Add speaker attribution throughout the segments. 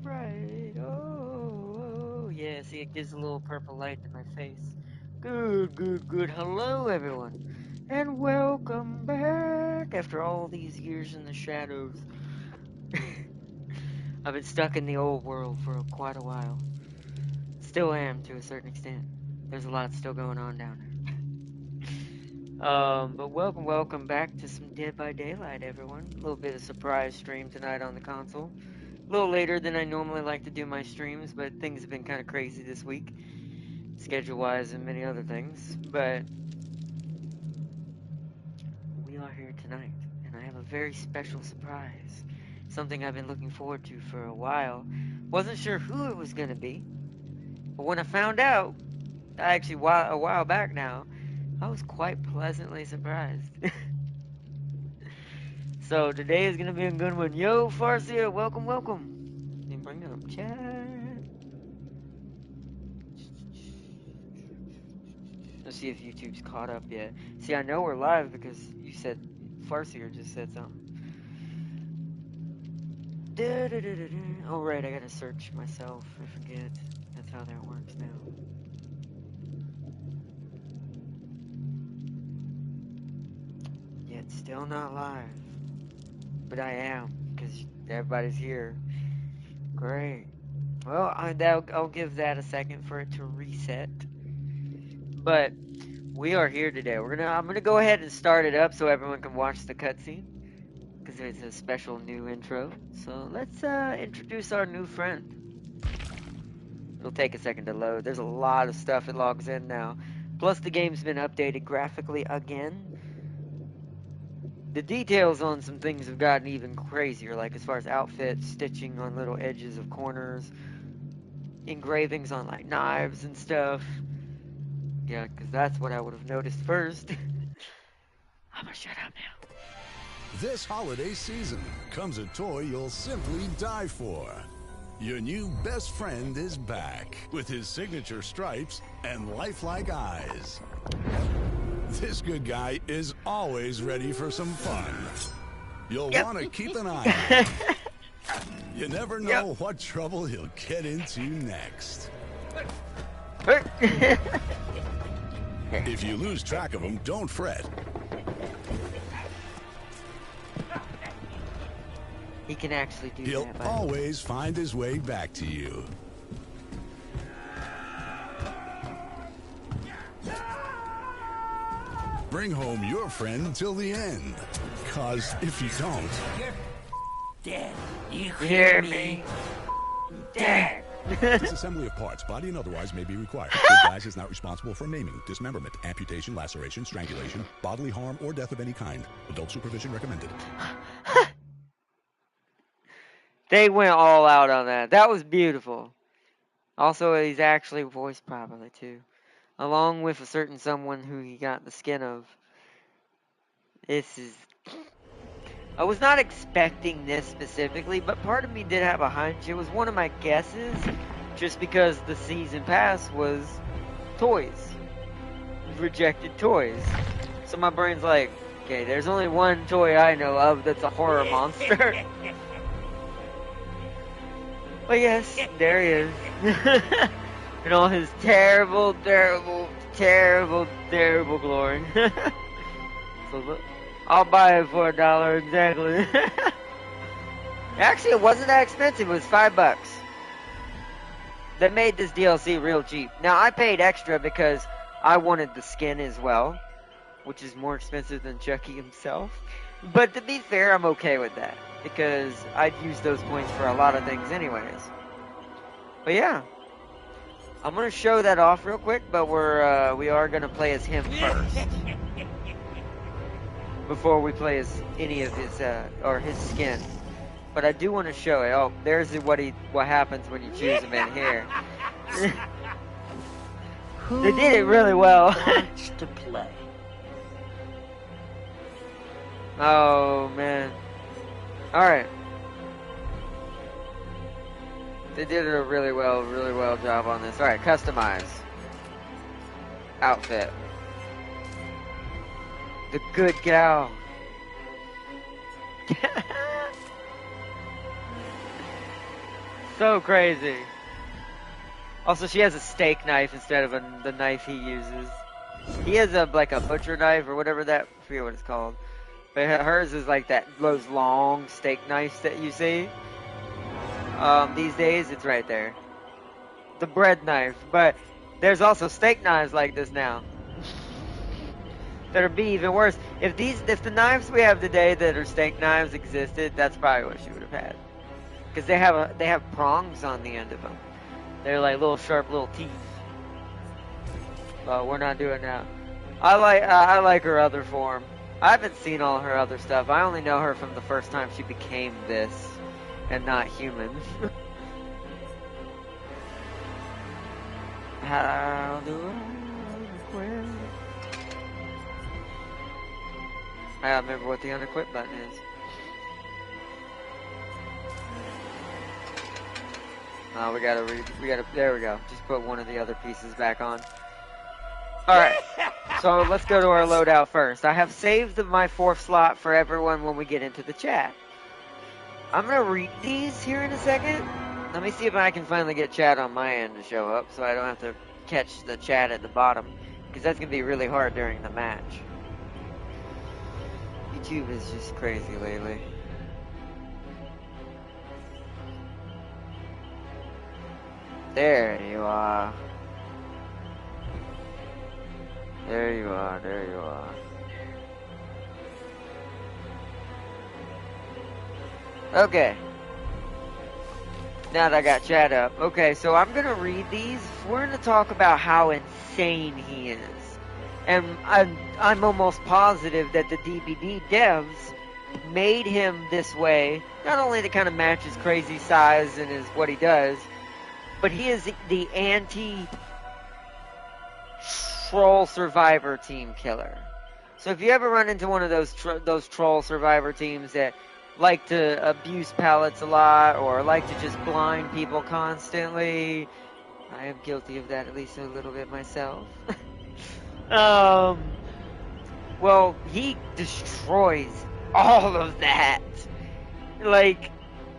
Speaker 1: bright. Oh, yeah. See, it gives a little purple light to my face. Good, good, good. Hello, everyone, and welcome back after all these years in the shadows. I've been stuck in the old world for quite a while. Still am to a certain extent. There's a lot still going on down there. But welcome back to some Dead by Daylight, everyone. A little bit of surprise stream tonight on the console. A little later than I normally like to do my streams, but things have been kind of crazy this week, schedule-wise and many other things. But we are here tonight, and I have a very special surprise. Something I've been looking forward to for a while. Wasn't sure who it was going to be, but when I found out, actually a while back now, I was quite pleasantly surprised. So today is going to be a good one. Yo, Farsia, welcome, welcome. Let me bring up chat. Let's see if YouTube's caught up yet. See, I know we're live because you said, Farsier just said something. Oh, right, I gotta search myself. I forget. That's how that works now. Yet still not live. But I am, because everybody's here. Great. Well, I'll give that a second for it to reset. But we are here today. I'm gonna go ahead and start it up so everyone can watch the cutscene, because it's a special new intro. So let's introduce our new friend. It'll take a second to load. There's a lot of stuff it logs in now. Plus the game's been updated graphically again. The details on some things have gotten even crazier, like as far as outfits, stitching on little edges of corners, engravings on like knives and stuff. Yeah, because that's what I would have noticed first. I'm gonna shut up now.
Speaker 2: This holiday season comes a toy you'll simply die for. Your new best friend is back with his signature stripes and lifelike eyes. This good guy is always ready for some fun. You'll want to keep an eye on him. You never know what trouble he'll get into next. If you lose track of him, don't fret.
Speaker 1: He can actually do
Speaker 2: He'll
Speaker 1: that.
Speaker 2: always find his way back to you. Bring home your friend till the end. 'Cause if you don't...
Speaker 3: You're dead. You
Speaker 1: hear me? Dead.
Speaker 2: Disassembly of parts, body and otherwise, may be required. Good Guys is not responsible for maiming, dismemberment, amputation, laceration, strangulation, bodily harm, or death of any kind. Adult supervision recommended.
Speaker 1: They went all out on that. That was beautiful. Also, he's actually voiced properly, too. Along with a certain someone who he got the skin of. This is... I was not expecting this specifically, but part of me did have a hunch. It was one of my guesses, just because the season pass was toys. Rejected toys. So my brain's like, okay, there's only one toy I know of that's a horror monster. But yes, there he is. In all his terrible, terrible, terrible, terrible glory. So look, I'll buy it for $1 exactly. Actually, it wasn't that expensive. It was $5. They made this DLC real cheap. Now, I paid extra because I wanted the skin as well, which is more expensive than Chucky himself. But to be fair, I'm okay with that, because I'd use those points for a lot of things anyways. But yeah, I'm gonna show that off real quick, but we are gonna play as him first before we play as any of his or his skin. But I do want to show it. Oh, there's what happens when you choose him in here. They did it really well.
Speaker 3: wants to play?
Speaker 1: Oh man. Alright. They did a really well job on this. Alright, customize. Outfit. The good gal. So crazy. Also, she has a steak knife instead of the knife he uses. He has like a butcher knife or whatever that, I forget what it's called. But hers is like those long steak knives that you see. These days, it's right there. The bread knife. But there's also steak knives like this now. That'd be even worse. If the knives we have today that are steak knives existed, that's probably what she would have had. Because they have prongs on the end of them. They're like little sharp little teeth. But we're not doing that. I like her other form. I haven't seen all her other stuff. I only know her from the first time she became this and not human. How do I quit? I don't remember what the unequip button is. Oh, we gotta, there we go. Just put one of the other pieces back on. Alright, so let's go to our loadout first. I have saved my 4th slot for everyone when we get into the chat. I'm gonna read these here in a second. Let me see if I can finally get chat on my end to show up so I don't have to catch the chat at the bottom. Because that's gonna be really hard during the match. YouTube is just crazy lately. There you are. There you are, there you are. Okay. Now that I got chat up. Okay, so I'm gonna read these. We're gonna talk about how insane he is. And I'm almost positive that the DBD devs made him this way, not only to kind of match his crazy size and what he does, but he is the anti-troll survivor team killer. So if you ever run into one of those troll survivor teams that like to abuse pallets a lot or like to just blind people constantly, I am guilty of that at least a little bit myself. Well, he destroys all of that. Like,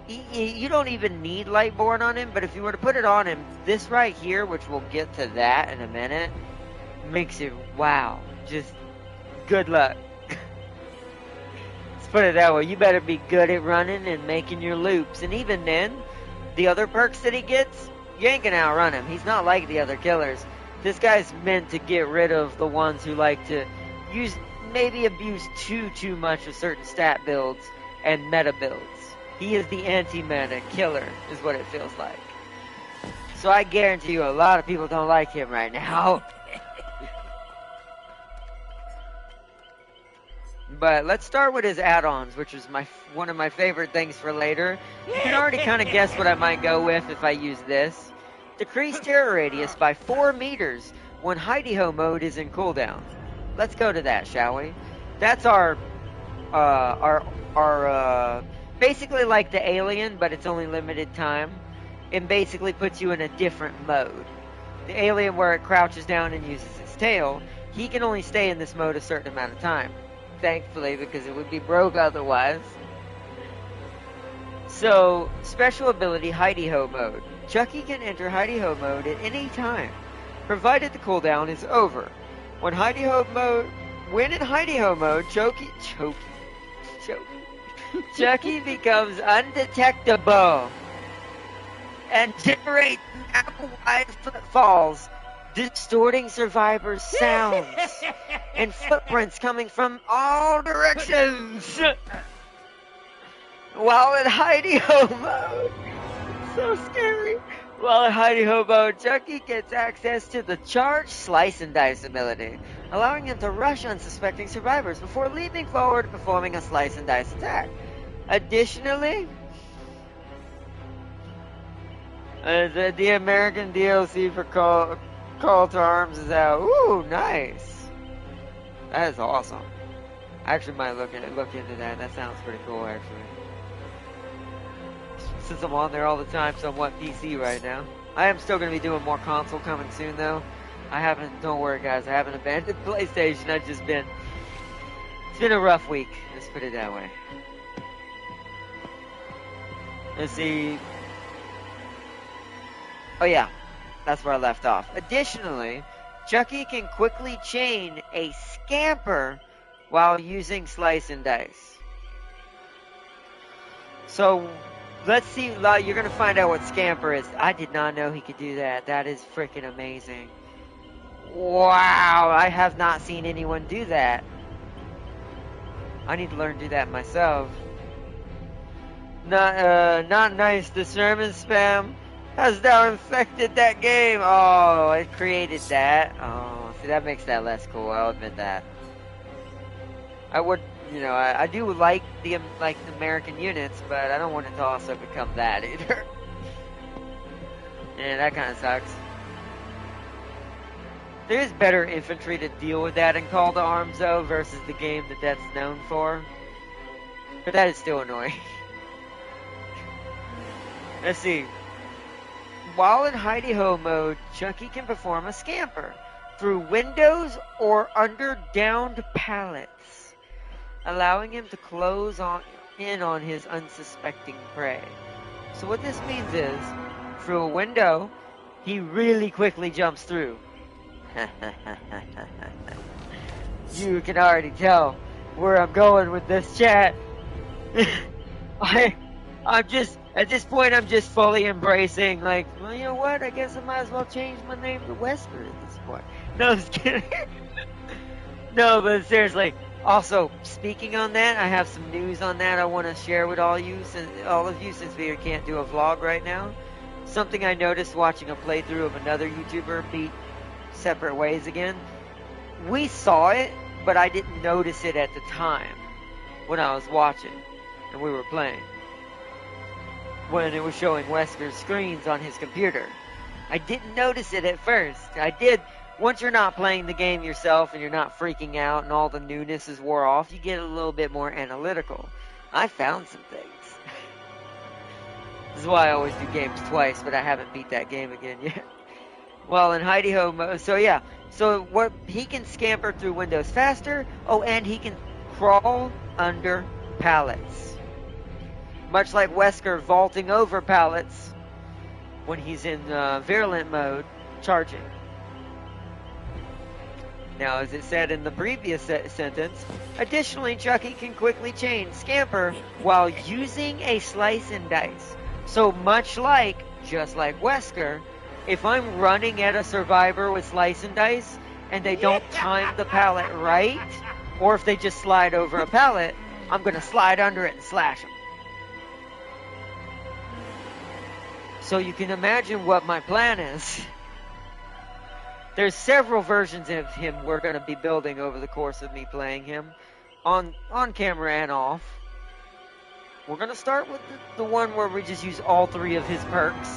Speaker 1: you don't even need Lightborn on him, but if you were to put it on him, this right here, which we'll get to that in a minute, makes it, wow, just good luck. Let's put it that way. You better be good at running and making your loops. And even then, the other perks that he gets, you ain't gonna outrun him. He's not like the other killers. This guy's meant to get rid of the ones who like to maybe abuse too much of certain stat builds and meta builds. He is the anti-meta killer, is what it feels like. So I guarantee you a lot of people don't like him right now. But let's start with his add-ons, which is one of my favorite things for later. You can already kind of guess what I might go with if I use this. Decrease terror radius by 4 meters when hidey-ho mode is in cooldown. Let's go to that, shall we? That's our basically like the alien, but it's only limited time. It basically puts you in a different mode. The alien, where it crouches down and uses its tail, he can only stay in this mode a certain amount of time. Thankfully, because it would be broke otherwise. So, special ability hidey-ho mode. Chucky can enter hidey-ho mode at any time, provided the cooldown is over. When in hidey-ho mode, Chucky becomes undetectable and generates apple-wide footfalls, distorting survivors' sounds and footprints coming from all directions. While in hidey-ho mode, so scary. While in hidey-ho mode, Chucky gets access to the charged slice and dice ability, allowing him to rush unsuspecting survivors before leaping forward and performing a slice and dice attack. Additionally, the American DLC for Call to Arms is out. Ooh, nice. That is awesome. I actually might look into that. That sounds pretty cool, actually. Since I'm on there all the time, so I'm PC right now. I am still going to be doing more console coming soon, though. Don't worry, guys, I haven't abandoned PlayStation. It's been a rough week. Let's put it that way. Let's see. Oh yeah, that's where I left off. Additionally, Chucky can quickly chain a scamper while using slice and dice. So let's see. You're gonna find out what scamper is. I did not know he could do that. That is freaking amazing. Wow, I have not seen anyone do that. I need to learn to do that myself. Not nice. The sermon spam has now infected that game. Oh, it created that. Oh, see, that makes that less cool. I'll admit that. I would, I do like the American units, but I don't want it to also become that either. Yeah, that kind of sucks. There is better infantry to deal with that in Call to Arms, though, versus the game that's known for. But that is still annoying. Let's see. While in hidey-ho mode, Chucky can perform a scamper through windows or under downed pallets, allowing him to close in on his unsuspecting prey. So what this means is, through a window, he really quickly jumps through. You can already tell where I'm going with this chat. I'm just, at this point, I'm just fully embracing, like, well, you know what? I guess I might as well change my name to Wesker at this point. No, I'm just kidding. No, but seriously. Also, speaking on that, I have some news on that I want to share with all of you since we can't do a vlog right now. Something I noticed watching a playthrough of another YouTuber beat separate ways again. We saw it, but I didn't notice it at the time when I was watching and we were playing. When it was showing Wesker's screens on his computer. I didn't notice it at first. I did. Once you're not playing the game yourself and you're not freaking out and all the newness is wore off, you get a little bit more analytical. I found some things. This is why I always do games twice, but I haven't beat that game again yet. Well, in hidey-ho mode, so yeah. So what, he can scamper through windows faster. Oh, and he can crawl under pallets. Much like Wesker vaulting over pallets when he's in virulent mode, charging. Now, as it said in the previous sentence, additionally, Chucky can quickly chain scamper while using a slice and dice. So just like Wesker, if I'm running at a survivor with slice and dice and they don't time the pallet right, or if they just slide over a pallet, I'm going to slide under it and slash them. So you can imagine what my plan is. There's several versions of him we're going to be building over the course of me playing him, on camera and off. We're going to start with the one where we just use all three of his perks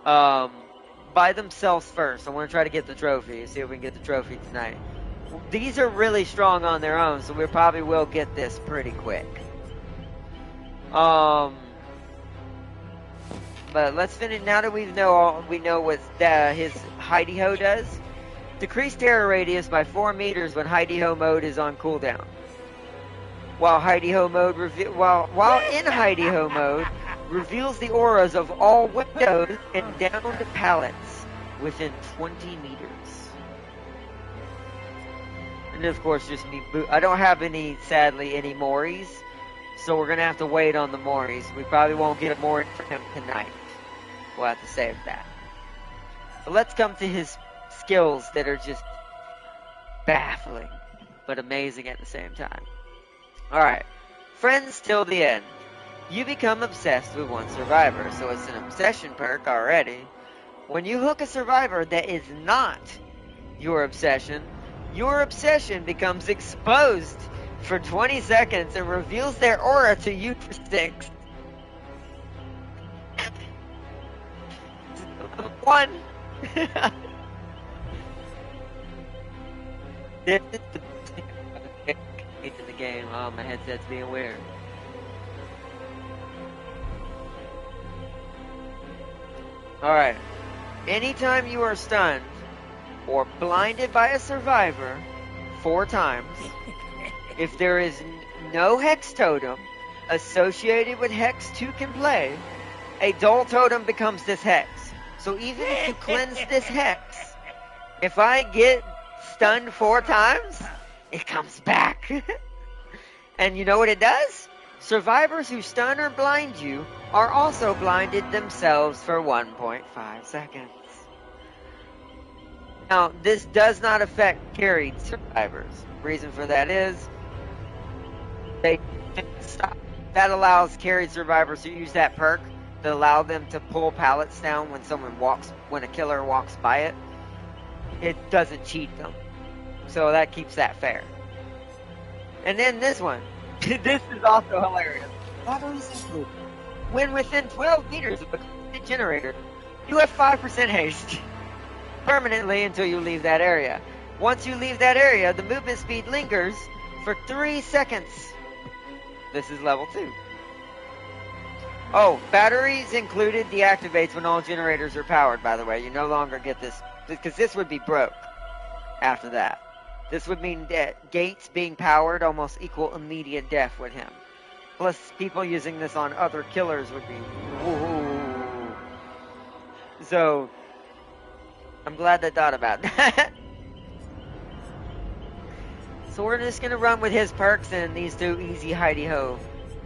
Speaker 1: by themselves first. I want to try to get the trophy, see if we can get the trophy tonight. These are really strong on their own, so we probably will get this pretty quick. But let's finish, now that we know what his hidey-ho does. Decrease terror radius by 4 meters when hidey-ho mode is on cooldown. While hidey-ho mode while in hidey-ho mode, reveals the auras of all windows and downed pallets within 20 meters. And of course, just me. I don't have sadly, any Moris, so we're gonna have to wait on the Moris. We probably won't get a Mori from him tonight. We'll have to save that. But let's come to his skills that are just baffling, but amazing at the same time. Alright, friends till the end. You become obsessed with one survivor, so it's an obsession perk already. When you hook a survivor that is not your obsession becomes exposed for 20 seconds and reveals their aura to you for 6. One. This is the game. Oh, my headset's being weird. Alright. Anytime you are stunned or blinded by a survivor 4 times, if there is no hex totem associated with hex 2 can play, a dull totem becomes this hex. So even if you cleanse this hex, if I get stunned 4 times, it comes back. And you know what it does? Survivors who stun or blind you are also blinded themselves for 1.5 seconds. Now, this does not affect carried survivors. Reason for that is they stop. That allows carried survivors to use that perk to allow them to pull pallets down when a killer walks by it. It doesn't cheat them. So that keeps that fair. And then this one. This is also hilarious. When within 12 meters of the generator, you have 5% haste permanently until you leave that area. Once you leave that area, the movement speed lingers for 3 seconds. This is level 2. Oh, batteries included deactivates when all generators are powered, by the way. You no longer get this, because this would be broke after that. This would mean that gates being powered almost equal immediate death with him. Plus, people using this on other killers would be woohoo. So, I'm glad they thought about that. So we're just gonna run with his perks and these 2 easy hidey-ho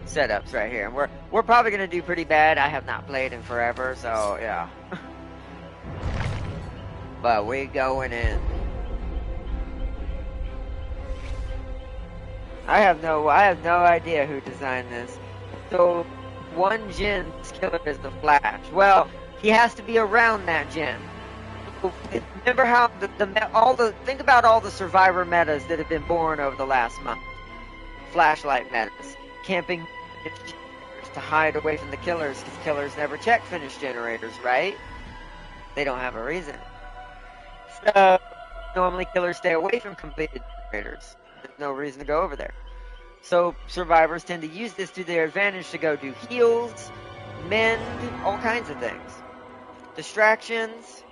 Speaker 1: setups right here. And we're probably gonna do pretty bad. I have not played in forever, so yeah. But we going in. I have no idea who designed this. So, one gen's killer is the Flash. Well, he has to be around that gen. Remember how think about all the survivor metas that have been born over the last month. Flashlight metas, camping to hide away from the killers because killers never check finish generators, right? They don't have a reason. So normally killers stay away from completed generators. There's no reason to go over there. So survivors tend to use this to their advantage to go do heals, mend, all kinds of things. Distractions,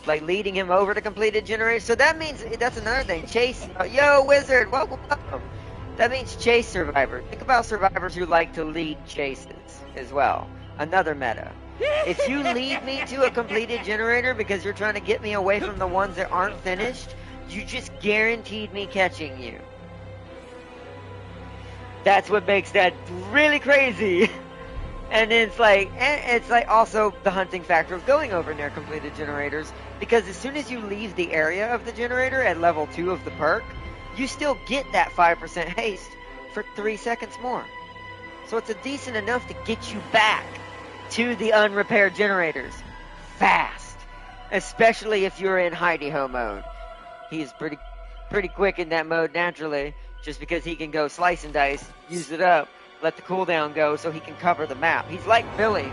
Speaker 1: like leading him over to completed generators. So that means, that's another thing. Chase, yo wizard, welcome. That means chase survivors. Think about survivors who like to lead chases as well. Another meta. If you lead me to a completed generator because you're trying to get me away from the ones that aren't finished, you just guaranteed me catching you. That's what makes that really crazy. And it's like also the hunting factor of going over near completed generators, because as soon as you leave the area of the generator at level 2 of the perk, you still get that 5% haste for 3 seconds more. So it's a decent enough to get you back to the unrepaired generators fast, especially if you're in hidey-ho mode. He's pretty quick in that mode naturally, just because he can go slice and dice, use it up, let the cooldown go so he can cover the map. He's like Billy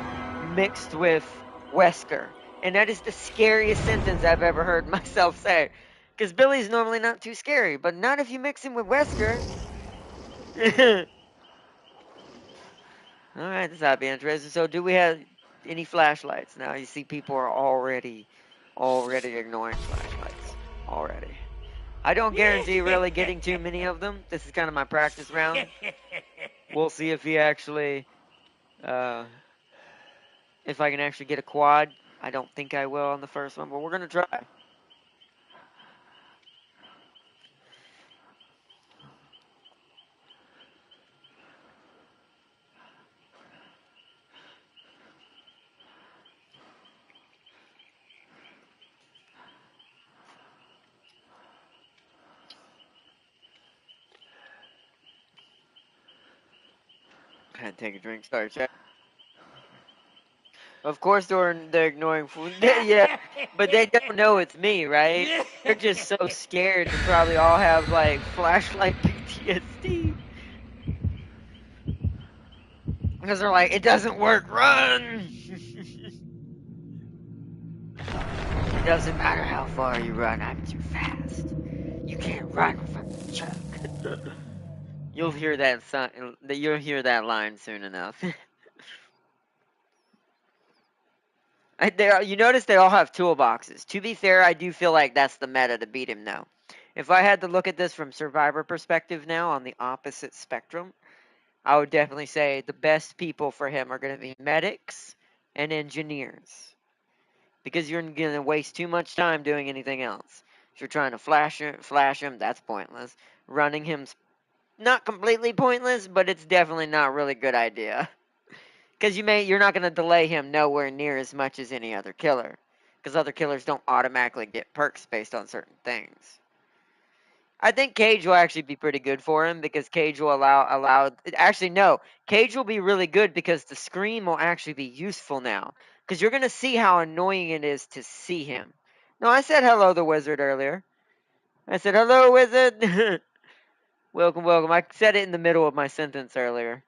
Speaker 1: mixed with Wesker. And that is the scariest sentence I've ever heard myself say. Because Billy's normally not too scary, but not if you mix him with Wesker. Alright, this ought to be interesting. So do we have any flashlights? Now you see people are already ignoring flashlights. Already. I don't guarantee really getting too many of them. This is kind of my practice round. We'll see if he actually, if I can actually get a quad. I don't think I will on the first one, but we're going to try. Had to take a drink, start check. Of course they're ignoring food. Yeah, but they don't know it's me, right? They're just so scared and probably all have like flashlight PTSD. Because they're like, it doesn't work, run! It doesn't matter how far you run, I'm too fast. You can't run from the truck. You'll hear that line soon enough. You notice they all have toolboxes. To be fair, I do feel like that's the meta to beat him now. If I had to look at this from survivor perspective now on the opposite spectrum, I would definitely say the best people for him are going to be medics and engineers. Because you're going to waste too much time doing anything else. If you're trying to flash him, that's pointless. Running him's not completely pointless, but it's definitely not a really good idea. Because you're not going to delay him nowhere near as much as any other killer. Because other killers don't automatically get perks based on certain things. I think Cage will actually be pretty good for him because Cage will actually no, Cage will be really good because the screen will actually be useful now. Because you're gonna see how annoying it is to see him. No, I said hello the wizard earlier. I said hello wizard. Welcome, welcome. I said it in the middle of my sentence earlier.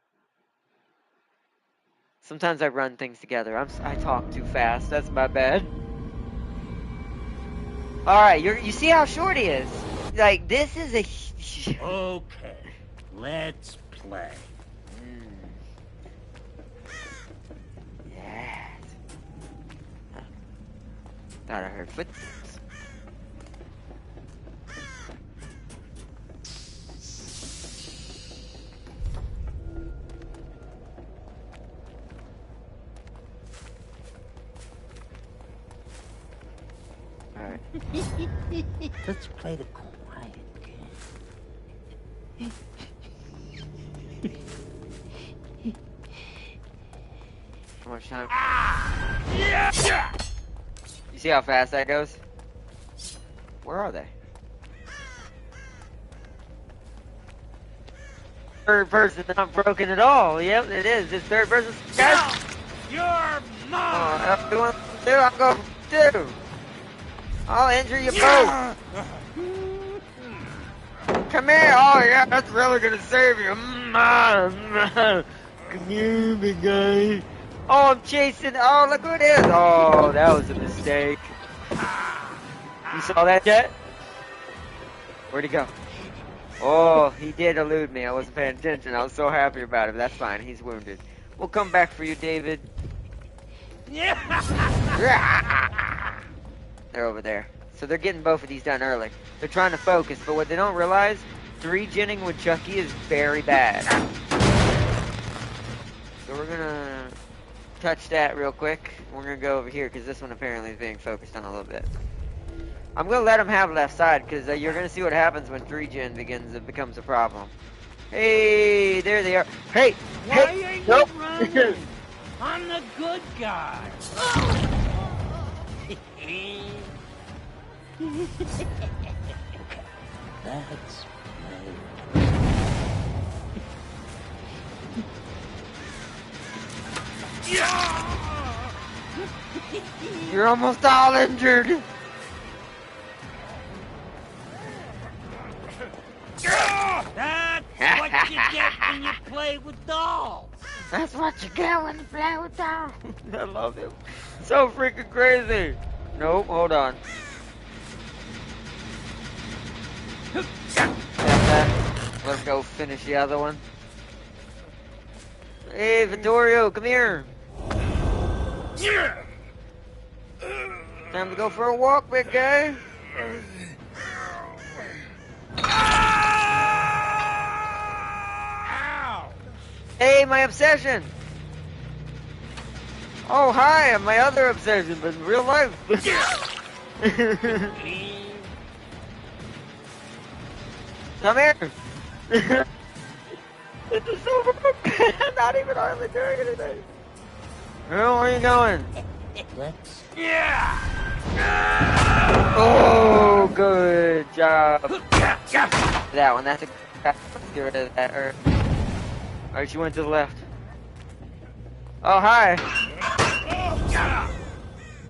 Speaker 1: Sometimes I run things together. I talk too fast. That's my bad. All right, you see how short he is. Like this is a.
Speaker 3: Okay, let's play.
Speaker 1: Yes. Thought I heard footsteps. Alright.
Speaker 3: Let's play the quiet game.
Speaker 1: How much time? You see how fast that goes? Where are they? Third person, not broken at all. Yep, it is. It's third person. Guys,
Speaker 3: You're mine!
Speaker 1: oh, everyone do, I'm going to. I'll injure you both. Come here. Oh, yeah, that's really going to save you. Come here, big guy. Oh, I'm chasing. Oh, look who it is. Oh, that was a mistake. You saw that yet? Where'd he go? Oh, he did elude me. I wasn't paying attention. I was so happy about him. That's fine. He's wounded. We'll come back for you, David. They're over there. So they're getting both of these done early. They're trying to focus, but what they don't realize, 3-genning with Chucky is very bad. So we're gonna touch that real quick. We're gonna go over here, because this one apparently is being focused on a little bit. I'm gonna let them have left side, because you're gonna see what happens when 3-gen becomes a problem. Hey, there they are. Hey,
Speaker 3: Why
Speaker 1: hey,
Speaker 3: are you
Speaker 1: nope.
Speaker 3: running? I'm the good guy. Let's play.
Speaker 1: You're almost all injured.
Speaker 3: That's what you get when you play with dolls.
Speaker 1: That's what you get when you play with dolls. I love him. So freaking crazy. Nope, hold on. Got that. Let's go finish the other one. Hey, Vittorio, come here. Time to go for a walk, big guy.
Speaker 3: Ow!
Speaker 1: Hey, my obsession. Oh, hi, my other obsession, but in real life. Come here. It's a silver book. I'm not even hardly doing anything. Where are you going?
Speaker 3: Let's.
Speaker 1: Oh, good job. That one, that's a. Let's get rid of that earth. Alright, you went to the left. Oh, hi.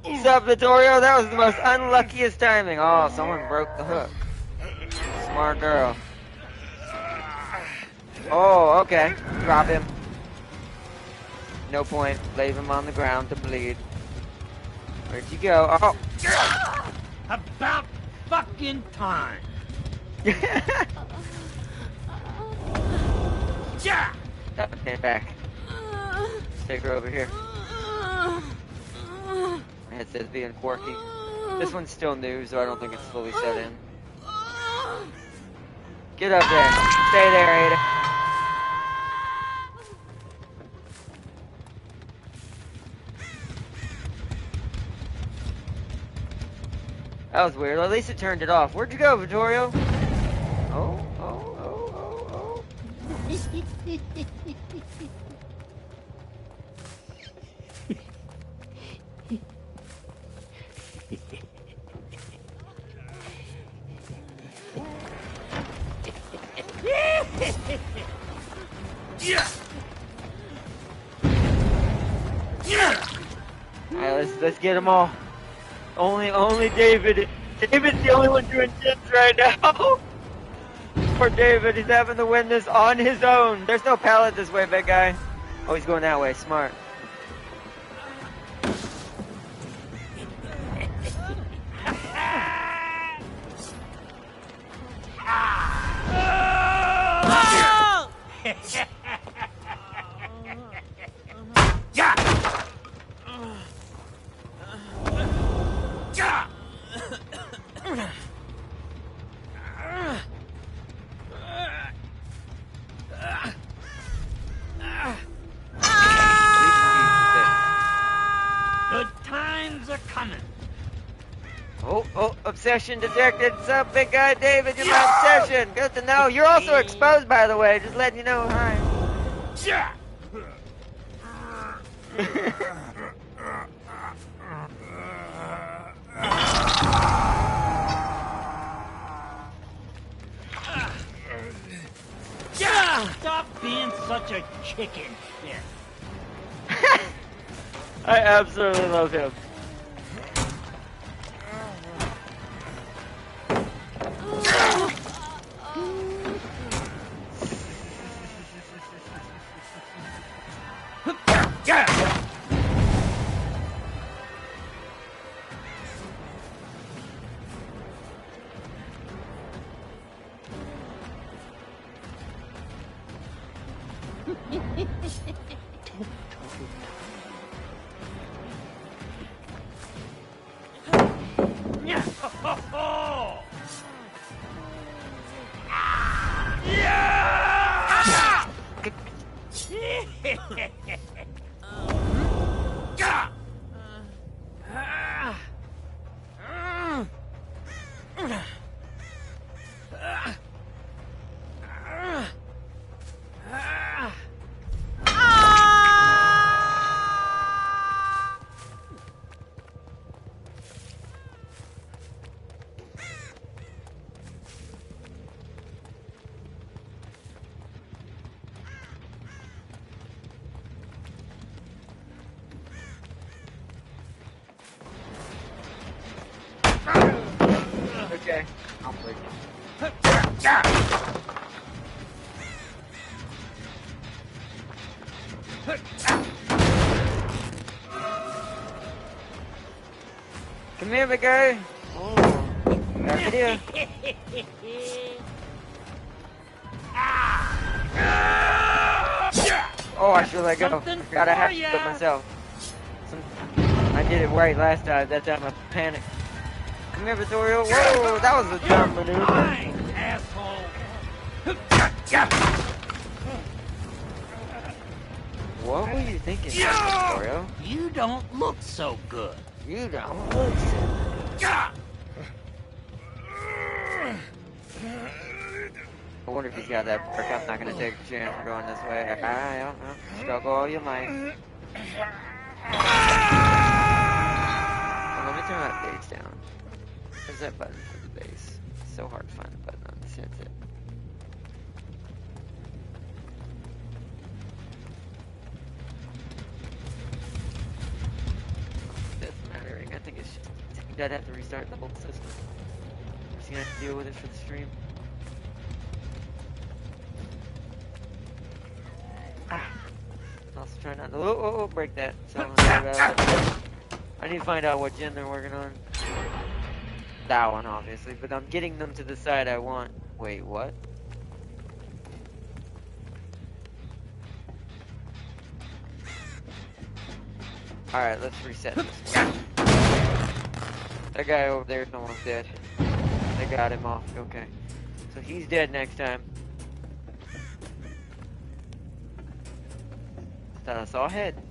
Speaker 1: What's up, Vittorio? That was the most unluckiest timing. Oh, someone broke the hook. Smart girl. Oh, okay. Drop him. No point. Leave him on the ground to bleed. Where'd you go? Oh.
Speaker 3: About fucking time. Yeah.
Speaker 1: Okay, back. Take her over here. My headset's being quirky. This one's still new, so I don't think it's fully set in. Get up there. Stay there, Ada. That was weird. At least it turned it off. Where'd you go, Vittorio? Oh. Alright, let's get them all. Only David. David's the only one doing gens right now. Poor David, he's having to win this on his own. There's no pallet this way, big guy. Oh, he's going that way. Smart.
Speaker 3: Good times are coming.
Speaker 1: Oh, obsession detected. What's up, big guy David? You're my obsession. Good to know. You're also exposed, by the way. Just letting you know. Hi.
Speaker 3: Stop being such a chicken shit.
Speaker 1: I absolutely love him. Okay. I'll break it. Come here, big guy. Oh, got a video. Oh, I should let go. Gotta have to do it myself. I did it right last time. That time I panicked. Come here, Vittorio. Whoa, that was a dumb maneuver.
Speaker 3: Asshole.
Speaker 1: What were you thinking, Vittorio?
Speaker 3: You don't look so good.
Speaker 1: You don't look so good. I wonder if he's got that perk. I'm not gonna take a chance for going this way. I don't know. Struggle all you might. Well, let me turn that bass down. Where's that button for the bass? It's so hard to find the button on this headset. Doesn't matter. I think it's just, I'd have to restart the whole system. I'm just gonna have to deal with it for the stream. Also try not to break that. So I need to find out what gen they're working on. That one, obviously, but I'm getting them to the side I want. Wait, what? Alright, let's reset this one. That guy over there is almost dead. They got him off. Okay. So he's dead next time. Thought I saw a head.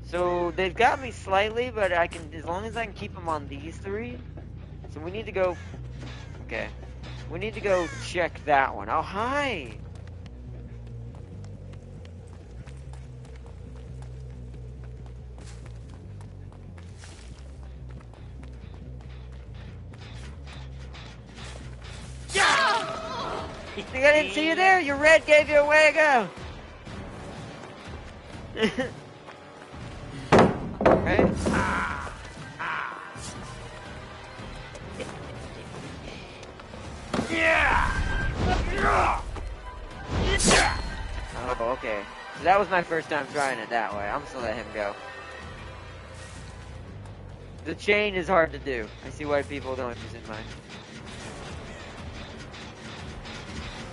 Speaker 1: So they've got me slightly, but I can, as long as I can keep them on these three, So we need to go... Okay. We need to go check that one. Oh, hi! I didn't see you there. Your red gave you a way to go. Right? Oh, okay. So that was my first time trying it that way. I'm just gonna let him go. The chain is hard to do. I see why people don't use it much.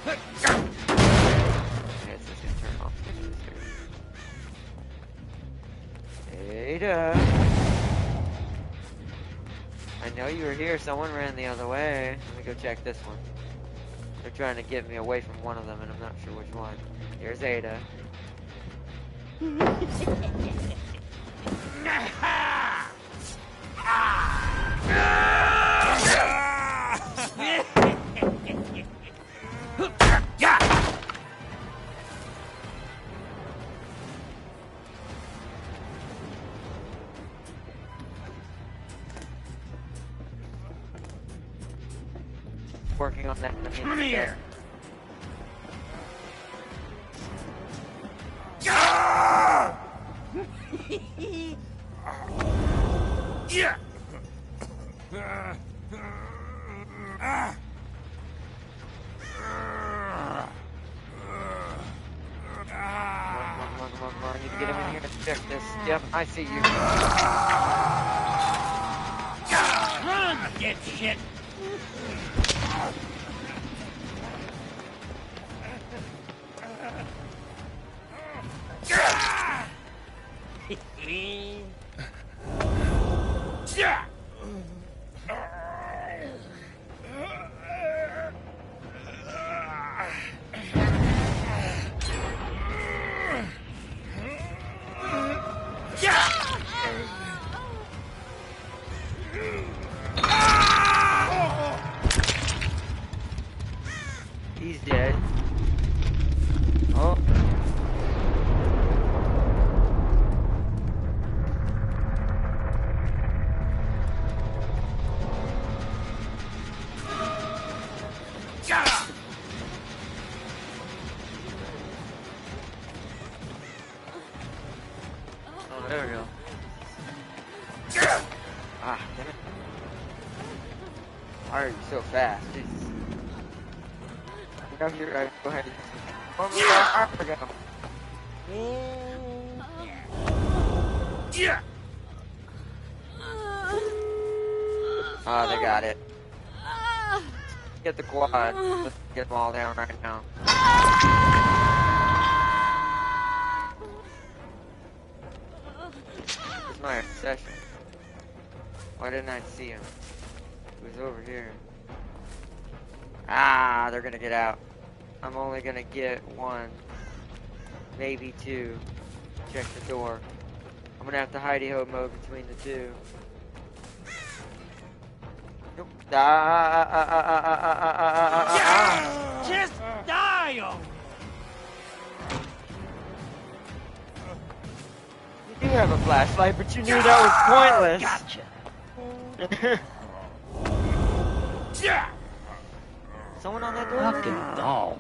Speaker 1: Okay, it's just gonna turn off. Ada. I know you were here. Someone ran the other way. Let me go check this one. They're trying to get me away from one of them, and I'm not sure which one. Here's Ada. Working on that.
Speaker 3: Come here. Yeah.
Speaker 1: Come on. I need to get him in here and check this. Yep, I see you.
Speaker 3: Run, dipshit.
Speaker 1: He's dead. Oh. Oh, there we go. Ah, damn it. Why are you so fast? Jesus. Go here, go ahead. Oh, we go.
Speaker 3: Yeah.
Speaker 1: Oh, they got it. Get the quad. Let's get them all down right now. It's my obsession. Why didn't I see him? He was over here. Ah, they're gonna get out. I'm only gonna get one, maybe two. Check the door. I'm gonna have to hidey-ho mode between the two. Nope.
Speaker 3: Just die already.
Speaker 1: You do have a flashlight, but you knew that was pointless.
Speaker 3: Gotcha. Yeah.
Speaker 1: Someone on that door?
Speaker 3: Fucking dog.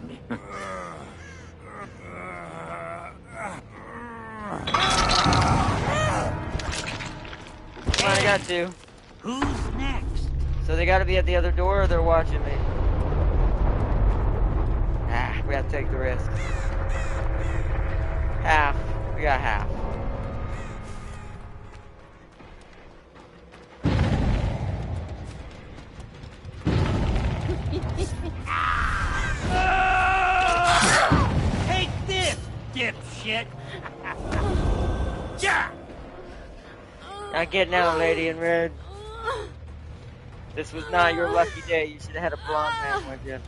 Speaker 1: I got two.
Speaker 3: Who's next?
Speaker 1: So they gotta be at the other door or they're watching me. Ah, we gotta take the risk. Half. We got half.
Speaker 3: Take this, dipshit. Yeah.
Speaker 1: Not getting out, lady in red. This was not your lucky day. You should have had a blonde man with you.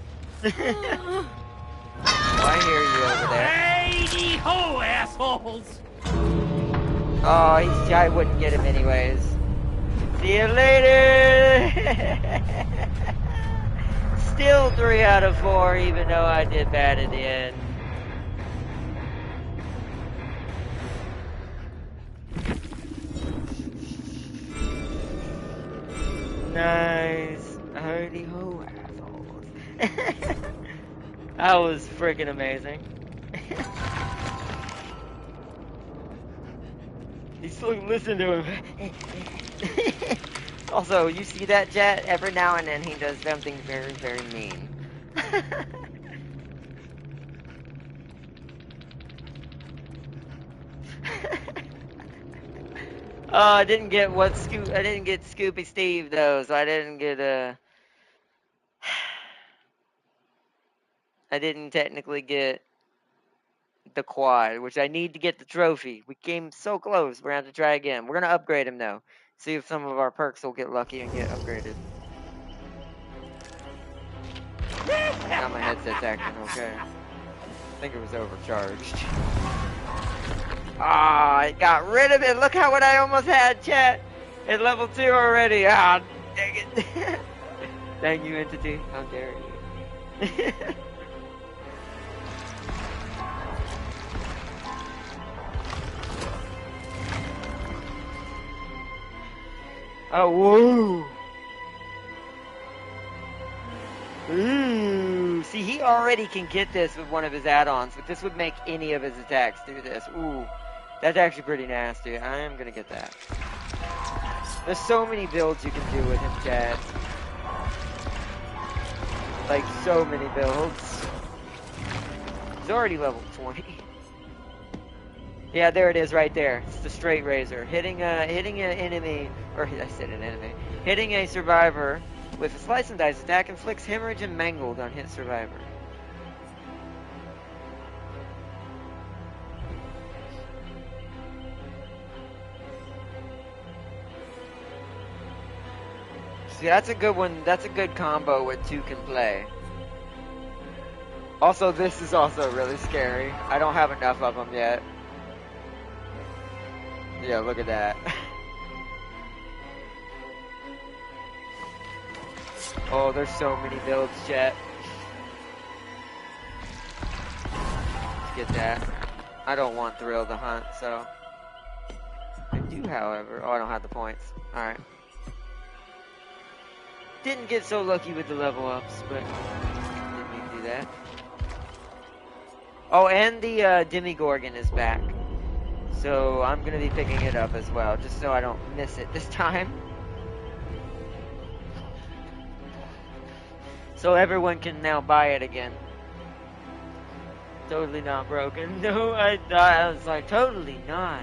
Speaker 1: Oh, I hear you over there.
Speaker 3: Hey, ho, assholes.
Speaker 1: Oh, I wouldn't get him anyways. See you later. Still 3 out of 4, even though I did bad at the end. Nice. Holy ho, assholes. That was freaking amazing. He's listen to him. Also, you see that, Jet? Every now and then he does something very, very mean. Oh, I didn't get I didn't get Scoopy Steve though, so I didn't get I didn't technically get the quad, which I need to get the trophy. We came so close. We're gonna have to try again. We're gonna upgrade him though. See if some of our perks will get lucky and get upgraded. Now my headset's acting okay. I think it was overcharged. Ah, I got rid of it. Look how what I almost had, chat. At level 2 already. Ah, dang it. Dang you, entity. How dare you. Oh, whoa. Ooh. See, he already can get this with one of his add-ons, but this would make any of his attacks do this. Ooh. That's actually pretty nasty. I am gonna get that. There's so many builds you can do with him, Chad. Like, so many builds. He's already level 20. Yeah, there it is right there. It's the straight razor. Hitting an enemy, or I said an enemy. Hitting a survivor with a slice and dice attack inflicts hemorrhage and mangled on hit survivor. See, that's a good one. That's a good combo with 2 can play. Also, this is also really scary. I don't have enough of them yet. Yeah, look at that. Oh, there's so many builds, chat. Let's get that. I don't want Thrill to hunt, so. I do, however. Oh, I don't have the points. Alright. Didn't get so lucky with the level ups, but didn't need to do that. Oh, and the Demigorgon is back. So I'm going to be picking it up as well, just so I don't miss it this time. So everyone can now buy it again. Totally not broken. No, I was like, totally not.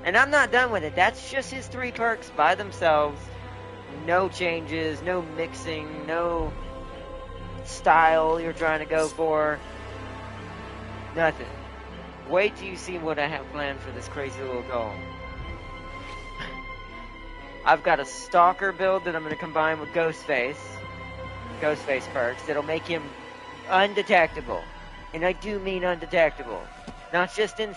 Speaker 1: And I'm not done with it. That's just his 3 perks by themselves. No changes, no mixing, no style you're trying to go for. Nothing. Wait till you see what I have planned for this crazy little doll. I've got a Stalker build that I'm going to combine with Ghostface perks that'll make him undetectable. And I do mean undetectable. Not just in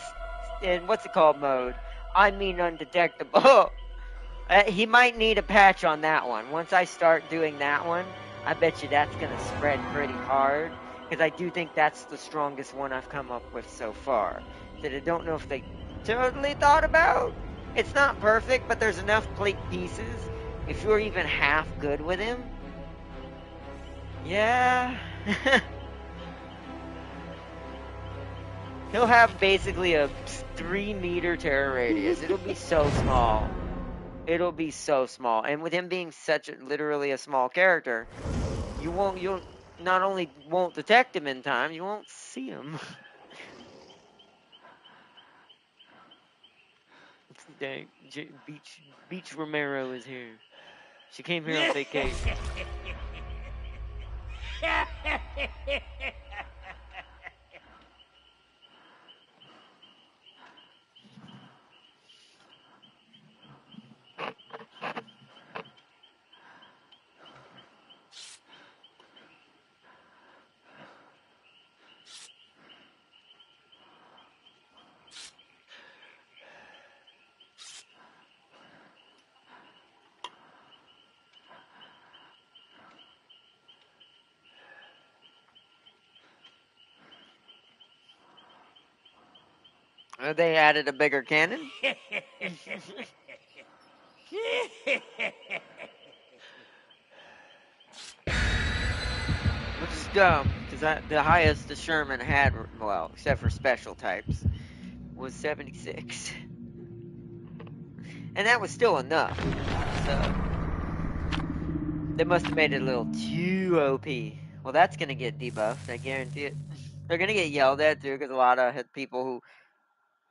Speaker 1: what's it called mode. I mean undetectable. He might need a patch on that one. Once I start doing that one, I bet you that's going to spread pretty hard. Because I do think that's the strongest one I've come up with so far. That I don't know if they totally thought about. It's not perfect, but there's enough plate pieces. If you're even half good with him. Yeah. He'll have basically a 3-meter terror radius. It'll be so small. It'll be so small. And with him being literally a small character, you'll not only won't detect him in time, you won't see him. Dang, Beach Romero is here. She came here on vacation. They added a bigger cannon? Which is dumb, because the highest the Sherman had, well, except for special types, was 76. And that was still enough. So, they must have made it a little too OP. Well, that's going to get debuffed, I guarantee it. They're going to get yelled at, too, because a lot of people who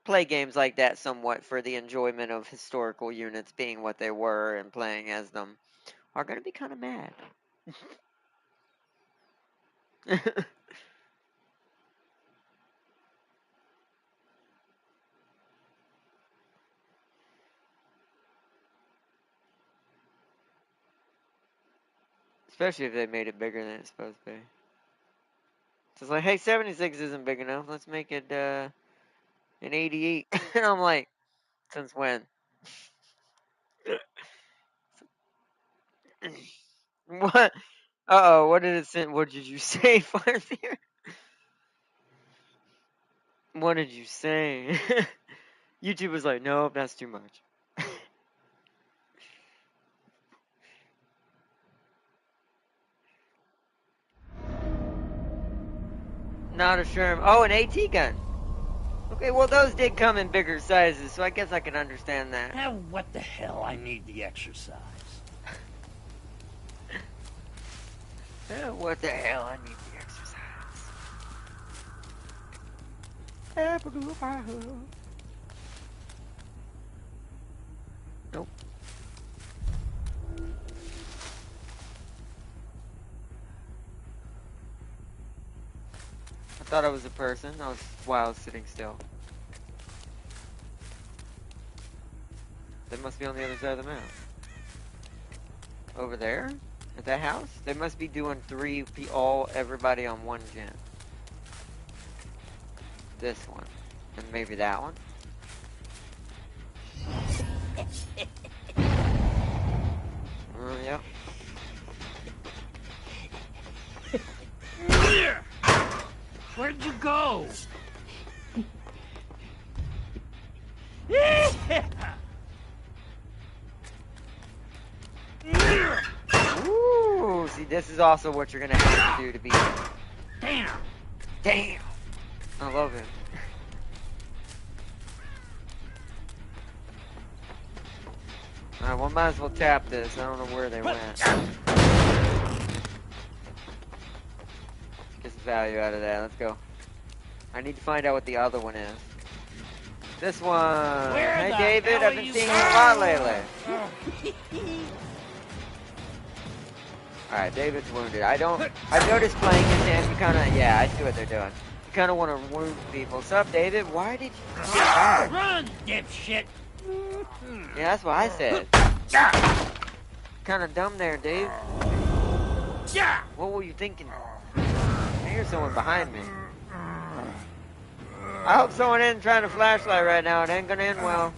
Speaker 1: play games like that somewhat for the enjoyment of historical units being what they were and playing as them are going to be kind of mad. Especially if they made it bigger than it's supposed to be. So it's like, hey, 76 isn't big enough. Let's make it an 88. And I'm like, since when? What? Uh-oh, what did it say? What did you say, Farthier? What did you say? YouTube was like, nope, that's too much. Not a Sherm. Oh, an AT gun. Okay, well, those did come in bigger sizes, so I guess I can understand that.
Speaker 3: Now, what the hell? I need the exercise.
Speaker 1: What the hell? I need the exercise. Nope. I thought I was a person. While I was sitting still. They must be on the other side of the map. Over there? At that house? They must be doing everybody on one gen. This one. And maybe that one. Yep.
Speaker 3: Where'd you go?
Speaker 1: Ooh, see, this is also what you're gonna have to do to beat him.
Speaker 3: Damn.
Speaker 1: Damn! I love it. Alright, well, might as well tap this. I don't know where they went. Get some value out of that. Let's go. I need to find out what the other one is. This one.
Speaker 3: Where
Speaker 1: Hey,
Speaker 3: the
Speaker 1: David.
Speaker 3: hell
Speaker 1: I've
Speaker 3: are
Speaker 1: been
Speaker 3: you
Speaker 1: seeing you a lot lately. Alright, David's wounded. I've noticed playing this game, you kinda, yeah, I see what they're doing. You kinda wanna wound people. Sup, David? Why did you come back?
Speaker 3: Run, dipshit.
Speaker 1: Yeah, that's what I said. Kinda dumb there, Dave. What were you thinking? I hear someone behind me. I hope someone isn't trying to flashlight right now. It ain't gonna end well.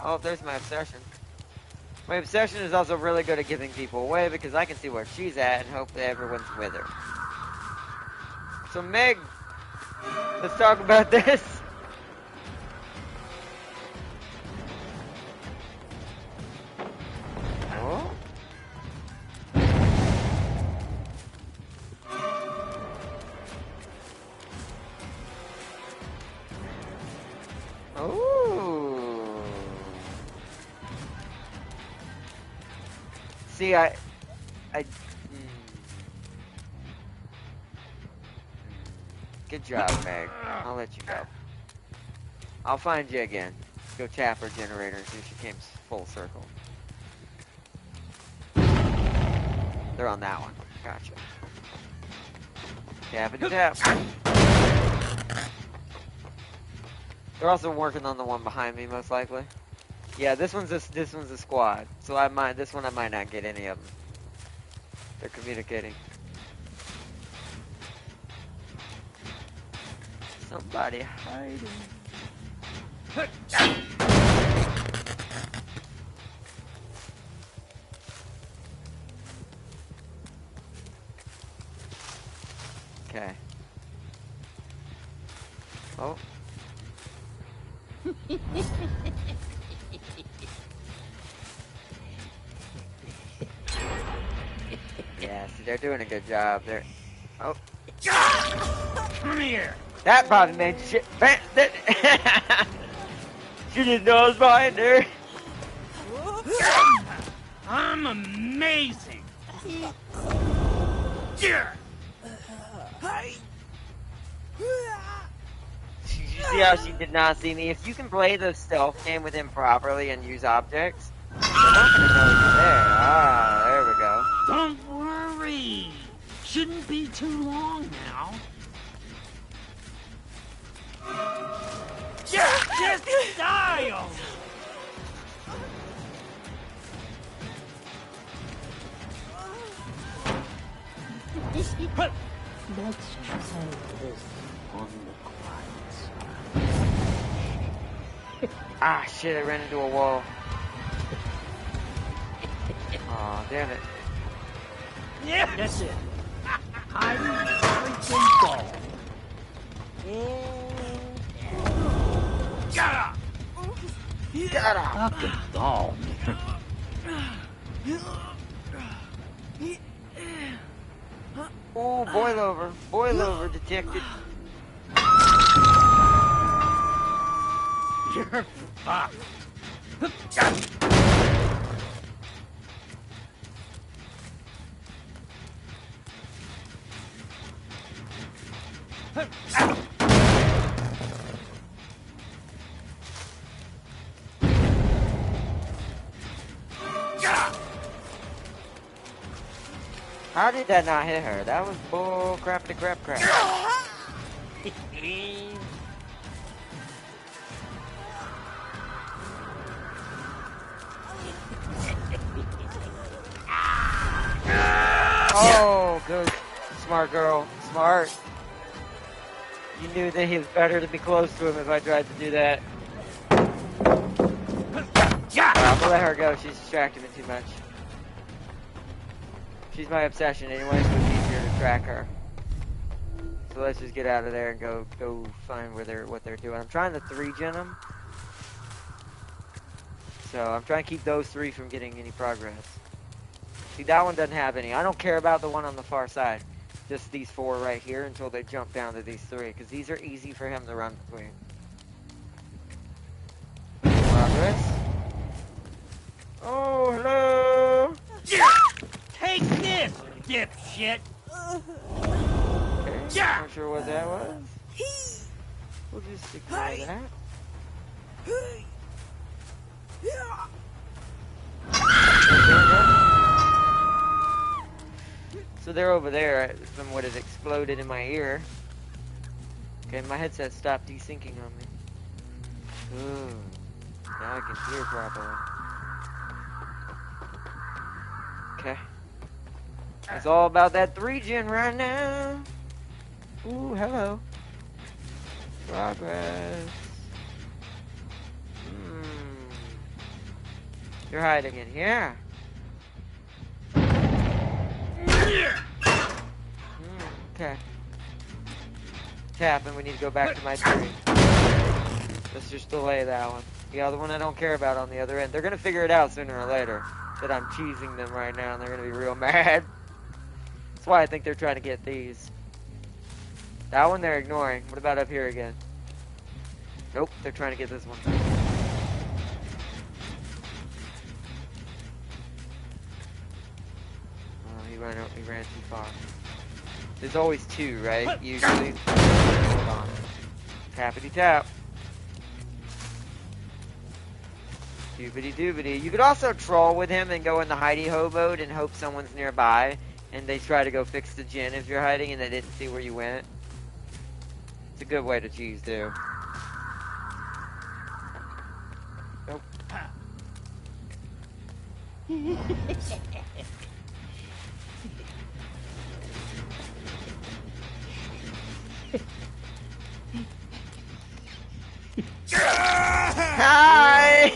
Speaker 1: Oh, there's my obsession. My obsession is also really good at giving people away because I can see where she's at and hope that everyone's with her. So Meg, let's talk about this. Oh? Oh. See, Good job, Meg. I'll let you go. I'll find you again. Go tap her generator and see if she came full circle. They're on that one. Gotcha. Tap and tap. They're also working on the one behind me, most likely. Yeah, this one's a squad. So I might not get any of them. They're communicating. Somebody hiding. Okay. Oh. Yeah, see, they're doing a good job. They're. Oh.
Speaker 3: Come here.
Speaker 1: That probably made shit. She didn't know I was behind her.
Speaker 3: I'm amazing. Yeah.
Speaker 1: You see how she did not see me? If you can play the stealth game with him properly and use objects, they're not gonna know you're there. Ah, there we go.
Speaker 3: Don't worry. Shouldn't be too long now. Just die already. Let's just take this on the quiet side.
Speaker 1: Ah, shit, I ran into a wall. Aw, damn it.
Speaker 3: Yeah, that's it. I'm freaking gold.
Speaker 1: Get up!
Speaker 3: Fucking doll.
Speaker 1: Oh, boil over. Boil over detected.
Speaker 3: You're fucked.
Speaker 1: How did that not hit her? That was bull crap to crap crap. Oh, good. Smart girl. Smart. You knew that he was better to be close to him if I tried to do that. I'm gonna let her go. She's distracting me too much. She's my obsession anyway, so it's easier to track her. So let's just get out of there and go find what they're doing. I'm trying to 3-gen them. So I'm trying to keep those 3 from getting any progress. See, that one doesn't have any. I don't care about the one on the far side. Just these 4 right here until they jump down to these 3, because these are easy for him to run between. Progress. Oh, hello!
Speaker 3: Take this, dipshit.
Speaker 1: Okay, not sure what that was. We'll just ignore that. So they're over there from what has exploded in my ear. Okay, my headset stopped desyncing on me. Ooh, now I can hear properly. Okay. It's all about that 3-gen right now. Ooh, hello. Progress. You're hiding in here. Okay. Tap, and we need to go back to my 3. Let's just delay that one. The other one I don't care about on the other end. They're gonna figure it out sooner or later that I'm cheesing them right now, and they're gonna be real mad. That's why I think they're trying to get these. That one they're ignoring. What about up here again? Nope, they're trying to get this one. Oh, he ran too far. There's always 2, right? Usually. Hold on. Tappity tap. Doobity doobity. You could also troll with him and go in the hidey ho mode and hope someone's nearby and they try to go fix the gen if you're hiding and they didn't see where you went. It's a good way to cheese too. Nope. Hi!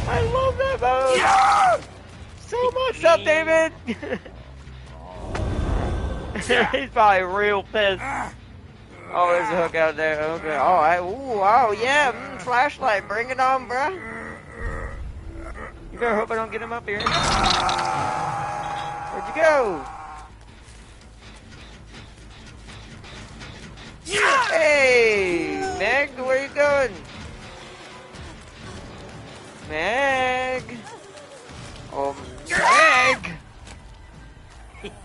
Speaker 1: I love that mode! So much up, David! He's probably real pissed. Oh, there's a hook out there. Okay. Oh, yeah. Flashlight. Bring it on, bruh. You better hope I don't get him up here. Where'd you go? Hey, Meg, where you going? Meg. Oh, Meg.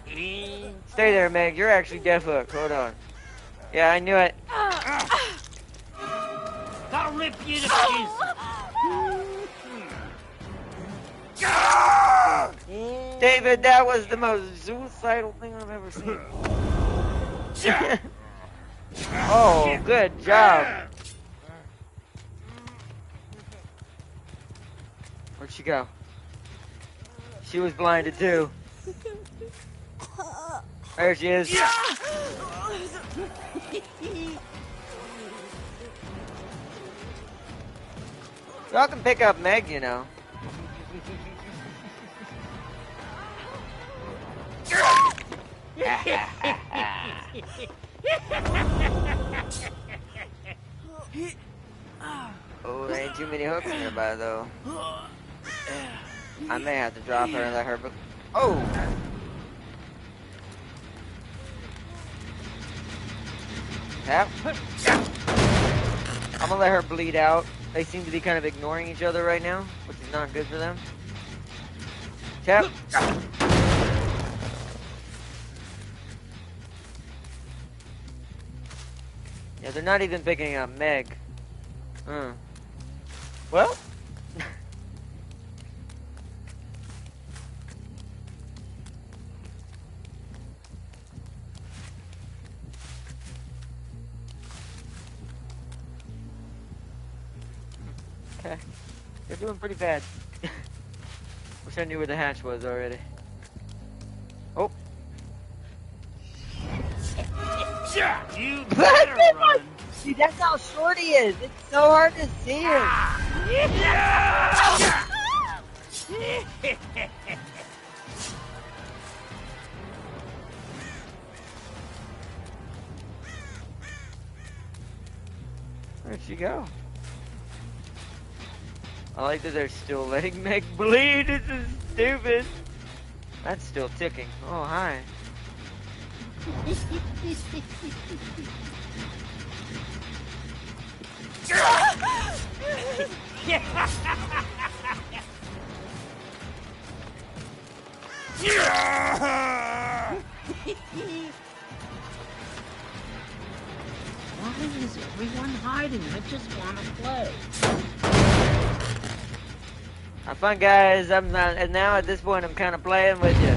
Speaker 1: Stay there, Meg. You're actually deaf hook. Hold on. Yeah, I knew it.
Speaker 3: I'll rip you to pieces.
Speaker 1: David, that was the most suicidal thing I've ever seen. Oh, good job. Where'd she go? She was blinded too. There she is. Y'all can pick up Meg, you know. Oh, there ain't too many hooks nearby, though. I may have to drop her and let her... Oh! Tap. I'm gonna let her bleed out. They seem to be kind of ignoring each other right now, which is not good for them. Tap. Yeah, they're not even picking up Meg. Well. Okay. They're doing pretty bad. Wish I knew where the hatch was already. Oh.
Speaker 3: You better run.
Speaker 1: See, that's how short he is. It's so hard to see him. Where'd she go? I like that they're still letting Meg bleed. This is stupid. That's still ticking. Oh, hi.
Speaker 3: Why is everyone hiding? I just want to play.
Speaker 1: Have fun, guys. I'm not, and now at this point, I'm kind of playing with you.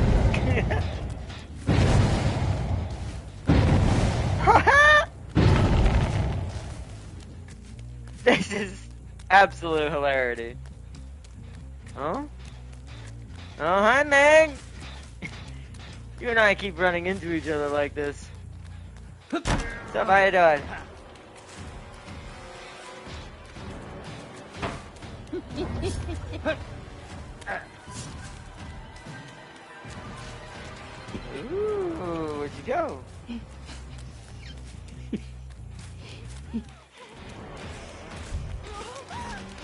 Speaker 1: This is absolute hilarity. Oh? Oh, hi, Meg. You and I keep running into each other like this. What's up? How you doing? Ooh, where'd you go?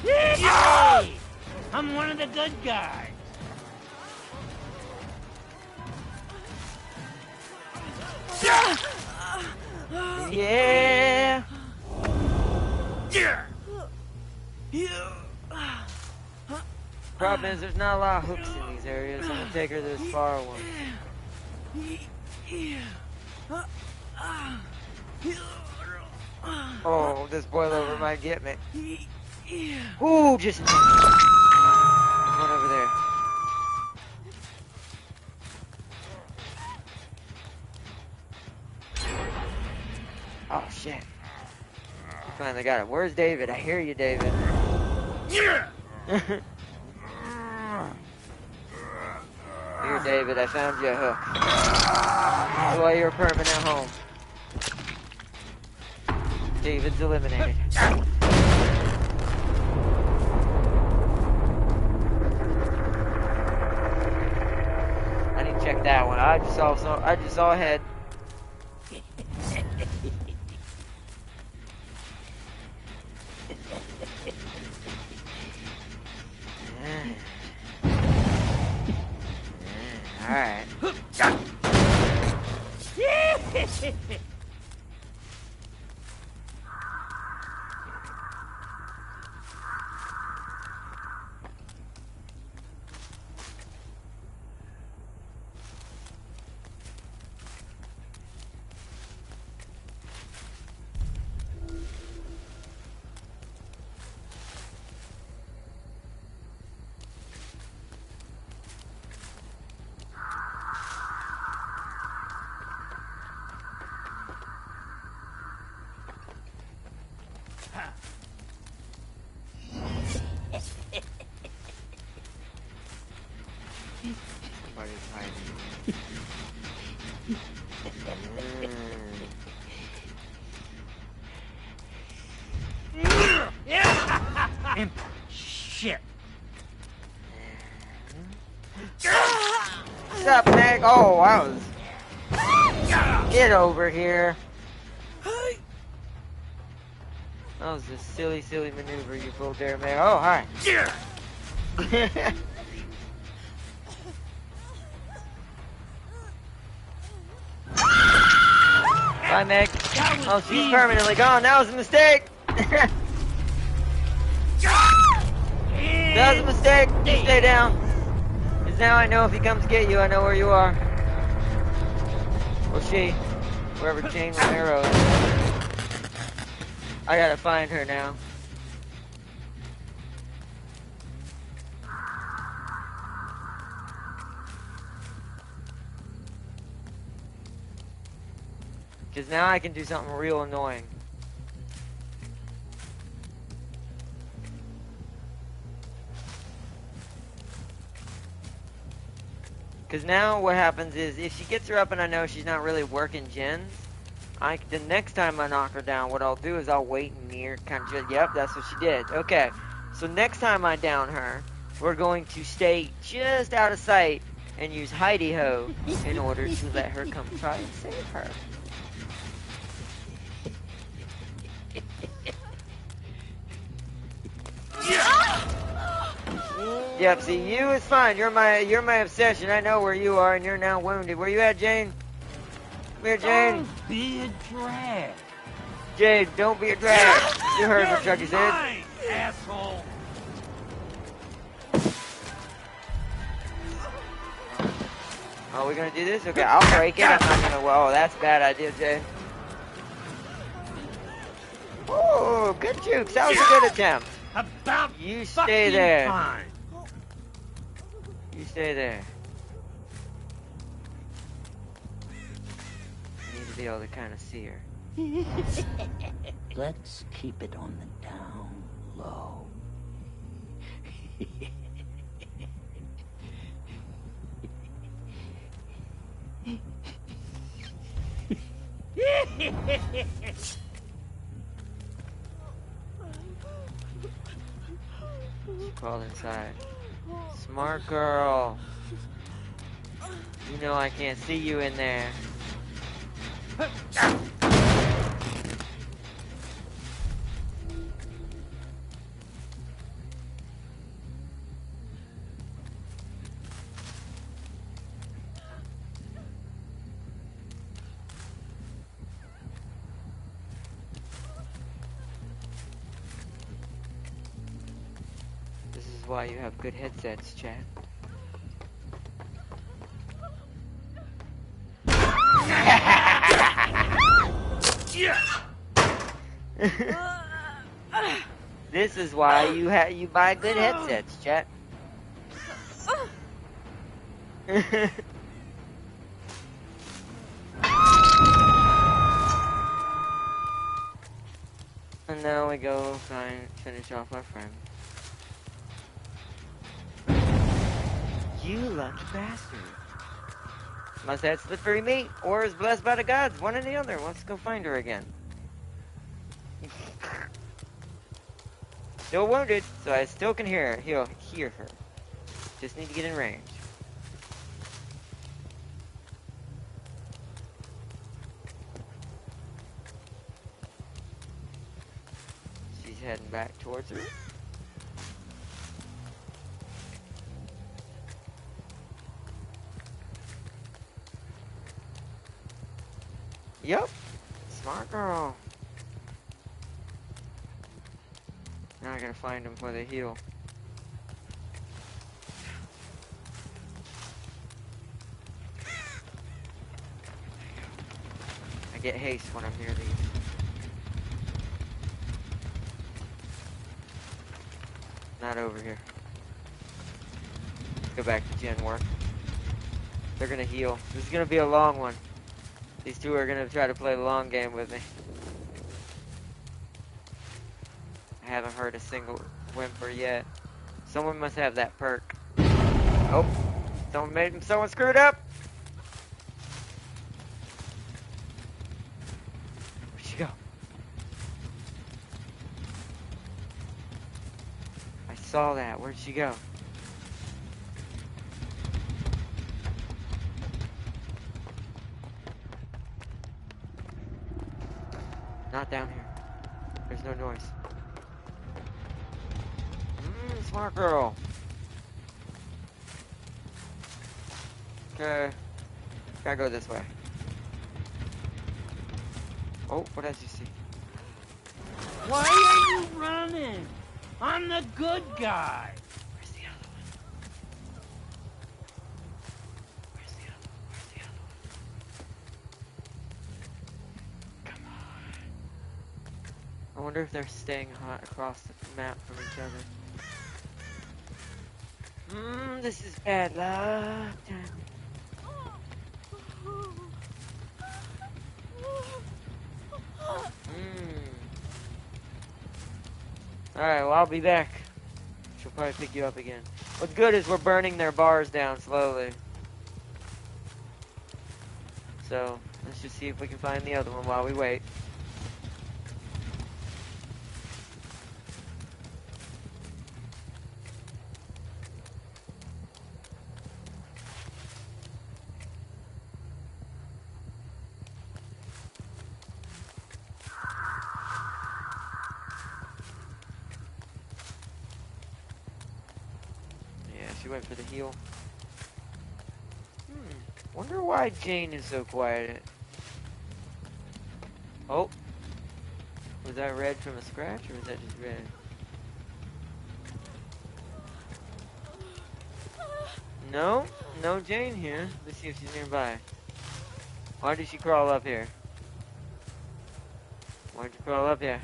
Speaker 3: Hey! I'm one of the good guys.
Speaker 1: Yeah. Problem is, there's not a lot of hooks in these areas. I'm gonna take her to this far one. Oh, this boilover might get me. Ooh, just there's one over there. Oh shit! We finally got it. Where's David? I hear you, David. Here, David. I found you a hook. That's why you're a permanent home. David's eliminated. I need to check that one. I just saw a head.
Speaker 3: Empty. Shit.
Speaker 1: What's up, Meg? Oh, I was... Get over here. That was a silly, silly maneuver you pulled there, Meg. Oh, hi. Bye, Meg. Oh, she's permanently gone. That was a mistake. That was a mistake. You stay down. Because now I know if he comes to get you, I know where you are. Or she. Wherever Jane Romero is. I gotta find her now. Because now I can do something real annoying. Because now what happens is, if she gets her up and I know she's not really working gens, the next time I knock her down, what I'll do is I'll wait near, kind of just, yep, that's what she did. Okay, so next time I down her, we're going to stay just out of sight and use hidey-ho in order to let her come try and save her. Yep, see, you is fine. You're my obsession. I know where you are, and you're now wounded. Where you at, Jane? Come here, Jane.
Speaker 3: Don't be a drag.
Speaker 1: Jane, don't be a drag. You heard what Chucky said.
Speaker 3: Mine, asshole.
Speaker 1: Oh, we're gonna do this? Okay, I'll break it. I'm not gonna. Whoa, that's a bad idea, Jane. Oh, good jukes. That was a good attempt.
Speaker 3: About
Speaker 1: You stay there.
Speaker 3: time.
Speaker 1: You stay there. I need to be able to kind of see her.
Speaker 3: Let's keep it on the down low.
Speaker 1: She crawled inside. Smart girl. You know I can't see you in there. This is why you have good headsets, Chad. This is why you buy good headsets, Chat. And now we go finish off our friend. You lucky bastard. Must have slippery meat, or is blessed by the gods. One or the other. Let's go find her again. Still wounded, so I still can hear her. Hear her. Just need to get in range. She's heading back towards her. Yep. Smart girl. Now I gotta find them where they heal. I get haste when I'm near these. Not over here. Let's go back to gen work. They're gonna heal. This is gonna be a long one. These two are gonna try to play the long game with me. I haven't heard a single whimper yet. Someone must have that perk. Oh, someone screwed up. Where'd she go? saw that. Where'd she go? Not down here. There's no noise. Smart girl. Okay. Gotta go this way. Oh, what did you see?
Speaker 3: Why are you running? I'm the good guy.
Speaker 1: Where's the other one? Where's the other one? Where's the other one? Come on. I wonder if they're staying hot across the map from each other. This is bad luck. Damn it. Alright, well, I'll be back. She'll probably pick you up again. What's good is we're burning their bars down slowly. So, let's just see if we can find the other one while we wait. She went for the heal. Wonder why Jane is so quiet. Oh. Was that red from a scratch, or was that just red? No. No Jane here. Let's see if she's nearby. Why did she crawl up here? Why'd you crawl up here?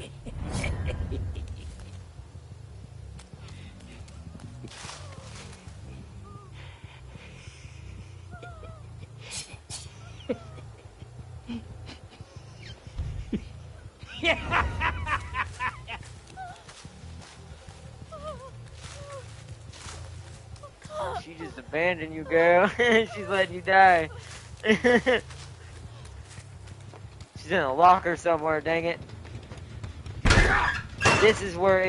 Speaker 1: She just abandoned you, girl. She's letting you die. She's in a locker somewhere, dang it. This is where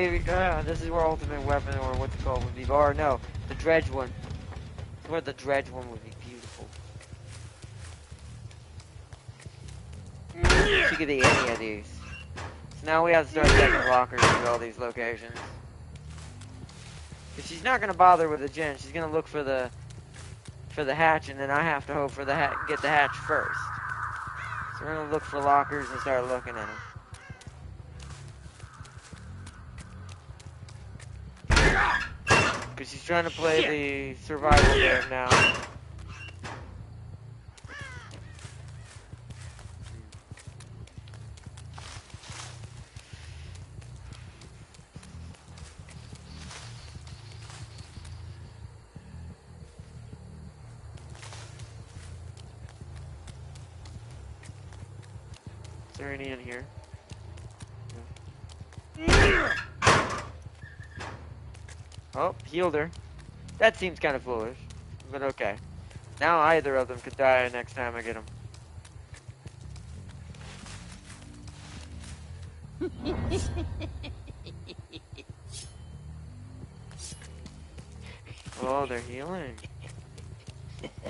Speaker 1: ultimate weapon, or what's it called, would be. Or no, the dredge one. This is where the dredge one would be beautiful. She could be any of these. So now we have to start checking lockers at all these locations. If she's not gonna bother with the gen, she's gonna look for the hatch, and then I have to hope for the get the hatch first. So we're gonna look for lockers and start looking at them. Because she's trying to play the survival game now. Is there any in here? No. Oh, healed her. That seems kind of foolish, but okay. Now either of them could die next time I get them. Oh, they're healing.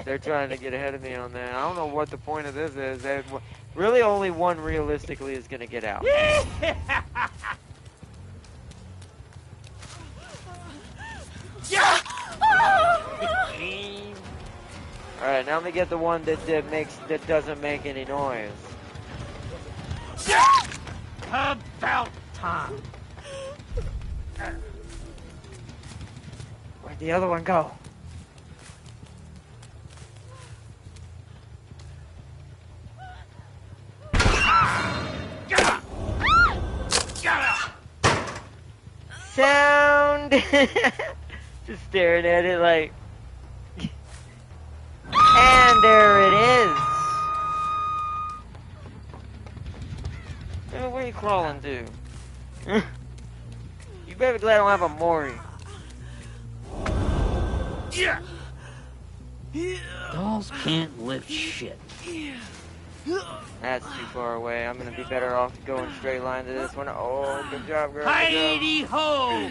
Speaker 1: They're trying to get ahead of me on that. I don't know what the point of this is. Really, only one realistically is going to get out. Alright, now let me get the one that doesn't make any noise.
Speaker 3: About time.
Speaker 1: Where'd the other one go? Sound! Just staring at it like... And there it is! Where are you crawling to? You better be glad I don't have a Mori.
Speaker 3: Dolls can't lift shit.
Speaker 1: That's too far away. I'm gonna be better off going straight line to this one. Oh, good job, girl.
Speaker 3: Heidi ho!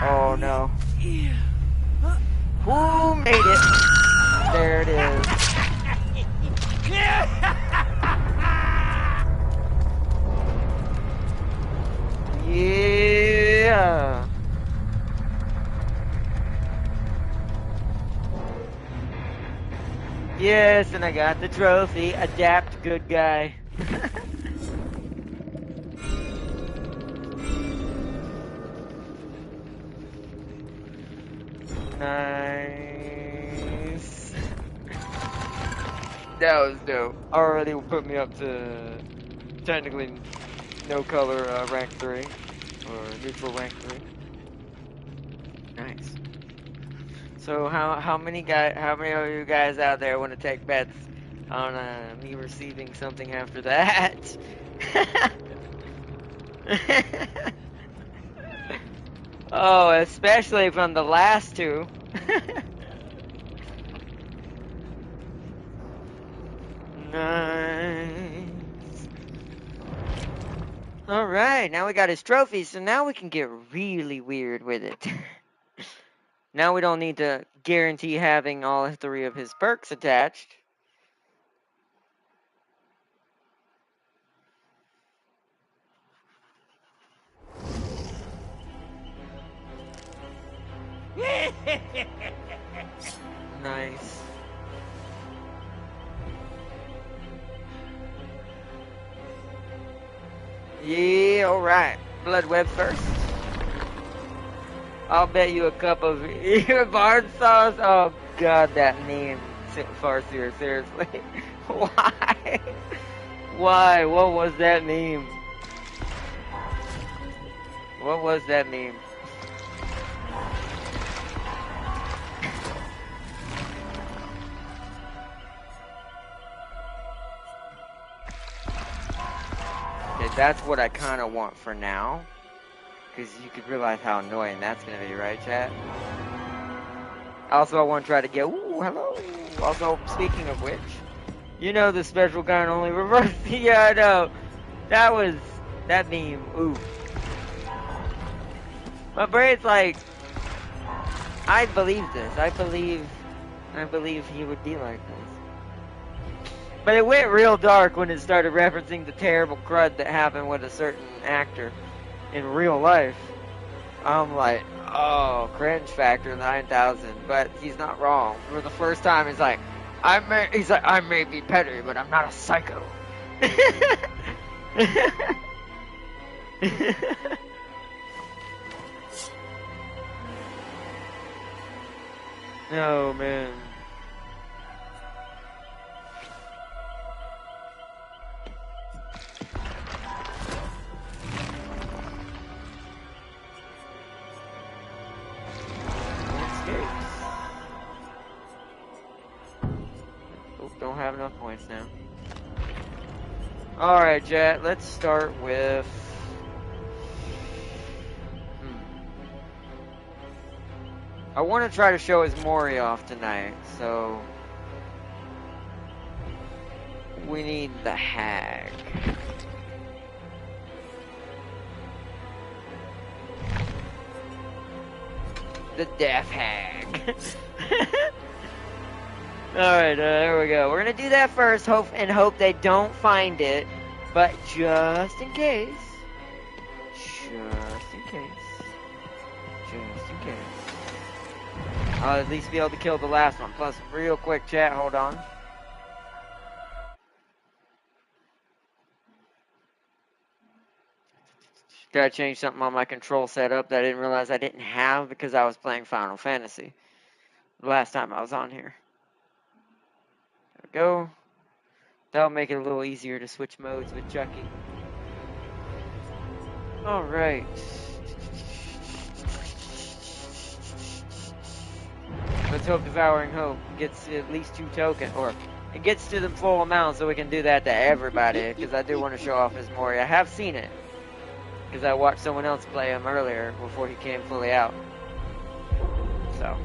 Speaker 1: Oh no. Who made it? There it is. Yeah. Yes, and I got the trophy. Adapt, good guy. Nice. That was dope. Already put me up to technically no color rank 3 or neutral rank 3. Nice. So how many of you guys out there want to take bets on me receiving something after that? Oh, especially from the last two. Nice. All right, now we got his trophy, so now we can get really weird with it. Now we don't need to guarantee having all three of his perks attached. Nice. Yeah, alright. Blood web first. I'll bet you a cup of barn sauce. Oh god, that name. Farseer, seriously. Why? Why? What was that meme? What was that meme? Okay, that's what I kind of want for now. Because you could realize how annoying that's going to be, right, chat? Also, I want to try to get... Ooh, hello! Also, speaking of which, you know the special gun only reverse... Yeah, I know. That was... That meme. Ooh. My brain's like... I believe this. I believe he would be like this. But it went real dark when it started referencing the terrible crud that happened with a certain actor in real life. I'm like, oh, cringe factor 9,000. But he's not wrong. For the first time, he's like, I may be petty, but I'm not a psycho. Oh man. Don't have enough points now. Alright, Jet, let's start with... I want to try to show his Mori off tonight, so... We need the Hag. The Death Hag. Alright, there we go. We're gonna do that first, hope they don't find it. But just in case. I'll at least be able to kill the last one. Plus, real quick chat, hold on. Gotta change something on my control setup that I didn't realize I didn't have because I was playing Final Fantasy the last time I was on here. There we go. That'll make it a little easier to switch modes with Chucky. Alright. Let's hope Devouring Hope gets at least 2 tokens, or it gets to the full amount so we can do that to everybody, because I do want to show off his Mori. I have seen it, because I watched someone else play him earlier before he came fully out. So.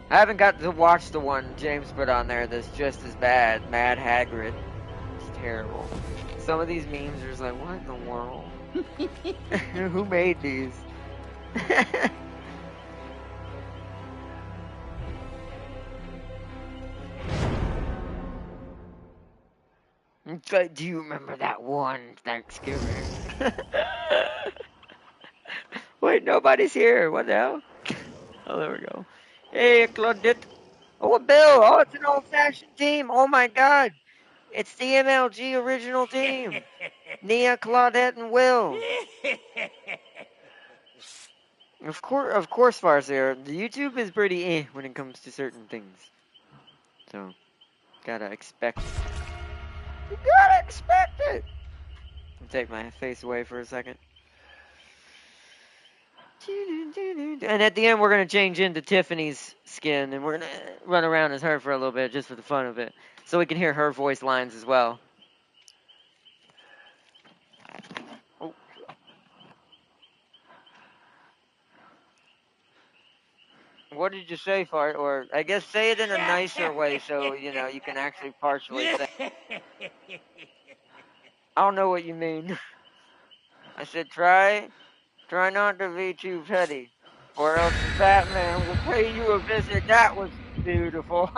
Speaker 1: I haven't got to watch the one James put on there that's just as bad. Mad Hagrid. It's terrible. Some of these memes are just like, what in the world? Who made these? It's like, do you remember that one Thanksgiving? Wait, nobody's here. What the hell? Oh, there we go. Hey, Claudette. Oh, Bill. Oh, it's an old-fashioned team. Oh my God, it's the MLG original team. Nia, Claudette, and Will. Of course, Farseer. The YouTube is pretty when it comes to certain things. So, gotta expect. You gotta expect it. I'll take my face away for a second. And at the end, we're gonna change into Tiffany's skin, and we're gonna run around as her for a little bit, just for the fun of it, so we can hear her voice lines as well. Oh. What did you say, Fart? Or I guess say it in a nicer way, so you know you can actually partially say. I don't know what you mean. I said try not to be too petty, or else the Batman will pay you a visit. That was beautiful.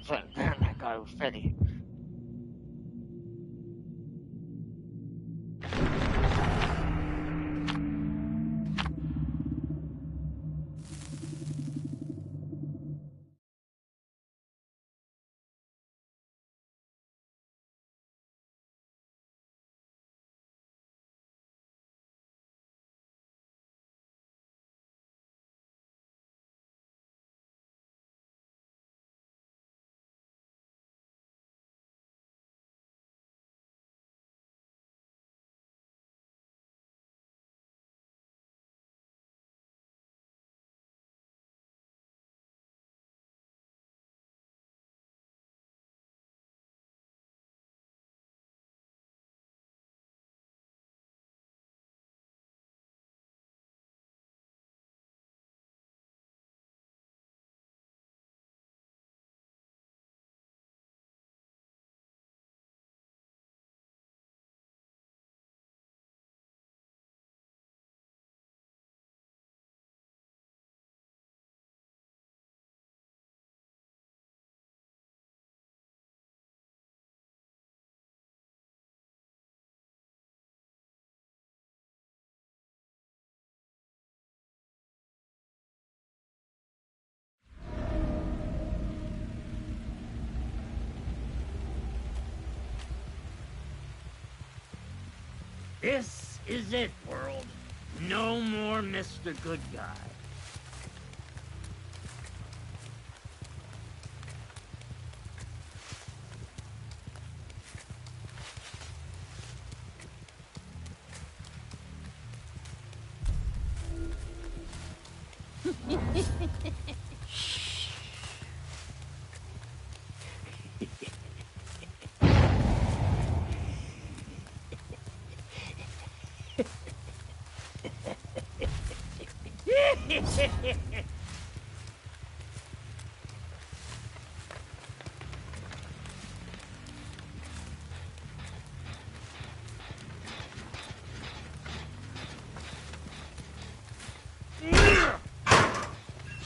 Speaker 1: It's like, man, that guy was petty.
Speaker 3: This is it, world. No more Mr. Good Guy.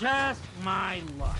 Speaker 3: Just my luck.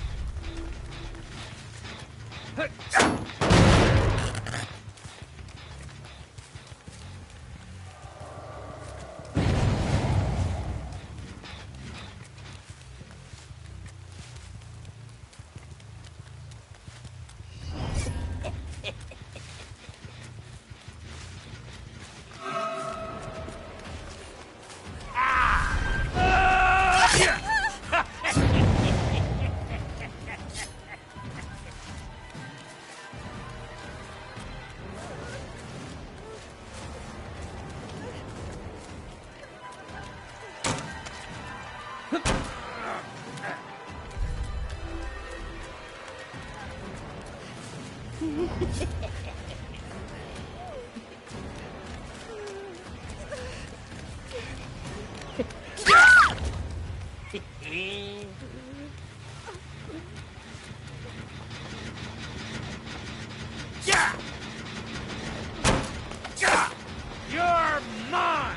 Speaker 3: You're mine!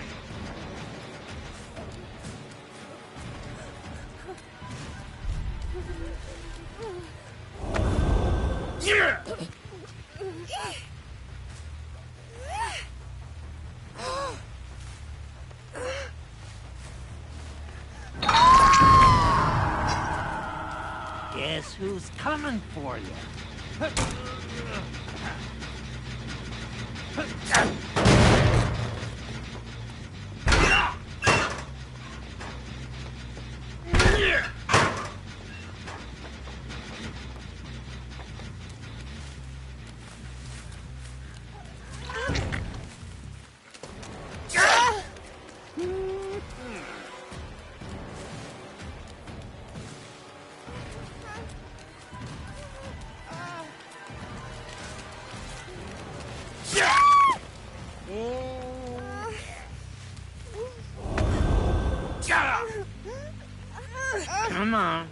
Speaker 3: Guess who's coming for you? Come on.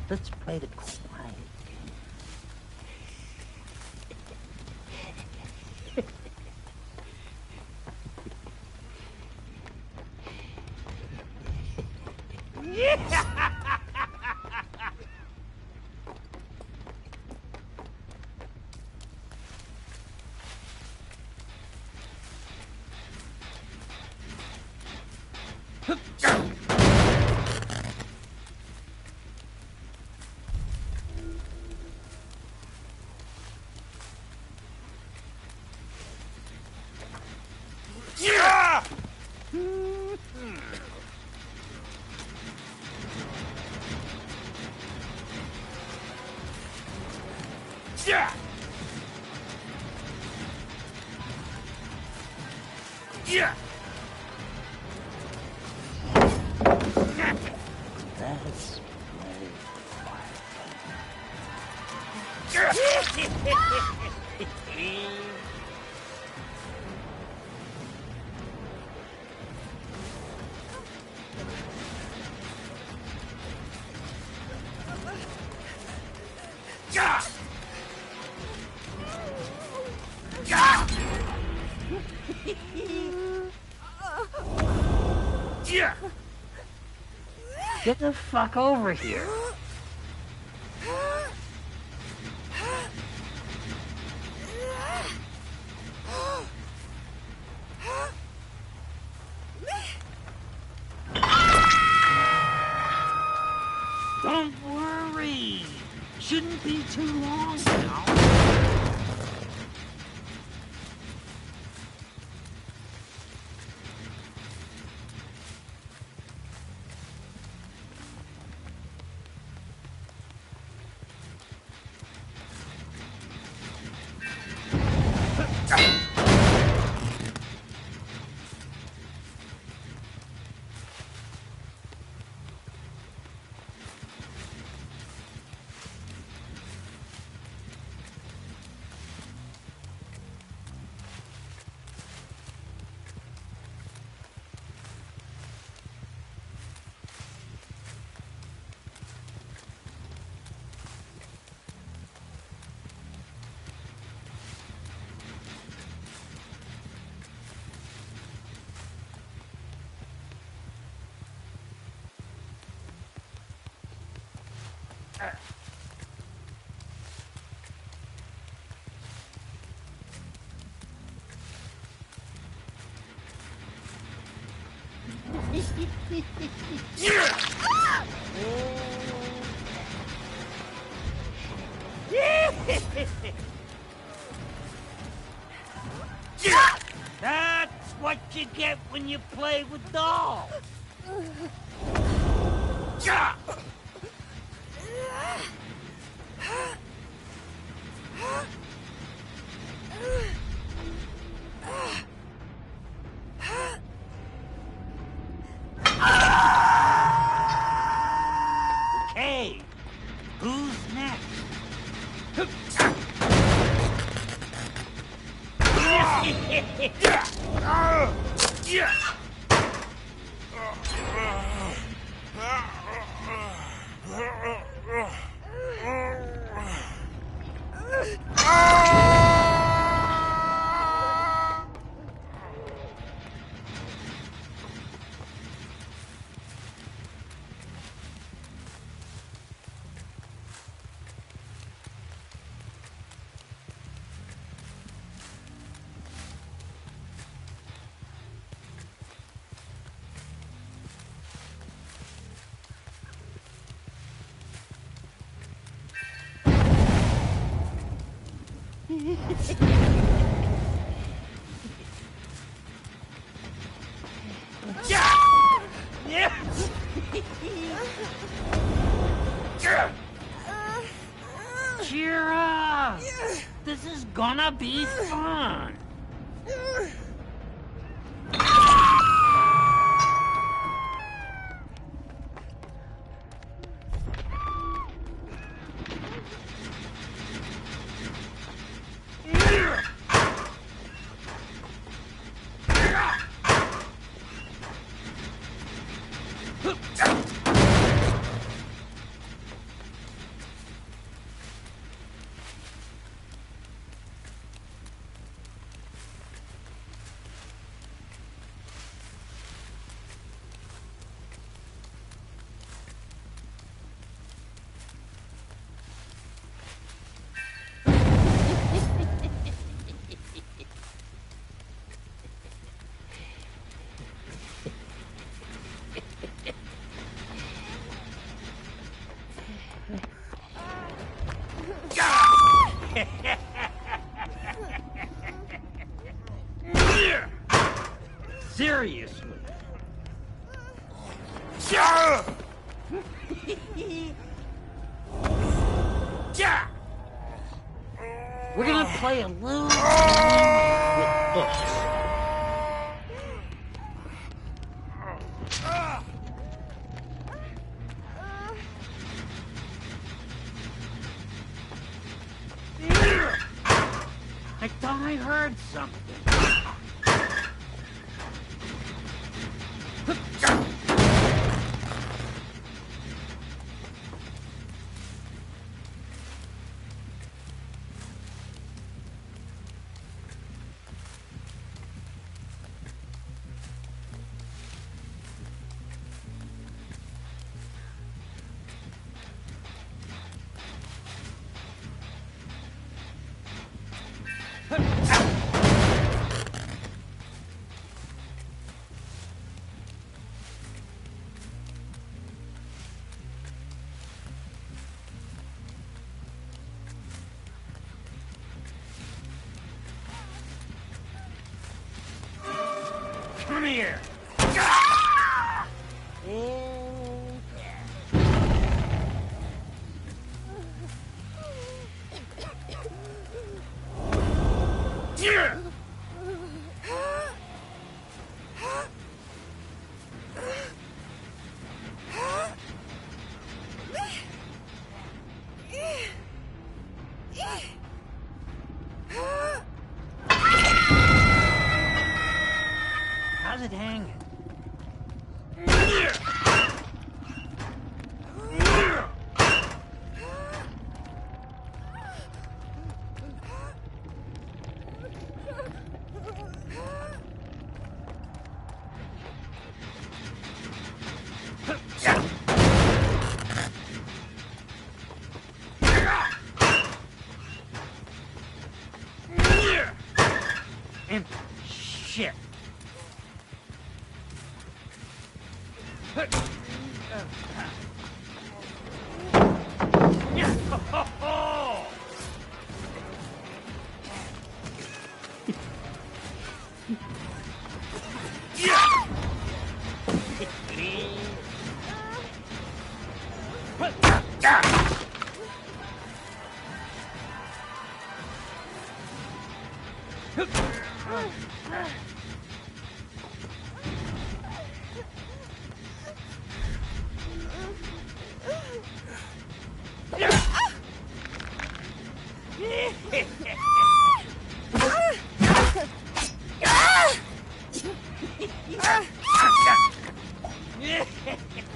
Speaker 3: Let's play the quiet game. Let's play quiet. Get the fuck over here. Don't worry. Shouldn't be too long now. That's what you get when you play with dolls. Okay, who's next? Cheer up! This is gonna be fun! Seriously. We're gonna play a little game with books. I thought I heard something. Come here. How's it hanging?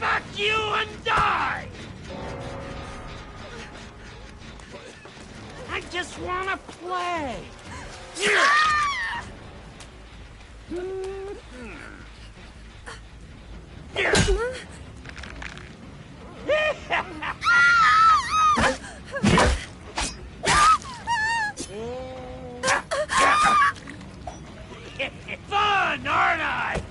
Speaker 3: Fuck you and die! I just wanna play! Fun, aren't I?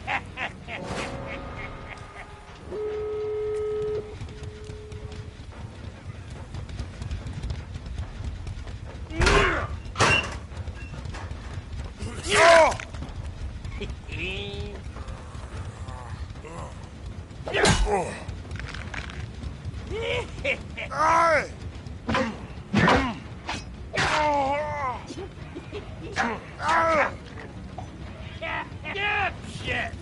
Speaker 3: Shit!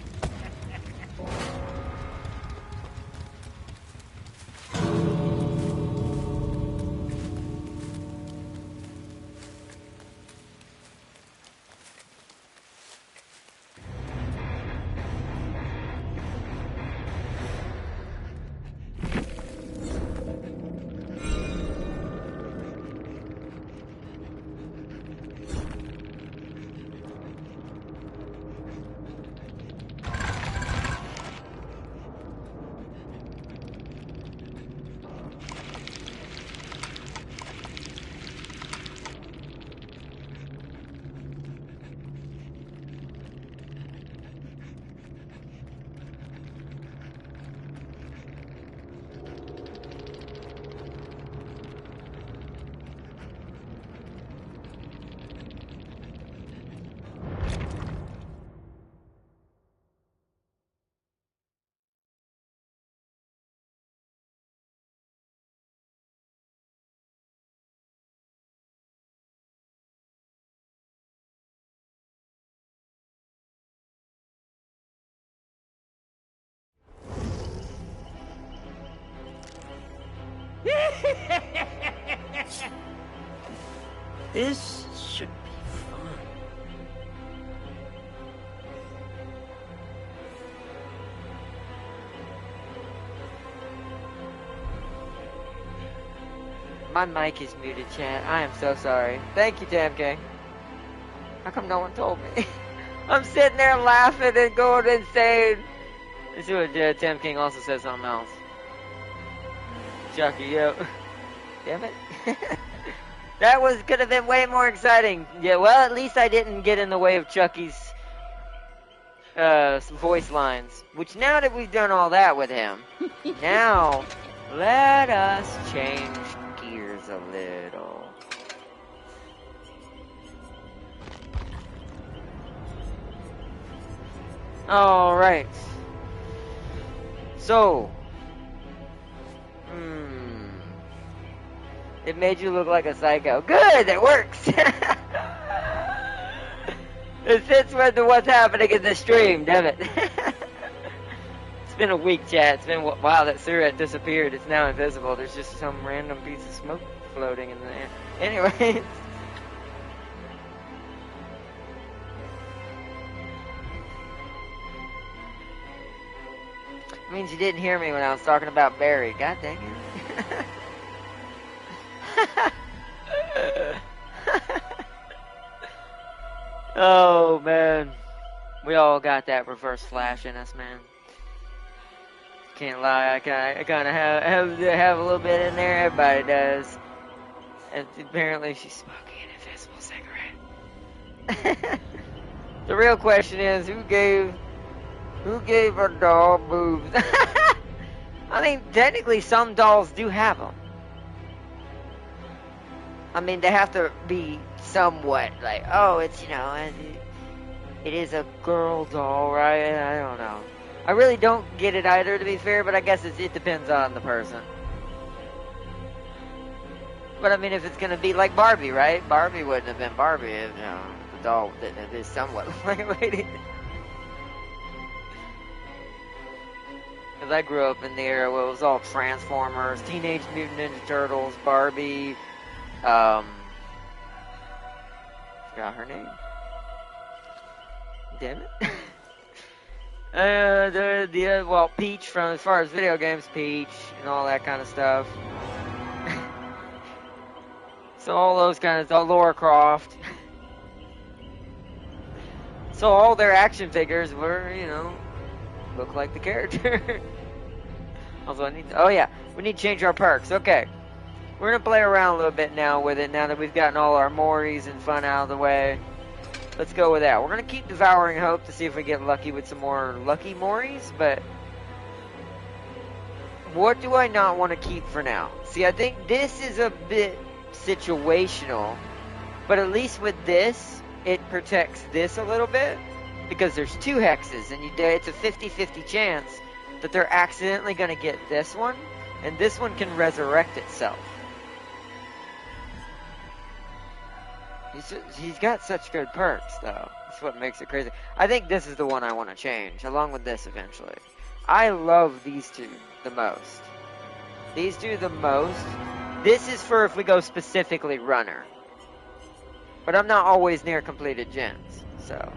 Speaker 3: This should be fun.
Speaker 1: My mic is muted, chat. I am so sorry. Thank you, TamK. How come no one told me? I'm sitting there laughing and going insane. Let's see what Tam King also says something else. Chucky, yo. Damn it. That could have been way more exciting. Yeah, well, at least I didn't get in the way of Chucky's voice lines. Which now that we've done all that with him, now let us change gears a little. Alright. So. It made you look like a psycho. Good, it works! It fits with what's happening in the stream, damn it. It's been a week, chat. It's been a while that Surret disappeared. It's now invisible. There's just some random piece of smoke floating in the air. Anyways. Means you didn't hear me when I was talking about Barry. God dang it. Oh man, we all got that reverse flash in us, man. Can't lie, I kind of have a little bit in there. Everybody does. And apparently, she's smoking an invisible cigarette. The real question is, who gave a doll boobs? I mean, technically, some dolls do have them. I mean, they have to be somewhat like, oh, it's, you know, it is a girl doll, right? I don't know. I really don't get it either, to be fair, but I guess it depends on the person. But I mean, if it's gonna be like Barbie, right? Barbie wouldn't have been Barbie if, the doll didn't have this somewhat lady. Because I grew up in the era where it was all Transformers, Teenage Mutant Ninja Turtles, Barbie, forgot her name. Damn it. Well, Peach, from as far as video games, Peach and all that kind of stuff. So all those kind of, Lara Croft. So all their action figures were, look like the character. Also, we need to change our perks. Okay. We're going to play around a little bit now with it, now that we've gotten all our Moris and fun out of the way. Let's go with that. We're going to keep Devouring Hope to see if we get lucky with some more lucky Moris, but what do I not want to keep for now? See, I think this is a bit situational, but at least with this, it protects this a little bit, because there's 2 hexes, and it's a 50-50 chance that they're accidentally going to get this one, and this one can resurrect itself. He's got such good perks, though. That's what makes it crazy. I think this is the one I want to change, along with this eventually. I love these 2 the most. These 2 the most. This is for if we go specifically runner. But I'm not always near completed gens, so.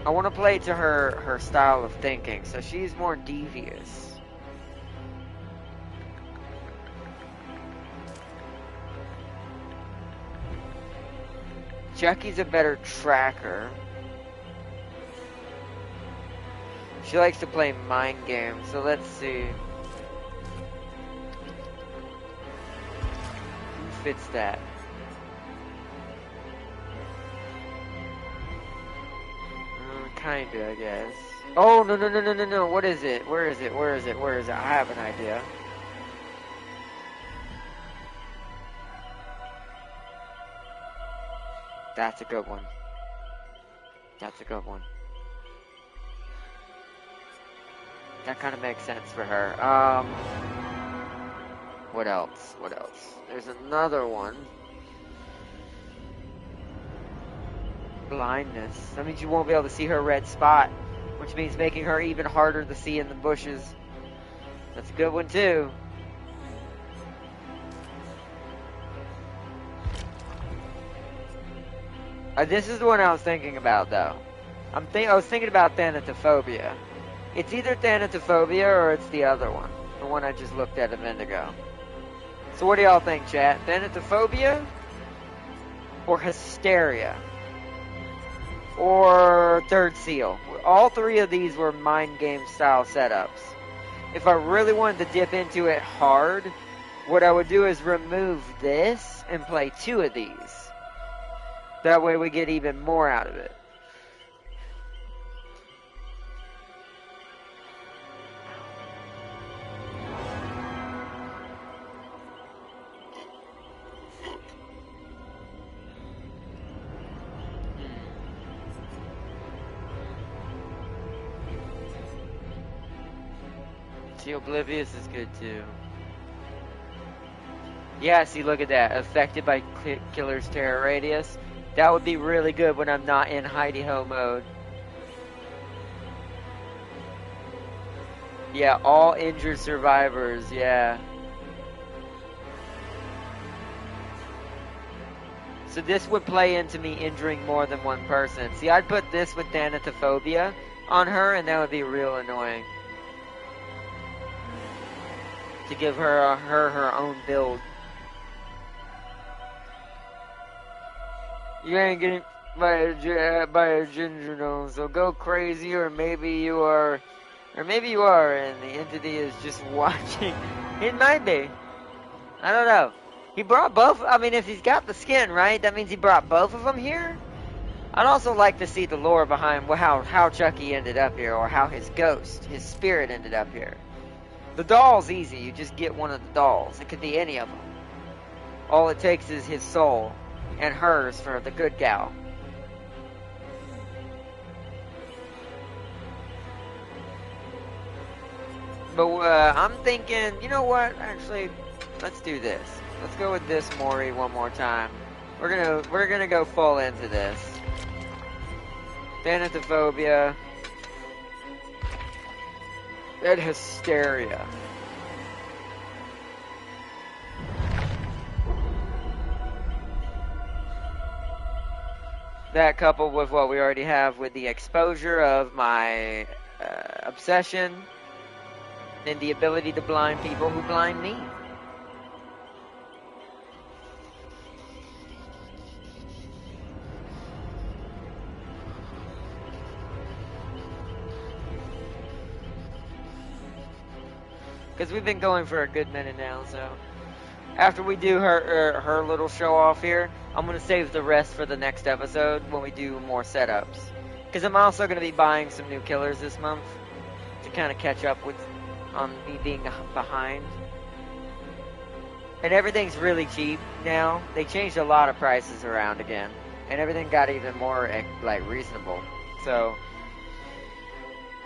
Speaker 1: I want to play to her style of thinking, so she's more devious. Chucky's a better tracker. She likes to play mind games, so let's see. Who fits that? Kinda, I guess. Oh, no. What is it? Where is it? I have an idea. That's a good one. That kind of makes sense for her. What else? There's another one. Blindness. That means you won't be able to see her red spot, which means making her even harder to see in the bushes. That's a good one, too. This is the one I was thinking about, though. I was thinking about Thanatophobia. It's either Thanatophobia or it's the other one. The one I just looked at a minute ago. So what do y'all think, chat? Thanatophobia? Or Hysteria? Or Third Seal? All 3 of these were mind game style setups. If I really wanted to dip into it hard, what I would do is remove this and play 2 of these. That way we get even more out of it. See, Oblivious is good too. Yeah, see, look at that. Affected by Killer's Terror Radius. That would be really good when I'm not in hidey-ho mode. Yeah, all injured survivors, yeah. So this would play into me injuring more than one person. See, I'd put this with Thanatophobia on her, and that would be real annoying. To give her her own build. You ain't getting by a ginger nose, so go crazy, or maybe you are, and the entity is just watching. It might be. I don't know. He brought both. I mean, if he's got the skin, right, that means he brought both of them here. I'd also like to see the lore behind how Chucky ended up here, or how his ghost, his spirit ended up here. The doll's easy. You just get one of the dolls. It could be any of them. All it takes is his soul. And hers for the good gal. But I'm thinking, you know what? Actually, let's do this. Let's go with this Mori one more time. We're gonna go full into this. Thanatophobia. And hysteria. That coupled with what we already have with the exposure of my obsession and the ability to blind people who blind me. Because we've been going for a good minute now, so after we do her little show off here, I'm going to save the rest for the next episode when we do more setups. Because I'm also going to be buying some new killers this month to kind of catch up with on me being behind. And everything's really cheap now. They changed a lot of prices around again, and everything got even more like reasonable. So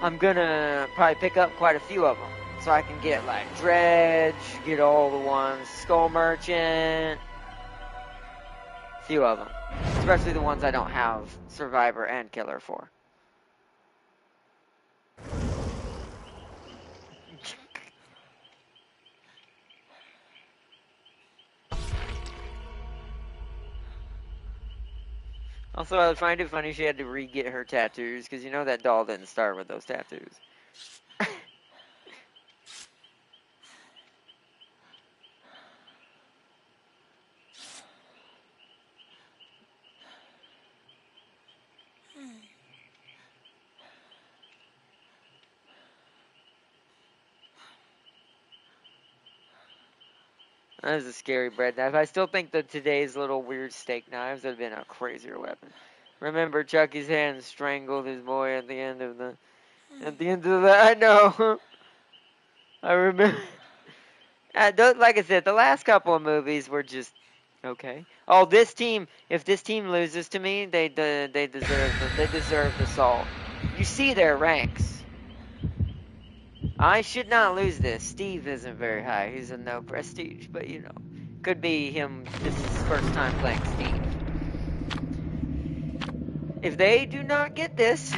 Speaker 1: I'm going to probably pick up quite a few of them. So I can get like Dredge, get all the ones, Skull Merchant, a few of them. Especially the ones I don't have Survivor and Killer for. Also, I find it funny she had to re-get her tattoos, because you know that doll didn't start with those tattoos. That is a scary bread knife. I still think that today's little weird steak knives would have been a crazier weapon. Remember, Chucky's hand strangled his boy at the end of the... I know. I remember. Like I said, the last couple of movies were just okay. Oh, this team. If this team loses to me, they deserve the salt. You see their ranks. I should not lose this. Steve isn't very high. He's a no prestige, but you know, could be him. This is his first time playing Steve. If they do not get this,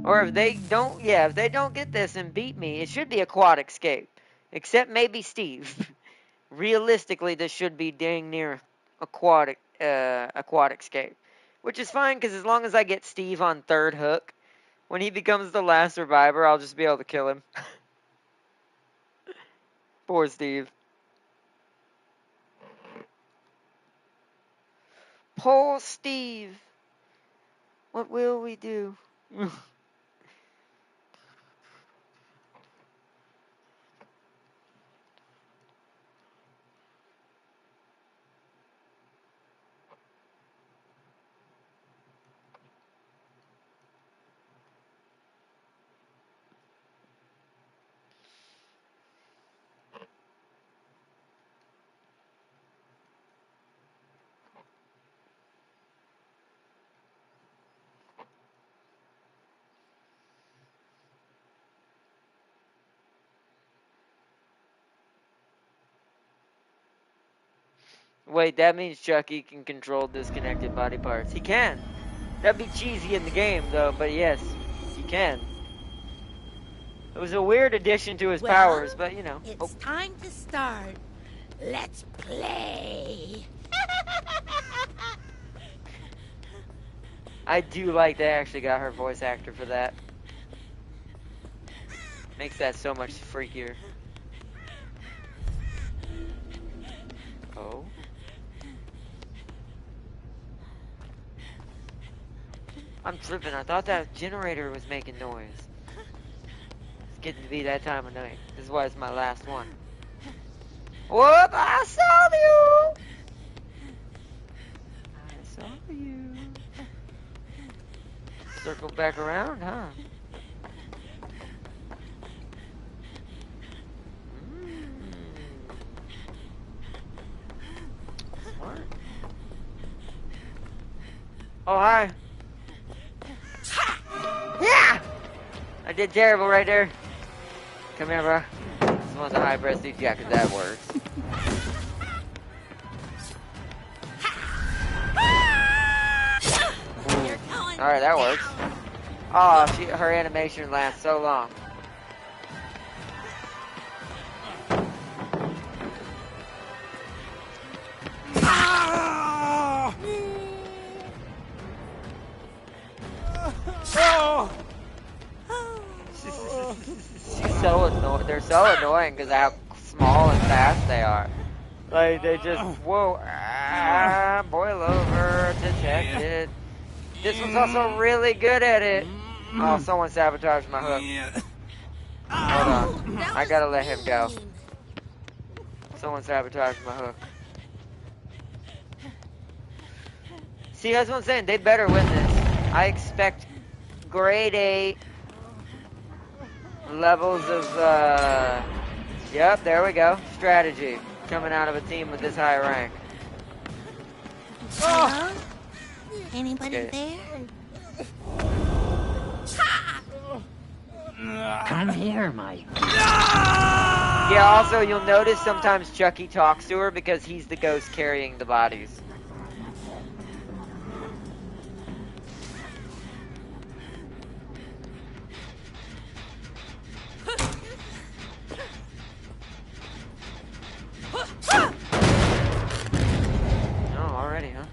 Speaker 1: or if they don't get this and beat me, it should be a quad escape. Except maybe Steve. Realistically, this should be dang near a quad escape, which is fine because as long as I get Steve on third hook. When he becomes the last survivor, I'll just be able to kill him. Poor Steve. Poor Steve. What will we do? Wait, that means Chucky can control disconnected body parts. He can. That'd be cheesy in the game, though, but yes, he can. It was a weird addition to his powers, but you know.
Speaker 4: It's time to start. Let's play.
Speaker 1: I do like they actually got her voice actor for that. Makes that so much freakier. Oh. I'm tripping. I thought that generator was making noise. It's getting to be that time of night. This is why it's my last one. Whoop! I saw you! I saw you. Circle back around, huh? Smart. Oh, hi. Yeah! I did terrible right there. Come here, bro. This one's a high prestige. Yeah, because that works. Alright, that works. Oh, her animation lasts so long. She's so annoying. They're so annoying because of how small and fast they are. Like, they just, whoa, boil over to check it. This one's also really good at it. Oh, someone sabotaged my hook. Hold on. I gotta let him go. Someone sabotaged my hook. See, that's what I'm saying. They better win this. I expect grade 8 levels of, yep, there we go. Strategy. Coming out of a team with this high rank.
Speaker 4: Hello? Anybody
Speaker 1: Okay.
Speaker 4: there?
Speaker 3: Come here, Mike.
Speaker 1: Yeah, also, you'll notice sometimes Chucky talks to her because he's the ghost carrying the bodies. Oh, already, huh?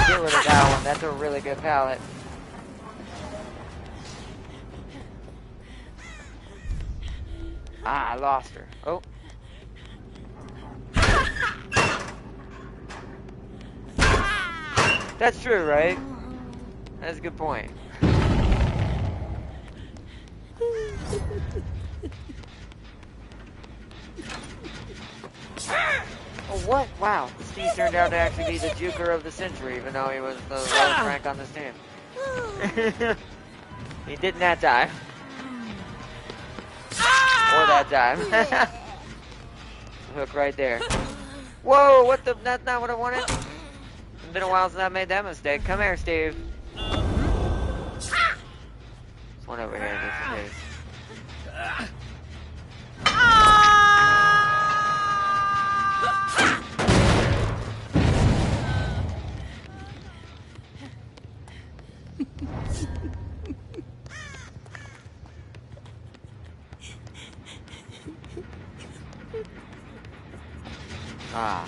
Speaker 1: Get rid of that one. That's a really good palette. Ah, I lost her. Oh. That's true, right? That's a good point. Oh, what? Wow. Steve turned out to actually be the juker of the century, even though he was the lowest rank on this team. He didn't that time. Or that time. Hook right there. Whoa, what the? That's not what I wanted. It's been a while since I made that mistake. Come here, Steve. There's one over here in this case. Ah.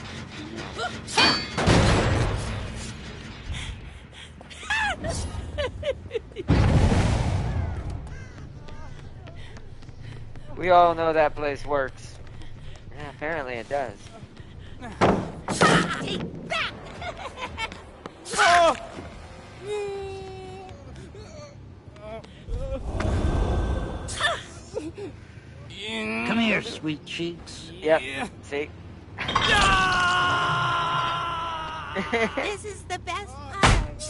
Speaker 1: We all know that place works. Yeah, apparently it does.
Speaker 4: Take that!
Speaker 3: Come here, sweet cheeks.
Speaker 1: Yep. See?
Speaker 4: This is the best part.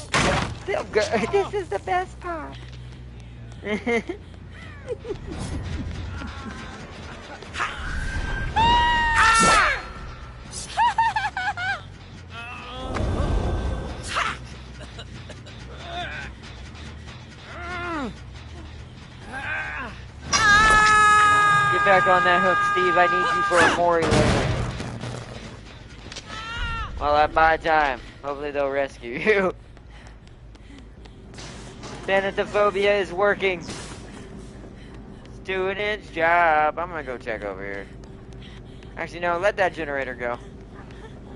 Speaker 1: Still good. This is the best part. Get back on that hook, Steve. I need you for a Mori later. While I buy time. Hopefully they'll rescue you. Thanatophobia is working. It's doing its job. I'm gonna go check over here. Actually, no, let that generator go.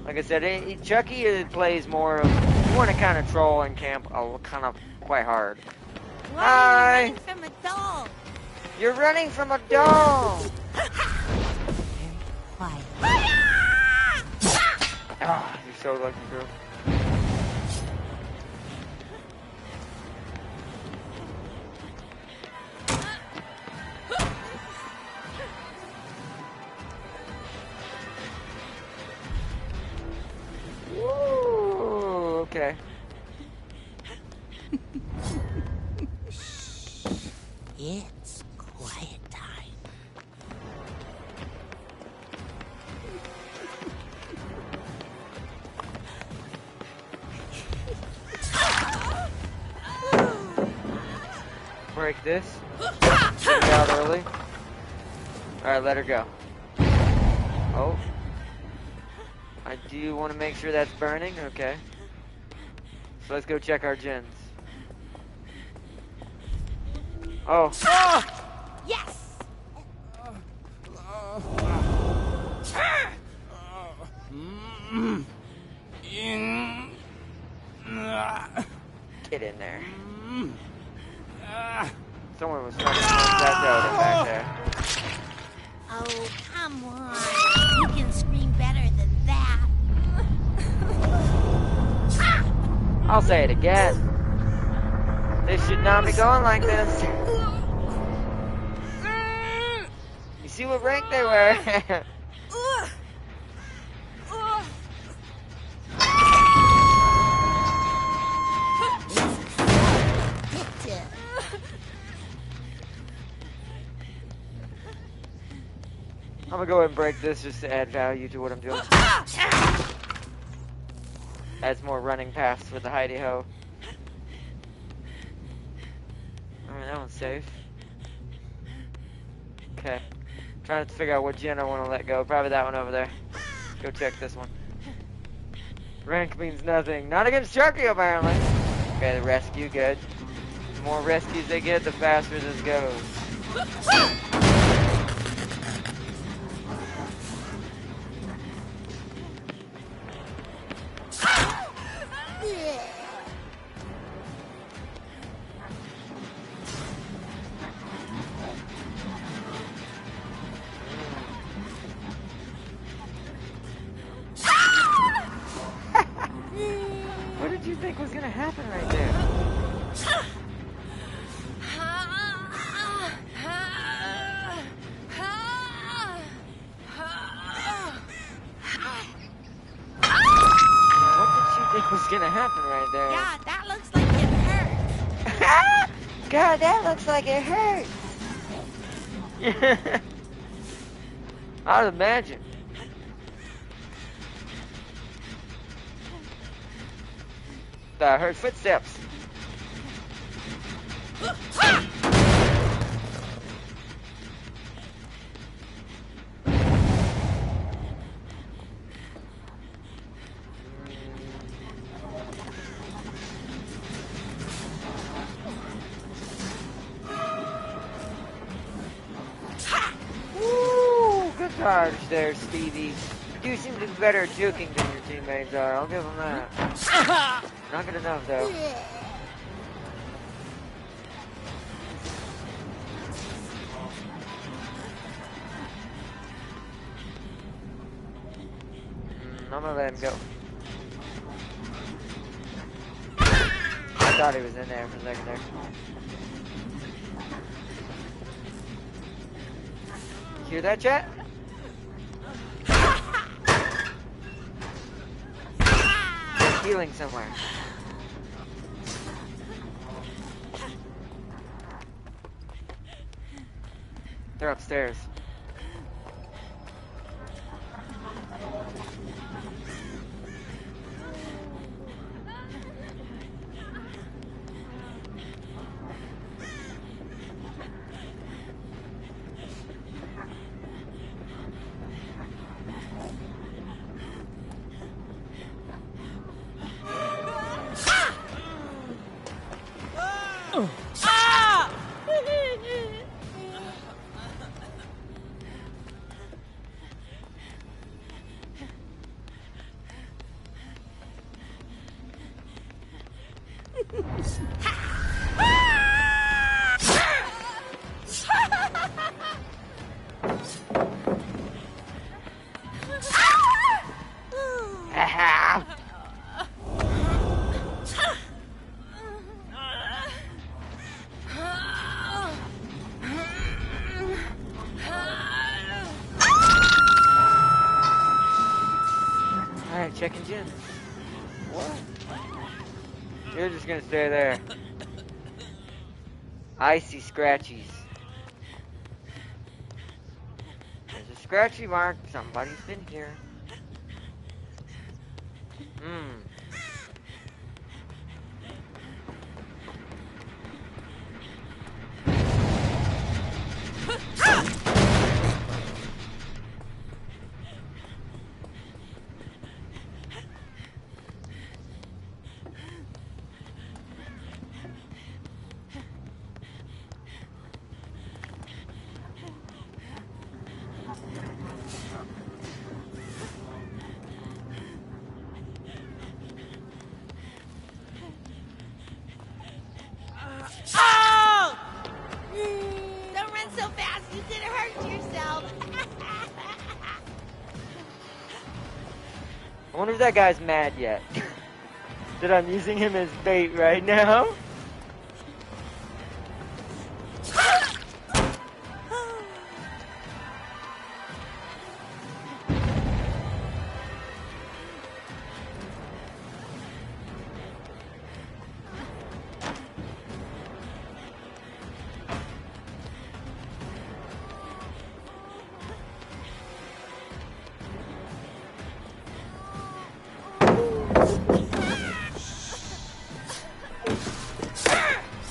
Speaker 1: Like I said, Chucky plays more of... You want to kind of troll and camp kind of quite hard.
Speaker 4: Why
Speaker 1: Hi.
Speaker 4: are you running from a doll?
Speaker 1: You're running from a doll!
Speaker 4: Quiet.
Speaker 1: Ah, you're so lucky, girl. Woo, okay.
Speaker 4: It's quiet time.
Speaker 1: Break this. Get it out early. Alright, let her go. Oh. I do want to make sure that's burning. Okay. So let's go check our gens. Oh.
Speaker 4: Yes!
Speaker 1: Get in there. Someone was trying to punch that dodo back there.
Speaker 4: Oh, come on. You can scream better than that.
Speaker 1: I'll say it again. This should not be going like this. You see what rank they were? I'm gonna go ahead and break this just to add value to what I'm doing. Adds more running paths with the hidey ho. Alright, that one's safe. Okay. Trying to figure out what gen I want to let go. Probably that one over there. Go check this one. Rank means nothing. Not against Chucky, apparently. Okay, the rescue, good. The more rescues they get, the faster this goes. What did you think was gonna happen right there? What did you think was gonna happen right there?
Speaker 4: God, that looks like it hurts.
Speaker 1: God, that looks like it hurts. I'd imagine. I heard footsteps. Woo! Good charge there, Stevie. You seem to be better at juking than your teammates are. I'll give them that. Not good enough, though. I'm gonna let him go. I thought he was in there for a second there. Hear that, chat? There's healing somewhere. They're upstairs. Alright, checking gen. What? You're just gonna stay there. I see scratchies. There's a scratchy mark. Somebody's been here. Hmm.
Speaker 4: Oh! Don't run so fast, you're gonna hurt yourself.
Speaker 1: I wonder if that guy's mad yet. That I'm using him as bait right now.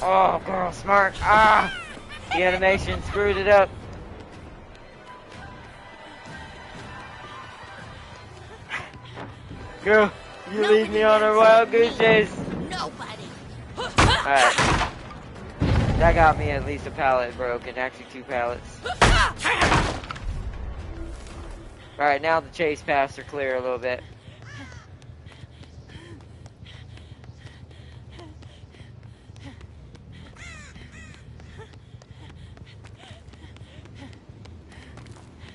Speaker 1: Oh, girl, smart. Ah! The animation screwed it up. Girl, you lead me on a wild goose chase.
Speaker 4: Nobody.
Speaker 1: Alright. That got me at least a pallet broken. Actually, 2 pallets. Alright, now the chase paths are clear a little bit.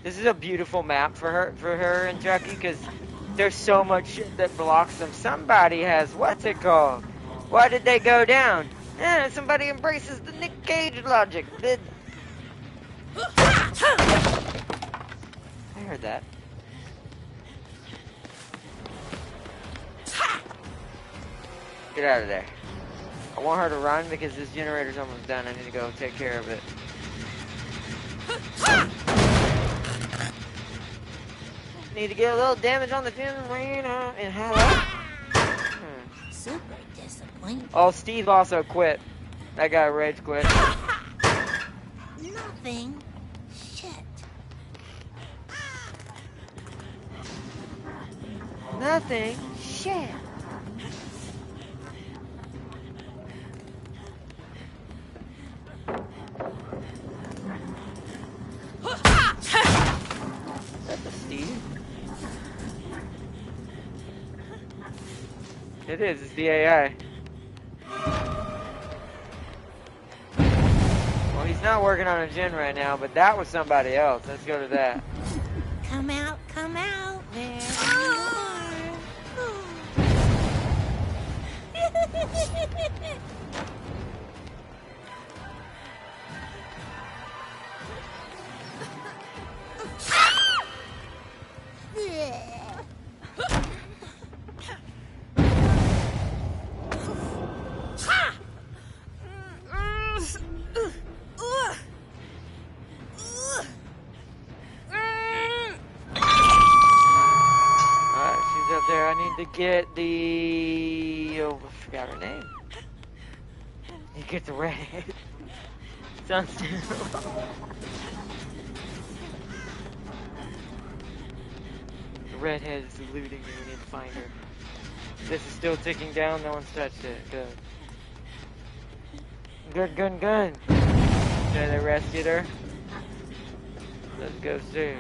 Speaker 1: This is a beautiful map for her and Chucky, because there's so much shit that blocks them. Somebody has, what's it called? Why did they go down? Somebody embraces the Nick Cage logic. I heard that. Get out of there. I want her to run because this generator's almost done. I need to go take care of it. Need to get a little damage on the generator and hello.
Speaker 4: Super disappointed.
Speaker 1: Oh, Steve also quit. That guy rage quit.
Speaker 4: Nothing. Shit.
Speaker 1: Nothing. Shit. That's a Steve. It is. It's the AI. Well, he's not working on a gen right now, but that was somebody else. Let's go to that.
Speaker 4: Come out, there you
Speaker 1: Alright, she's up there. I need to get the... Oh, I forgot her name. You get the red. Sounds terrible. The redhead is eluding me. We need to find her. This is still ticking down. No one's touched it. Good. Good. Okay, they rescued her. Let's go see.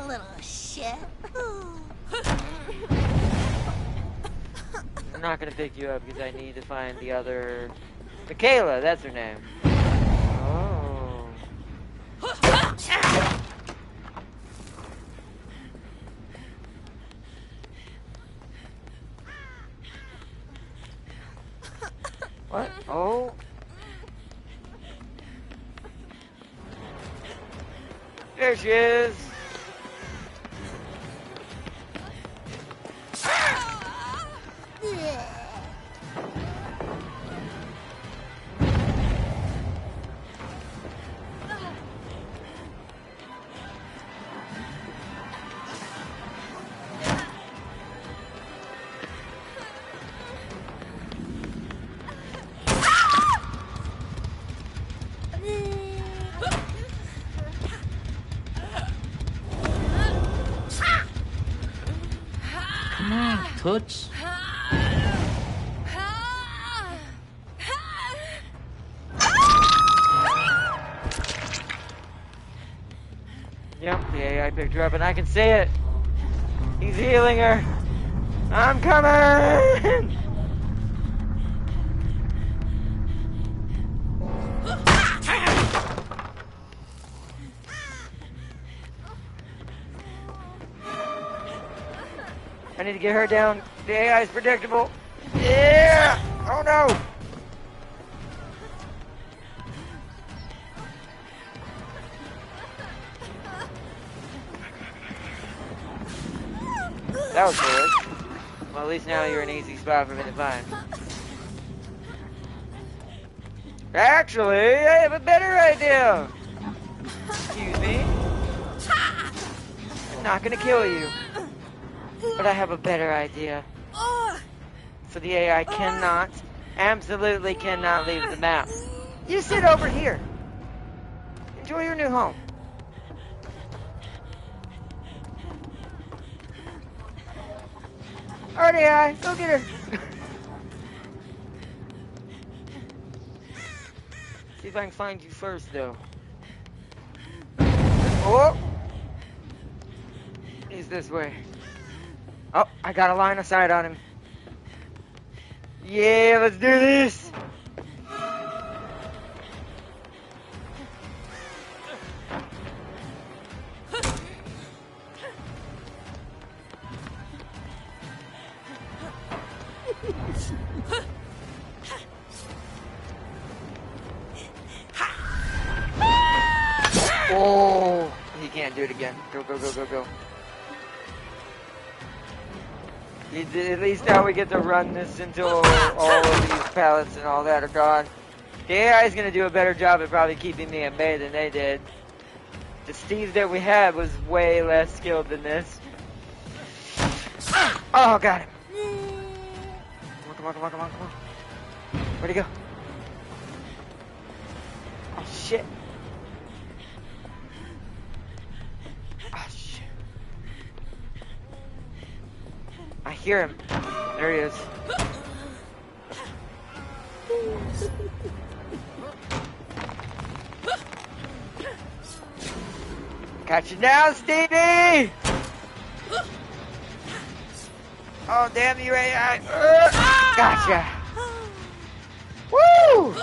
Speaker 4: little shit.
Speaker 1: I'm not gonna pick you up because I need to find the other... Michaela, that's her name. Oh. What? Oh. There she is.
Speaker 3: Come on, Toots.
Speaker 1: Yep, the AI picked her up and I can see it. He's healing her. I'm coming! I need to get her down. The AI is predictable. Yeah! Oh no! That was good. Well, at least now you're in an easy spot for me to find. Actually, I have a better idea. Excuse me. I'm not gonna kill you. But I have a better idea. So the AI cannot, absolutely cannot leave the map. You sit over here. Enjoy your new home. Alright, AI, go get her. See if I can find you first, though. Oh! He's this way. Oh, I got a line of sight on him. Yeah, let's do this! Oh, he can't do it again. Go, go, go, go, go. At least now we get to run this until all of these pallets and all that are gone. The AI is going to do a better job at probably keeping me at bay than they did. The Steve that we had was way less skilled than this. Oh, got him. Come on, come on, come on, come on. Where'd he go? Oh, shit. Oh, shit. I hear him. There he is. Catch you now, Stevie! Oh, damn you, AI. Gotcha. Woo!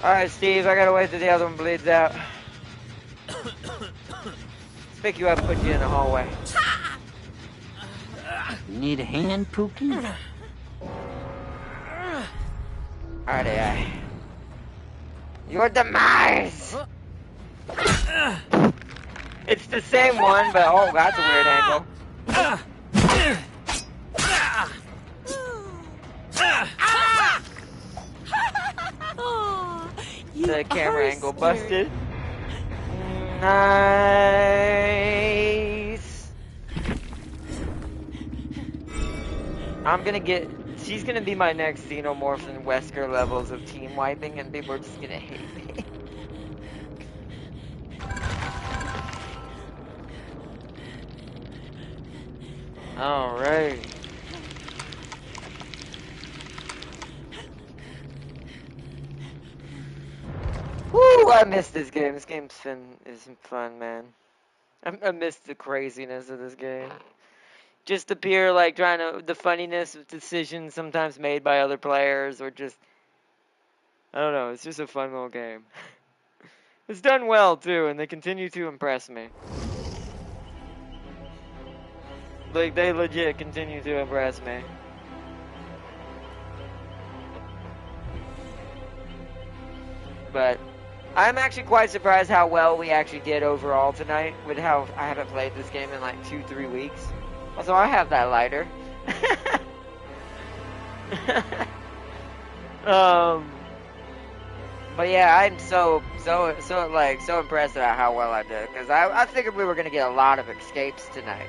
Speaker 1: Alright, Steve, I gotta wait till the other one bleeds out. Let's pick you up and put you in the hallway.
Speaker 3: Need a hand, Pookie?
Speaker 1: Alright, AI. Your demise! It's the same one, but oh, that's a weird angle. The camera angle busted. Nice. I'm gonna get. She's gonna be my next Xenomorph and Wesker levels of team wiping, and people are just gonna hate me. Alright. Woo! I missed this game. This game's isn't fun, man. I missed the craziness of this game. Just the pure, like, the funniness of decisions sometimes made by other players, or just, I don't know, it's just a fun little game. It's done well, too, and they continue to impress me. Like, they legit continue to impress me. But I'm actually quite surprised how well we actually did overall tonight, with how I haven't played this game in like 2-3 weeks. Also, I have that lighter. But yeah, I'm so impressed at how well I did, because I figured we were gonna get a lot of escapes tonight,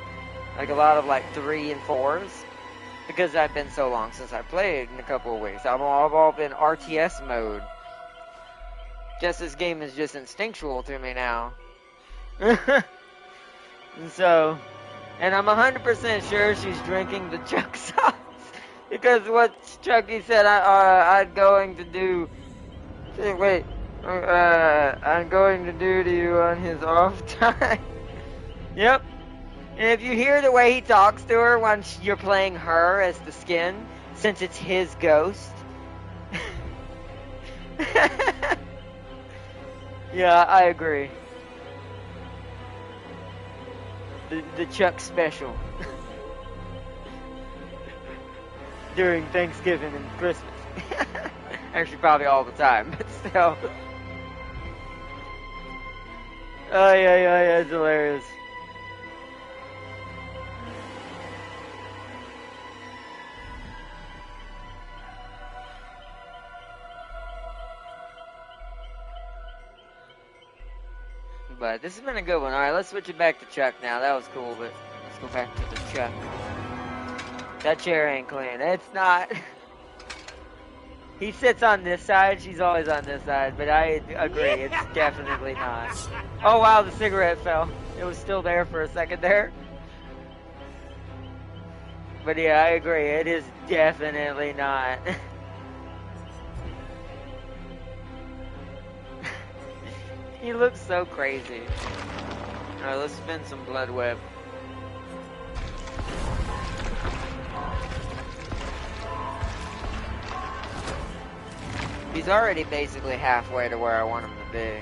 Speaker 1: like a lot of like 3 and 4s, because I've been so long since I played in a couple of weeks. I've all been RTS mode. Just this game is just instinctual to me now. So, and I'm 100% sure she's drinking the Chuck sauce, because what Chucky said I'm going to do. Wait, I'm going to do to you on his off time. Yep. And if you hear the way he talks to her when you're playing her as the skin, since it's his ghost. Yeah, I agree. The Chuck special. During Thanksgiving and Christmas. Actually, probably all the time, but still. Oh, yeah, it's hilarious. But this has been a good one. Alright, let's switch it back to Chuck now. That was cool, but let's go back to the Chuck. That chair ain't clean. It's not. He sits on this side. She's always on this side, but I agree. It's definitely not. Oh, wow, the cigarette fell. It was still there for a second there. But yeah, I agree. It is definitely not. He looks so crazy. Alright, let's spin some blood web. He's already basically halfway to where I want him to be.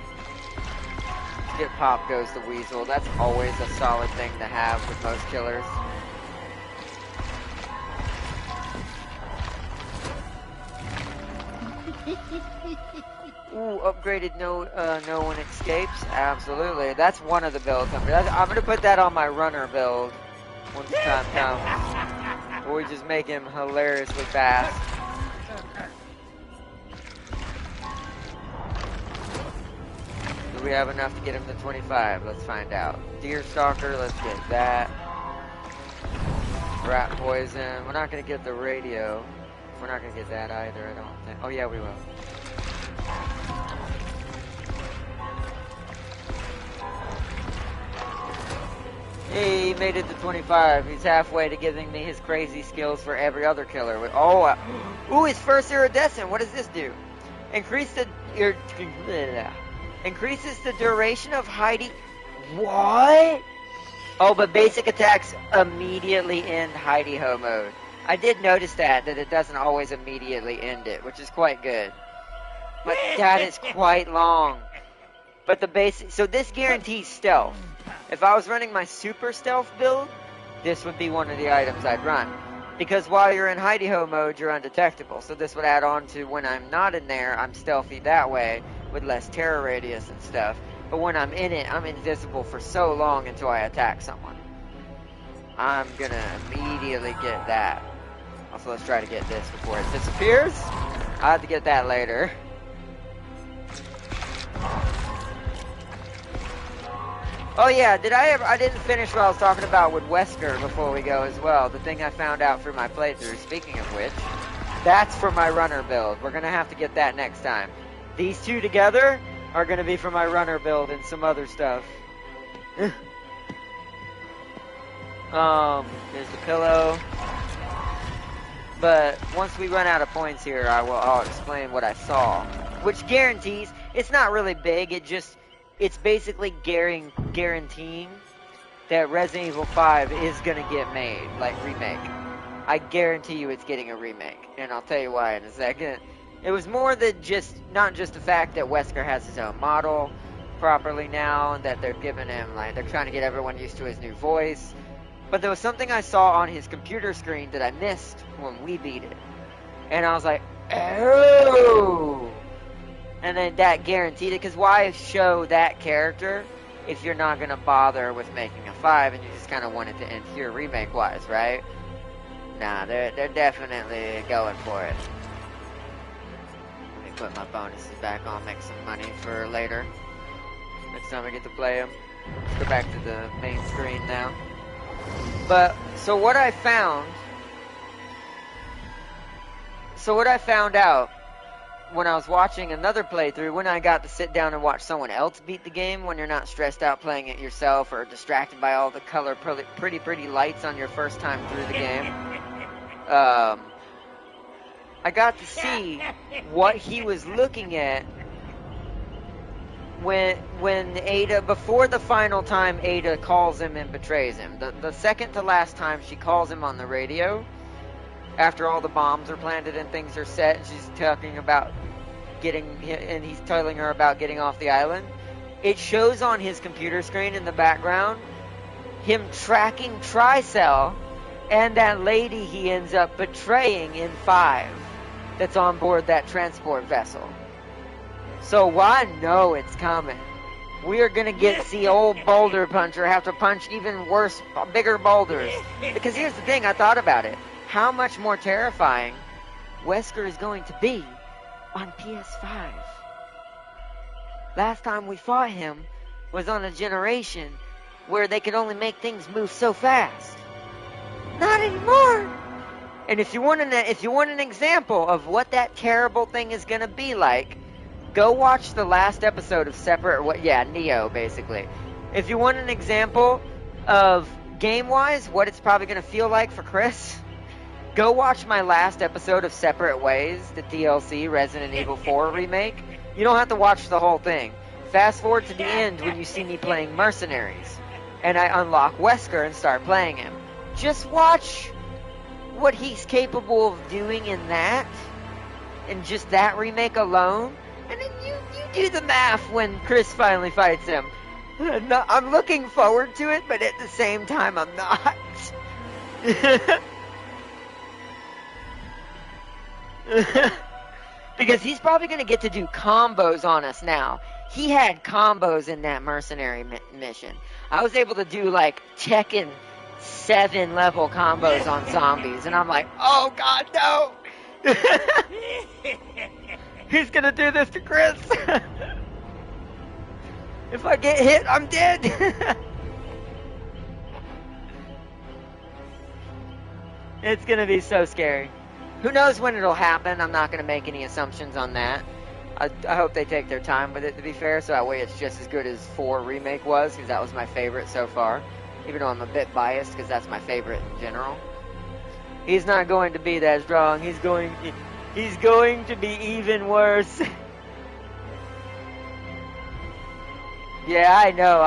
Speaker 1: Get Pop Goes the Weasel. That's always a solid thing to have with most killers. Ooh, upgraded no one escapes. Absolutely, that's one of the builds. I'm gonna put that on my runner build once the time comes. Or we just make him hilariously fast. Do we have enough to get him to 25? Let's find out. Deer Stalker, let's get that. Rat Poison. We're not gonna get the radio. We're not gonna get that either, I don't think. Oh yeah, we will. He made it to 25. He's halfway to giving me his crazy skills for every other killer. Ooh, his first iridescent. What does this do? Increases the duration of hiding. What? Oh, but basic attacks immediately end hidey ho mode. I did notice that it doesn't always immediately end it, which is quite good. But that is quite long. But the basic, so this guarantees stealth. If I was running my super stealth build, this would be one of the items I'd run. Because while you're in hidey ho mode, you're undetectable. So this would add on to when I'm not in there, I'm stealthy that way with less terror radius and stuff. But when I'm in it, I'm invisible for so long until I attack someone. I'm gonna immediately get that. Also, let's try to get this before it disappears. I'll have to get that later. Oh yeah, I didn't finish what I was talking about with Wesker before we go as well. The thing I found out through my playthrough, speaking of which, that's for my runner build. We're gonna have to get that next time. These two together are gonna be for my runner build and some other stuff. There's the pillow. But once we run out of points here, I'll explain what I saw. Which guarantees, it's not really big, it's basically guaranteeing that Resident Evil 5 is gonna get made, like remake. I guarantee you it's getting a remake, and I'll tell you why in a second. It was more than not just the fact that Wesker has his own model properly now, and that they're giving him, they're trying to get everyone used to his new voice. But there was something I saw on his computer screen that I missed when we beat it. And I was like, oh! And then that guaranteed it, because why show that character if you're not going to bother with making a 5 and you just kind of want it to end here remake-wise, right? Nah, they're definitely going for it. Let me put my bonuses back on, make some money for later. Next time I get to play them. Let's go back to the main screen now. But, so what I found out when I was watching another playthrough, when I got to sit down and watch someone else beat the game, when you're not stressed out playing it yourself or distracted by all the color pretty lights on your first time through the game, I got to see what he was looking at when Ada, before the final time Ada calls him and betrays him. The second to last time she calls him on the radio, after all the bombs are planted and things are set, and she's talking about and he's telling her about getting off the island. It shows on his computer screen in the background him tracking Tricell and that lady he ends up betraying in 5 that's on board that transport vessel. So I know it's coming. We're gonna get to see old Boulder Puncher have to punch even worse, bigger boulders. Because here's the thing, I thought about it. How much more terrifying Wesker is going to be on PS5. Last time we fought him was on a generation where they could only make things move so fast. Not anymore. And if you want an example of what that terrible thing is gonna be like, go watch the last episode of Neo, basically. If you want an example of game-wise what it's probably gonna feel like for Chris, go watch my last episode of Separate Ways, the DLC Resident Evil 4 remake. You don't have to watch the whole thing. Fast forward to the end when you see me playing Mercenaries, and I unlock Wesker and start playing him. Just watch what he's capable of doing in that, and just that remake alone, and then you do the math when Chris finally fights him. I'm looking forward to it, but at the same time, I'm not. Because he's probably going to get to do combos on us now. He had combos in that mercenary mission. I was able to do like Tekken 7 level combos on zombies, and I'm like, oh god, no! He's going to do this to Chris. If I get hit, I'm dead. It's going to be so scary. Who knows when it'll happen? I'm not going to make any assumptions on that. I hope they take their time with it, to be fair, so that way it's just as good as 4 Remake was, because that was my favorite so far. Even though I'm a bit biased, because that's my favorite in general. He's not going to be that strong. He's going to be even worse. Yeah, I know.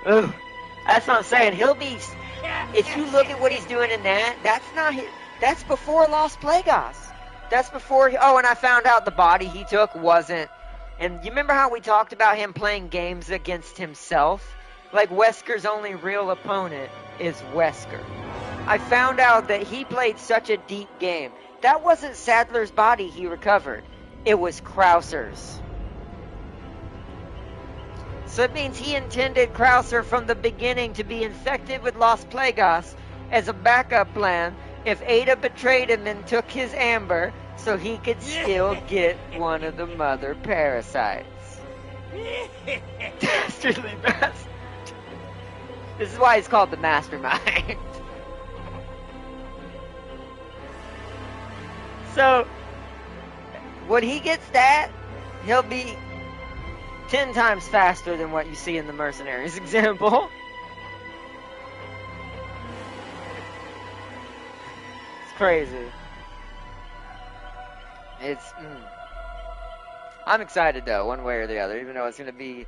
Speaker 1: Ugh. That's what I'm saying. He'll be... If you look at what he's doing in that, that's before Lost Plagas. That's before... Oh, and I found out the body he took wasn't... And you remember how we talked about him playing games against himself? Like, Wesker's only real opponent is Wesker. I found out that he played such a deep game. That wasn't Sadler's body he recovered. It was Krauser's. So it means he intended Krauser from the beginning to be infected with Las Plagas as a backup plan if Ada betrayed him and took his amber so he could still get one of the mother parasites. Dastardly bastard. This is why he's called the Mastermind. So, when he gets that, he'll be 10 times faster than what you see in the Mercenaries example. It's crazy. I'm excited though, one way or the other, even though it's going to be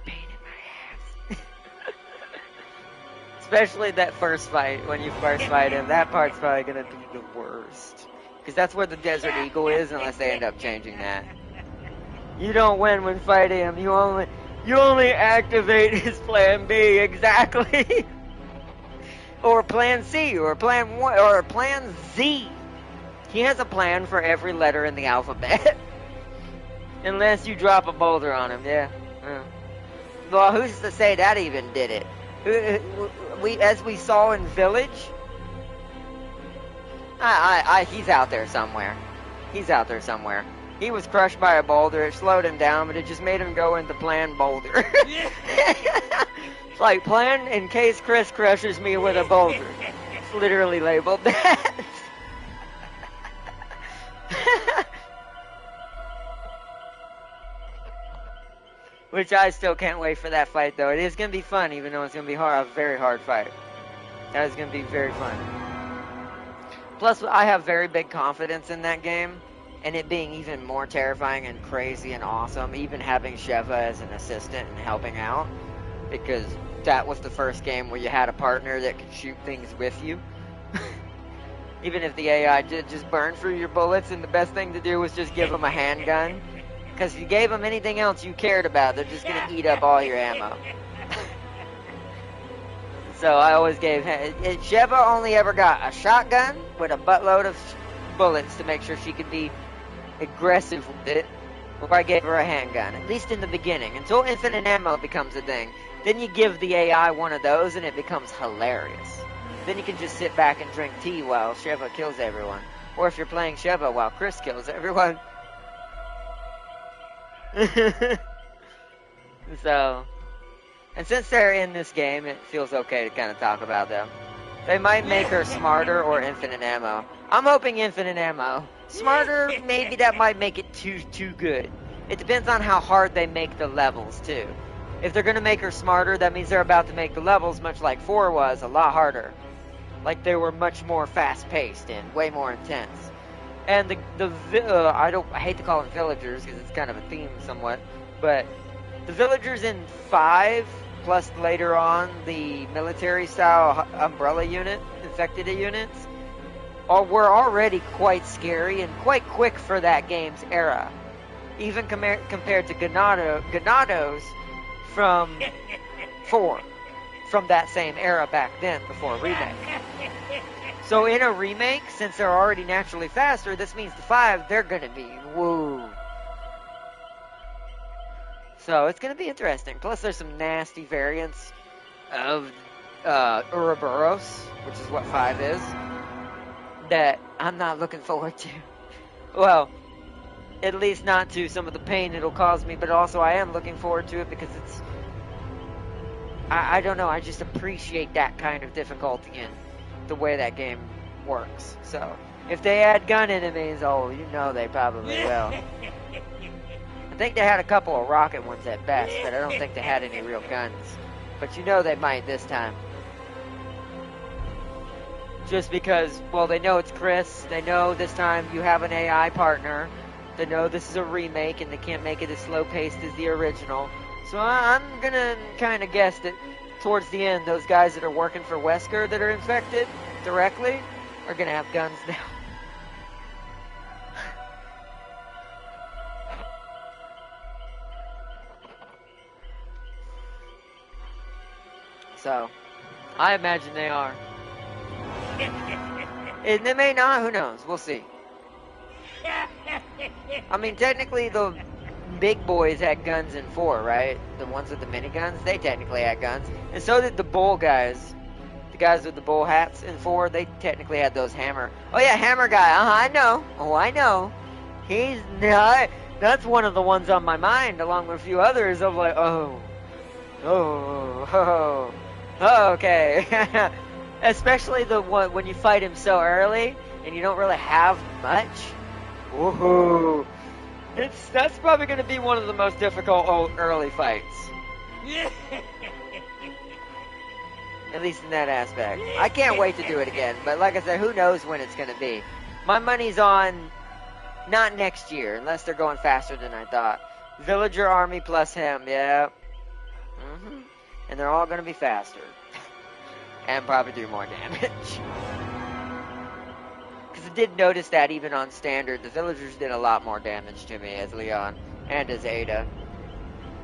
Speaker 1: pain in my ass. Especially that first fight, when you first fight him, that part's probably going to be the worst. Because that's where the Desert Eagle is, unless they end up changing that. You don't win when fighting him. You only activate his plan B, exactly. Or plan C, or plan 1, or plan Z. He has a plan for every letter in the alphabet. Unless you drop a boulder on him, yeah. Well, who's to say that even did it? As we saw in Village, he's out there somewhere. He's out there somewhere. He was crushed by a boulder. It slowed him down, but it just made him go into plan boulder. It's like, plan in case Chris crushes me with a boulder. It's literally labeled that. Which I still can't wait for that fight, though. It is going to be fun, even though it's going to be a very hard fight. That is going to be very fun. Plus, I have very big confidence in that game, and it being even more terrifying and crazy and awesome, even having Sheva as an assistant and helping out, because that was the first game where you had a partner that could shoot things with you. Even if the AI did just burn through your bullets, and the best thing to do was just give them a handgun. Because if you gave them anything else you cared about, they're just going to eat up all your ammo. So I always gave... Sheva only ever got a shotgun with a buttload of bullets to make sure she could be aggressive with it. Or I gave her a handgun, at least in the beginning, until infinite ammo becomes a thing. Then you give the AI one of those and it becomes hilarious. Then you can just sit back and drink tea while Sheva kills everyone. Or if you're playing Sheva while Chris kills everyone. So, and since they're in this game, it feels okay to kind of talk about them. They might make her smarter or infinite ammo. I'm hoping infinite ammo. Smarter, maybe that might make it too good. It depends on how hard they make the levels, too. If they're going to make her smarter, that means they're about to make the levels, much like 4 was, a lot harder. Like they were much more fast-paced and way more intense. And I hate to call them villagers because it's kind of a theme somewhat, but the villagers in 5, plus later on the military-style umbrella unit, infected units, were already quite scary and quite quick for that game's era. Even compared to Ganados from 4, from that same era back then, before remake. So in a remake, since they're already naturally faster, this means the 5, they're going to be woo. So it's going to be interesting. Plus there's some nasty variants of Ouroboros, which is what 5 is, that I'm not looking forward to. Well, at least not to some of the pain it'll cause me, but also I am looking forward to it because it's... I don't know, I just appreciate that kind of difficulty in the way that game works. So, if they add gun enemies, oh, you know they probably will. I think they had a couple of rocket ones at best, but I don't think they had any real guns. But you know they might this time. Just because, well, they know it's Chris. They know this time you have an AI partner. They know this is a remake and they can't make it as slow-paced as the original. So I'm gonna kind of guess that towards the end, those guys that are working for Wesker that are infected directly are gonna have guns now. So, I imagine they are. And they may not, who knows? We'll see. I mean, technically, the big boys had guns in 4, right? The ones with the miniguns, they technically had guns. And so did the bull guys. The guys with the bull hats in 4, they technically had those hammer. Oh yeah, hammer guy, I know. Oh, I know. He's not... That's one of the ones on my mind, along with a few others. I'm like, okay. Especially the one when you fight him so early, and you don't really have much. Woohoo! That's probably going to be one of the most difficult early fights. At least in that aspect. I can't wait to do it again, but like I said, who knows when it's going to be. My money's on not next year, unless they're going faster than I thought. Villager army plus him, yeah. And they're all going to be faster. And probably do more damage. Because I did notice that even on standard, the villagers did a lot more damage to me as Leon and as Ada.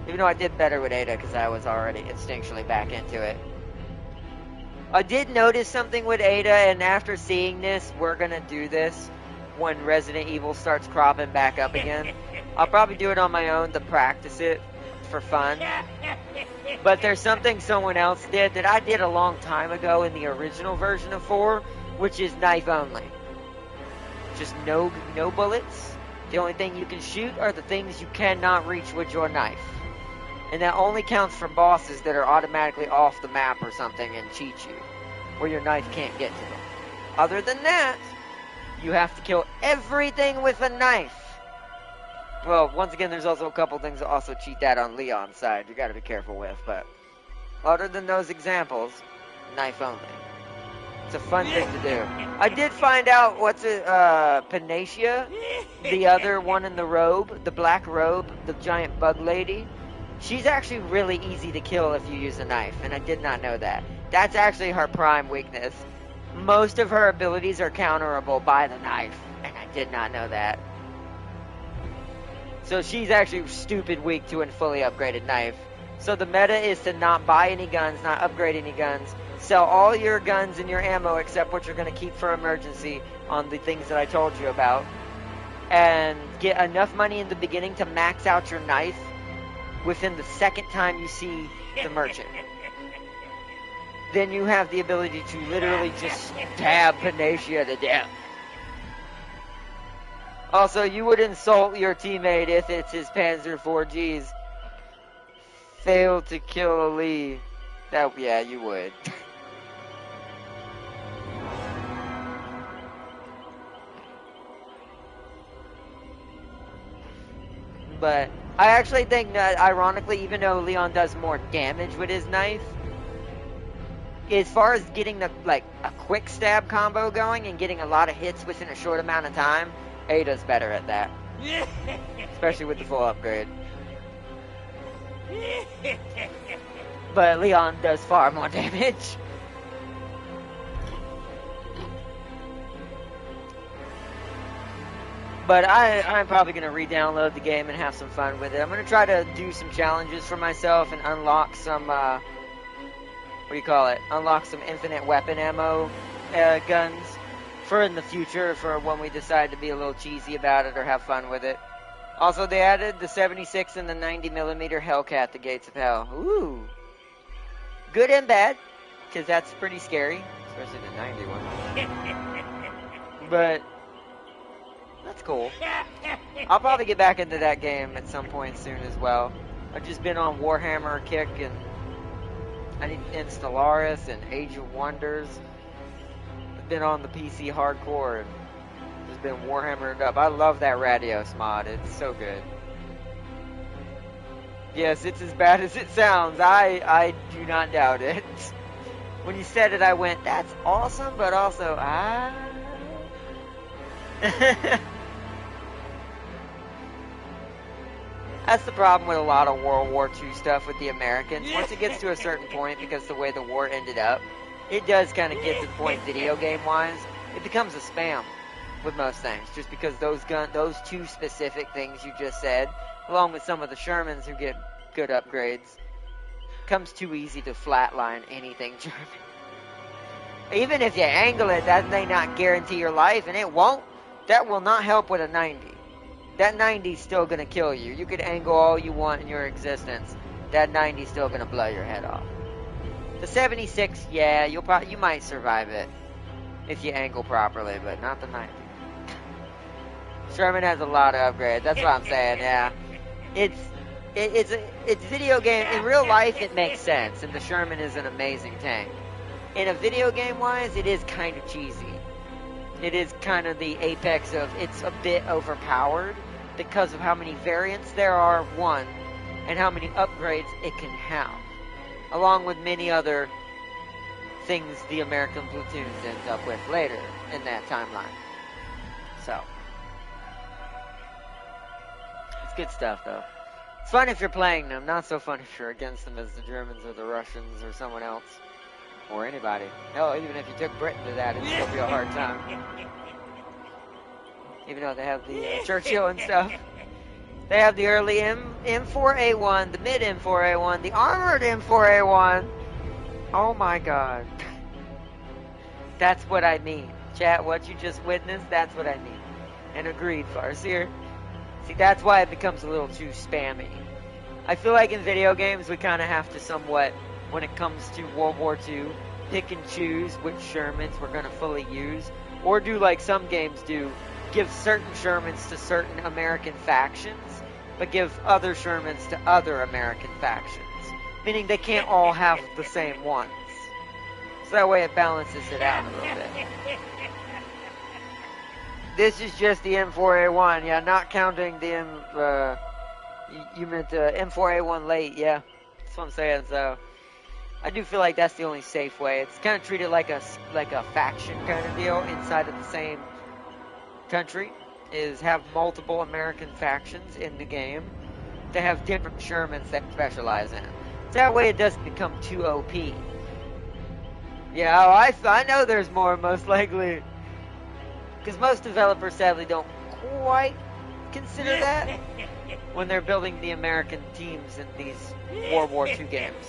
Speaker 1: Even though I did better with Ada because I was already instinctually back into it. I did notice something with Ada, and after seeing this, we're going to do this when Resident Evil starts cropping back up again. I'll probably do it on my own to practice it for fun. But there's something someone else did that I did a long time ago in the original version of 4, which is knife only. Just no bullets. The only thing you can shoot are the things you cannot reach with your knife. And that only counts for bosses that are automatically off the map or something and cheat you, where your knife can't get to them. Other than that, you have to kill everything with a knife. Well, once again, there's also a couple things that also cheat that on Leon's side you gotta be careful with, but other than those examples, knife only. It's a fun thing to do. I did find out Panacea, the other one in the robe, the black robe, the giant bug lady. She's actually really easy to kill if you use a knife, and I did not know that. That's actually her prime weakness. Most of her abilities are counterable by the knife, and I did not know that. So she's actually stupid weak to a fully upgraded knife. So the meta is to not buy any guns, not upgrade any guns, sell all your guns and your ammo except what you're going to keep for emergency on the things that I told you about, and get enough money in the beginning to max out your knife within the second time you see the merchant. Then you have the ability to literally just stab Panacea to death. Also, you would insult your teammate if it's his Panzer 4Gs. Failed to kill Ali. Yeah, you would. But I actually think that, ironically, even though Leon does more damage with his knife, as far as getting a quick stab combo going and getting a lot of hits within a short amount of time, Ada's better at that. Especially with the full upgrade. But Leon does far more damage. But I'm probably going to re-download the game and have some fun with it. I'm going to try to do some challenges for myself and unlock some, unlock some infinite weapon ammo guns for in the future, for when we decide to be a little cheesy about it or have fun with it. Also, they added the 76 and the 90mm Hellcat, the Gates of Hell. Ooh. Good and bad, because that's pretty scary, especially the 90 one. But that's cool. I'll probably get back into that game at some point soon as well. I've just been on Warhammer kick, and I need Stellaris and Age of Wonders. I've been on the PC hardcore and just been Warhammered up. I love that Radios mod. It's so good. Yes, it's as bad as it sounds. I do not doubt it. When you said it, I went, that's awesome, but also, That's the problem with a lot of World War II stuff with the Americans. Once it gets to a certain point, because the way the war ended up, it does kind of get to the point video game-wise, it becomes a spam with most things. Just because those two specific things you just said, along with some of the Shermans who get good upgrades, becomes too easy to flatline anything German. Even if you angle it, that may not guarantee your life, and it won't. That will not help with a 90. That 90's still gonna kill you. You could angle all you want in your existence. That 90's still gonna blow your head off. The 76, yeah, you might survive it if you angle properly, but not the 90. Sherman has a lot of upgrades. That's what I'm saying. Yeah, it's video game. In real life, it makes sense, and the Sherman is an amazing tank. In a video game wise, it is kind of cheesy. It is kind of the apex of it's a bit overpowered because of how many variants there are, one, and how many upgrades it can have, along with many other things the American platoons end up with later in that timeline. So, it's good stuff, though. It's fun if you're playing them, not so fun if you're against them as the Germans or the Russians or someone else. Or anybody. Hell, even if you took Britain to that, it'd still be a hard time. Even though they have the Churchill and stuff. They have the early M4A1, the mid M4A1, the armored M4A1. Oh my god. That's what I mean. Chat, what you just witnessed, that's what I mean. And agreed, Farseer. See, that's why it becomes a little too spammy. I feel like in video games, we kind of have to somewhat, when it comes to World War II, pick and choose which Shermans we're going to fully use. Or do like some games do, give certain Shermans to certain American factions, but give other Shermans to other American factions. Meaning they can't all have the same ones. So that way it balances it out a little bit. This is just the M4A1, yeah, not counting the you meant M4A1 late, yeah. That's what I'm saying, so I do feel like that's the only safe way. It's kind of treated like a faction kind of deal inside of the same country, is have multiple American factions in the game to have different Shermans that specialize in it. So that way it doesn't become too OP. Yeah, oh, I know there's more, most likely. Because most developers sadly don't quite consider that when they're building the American teams in these World War II games.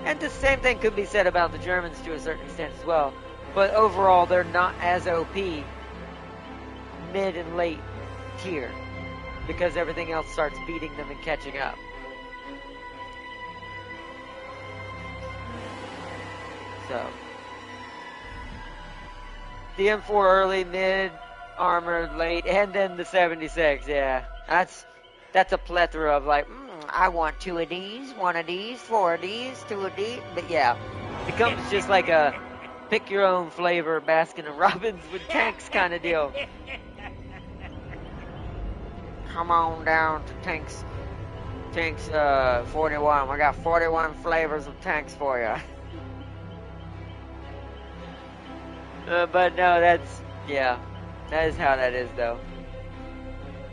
Speaker 1: And the same thing could be said about the Germans to a certain extent as well. But overall, they're not as OP mid and late tier, because everything else starts beating them and catching up. So the M4 early, mid, armored, late, and then the 76. Yeah, that's a plethora of like, I want 2 of these, 1 of these, 4 of these, 2 of these. But yeah, it becomes just like a pick your own flavor Baskin and Robbins with tanks kind of deal. Come on down to tanks 41. We got 41 flavors of tanks for you. But no, that is how that is though.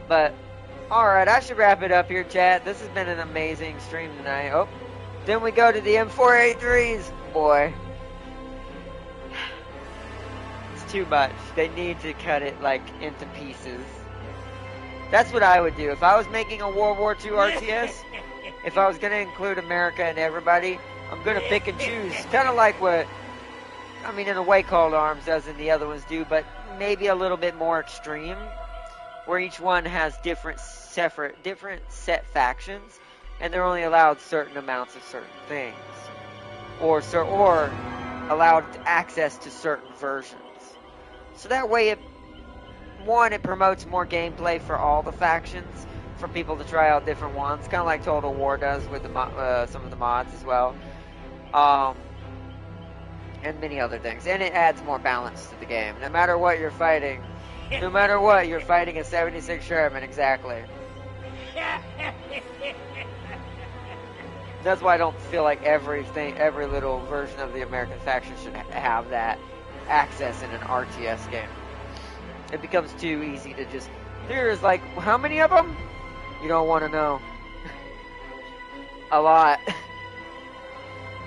Speaker 1: But, alright, I should wrap it up here, chat. This has been an amazing stream tonight. Oh, then we go to the M4A3s. Boy. It's too much. They need to cut it, like, into pieces. That's what I would do. If I was making a World War II RTS, if I was going to include America and everybody, I'm going to pick and choose. Kind of like what, I mean, in a way Called Arms does and the other ones do, but maybe a little bit more extreme, where each one has different set factions, and they're only allowed certain amounts of certain things, or allowed access to certain versions. So that way, it promotes more gameplay for all the factions, for people to try out different ones, kind of like Total War does with the some of the mods as well. And many other things. And it adds more balance to the game. No matter what you're fighting. No matter what, you're fighting a 76 Sherman, exactly. That's why I don't feel like every little version of the American faction should have that access in an RTS game. It becomes too easy to just... There's like, how many of them? You don't want to know. A lot.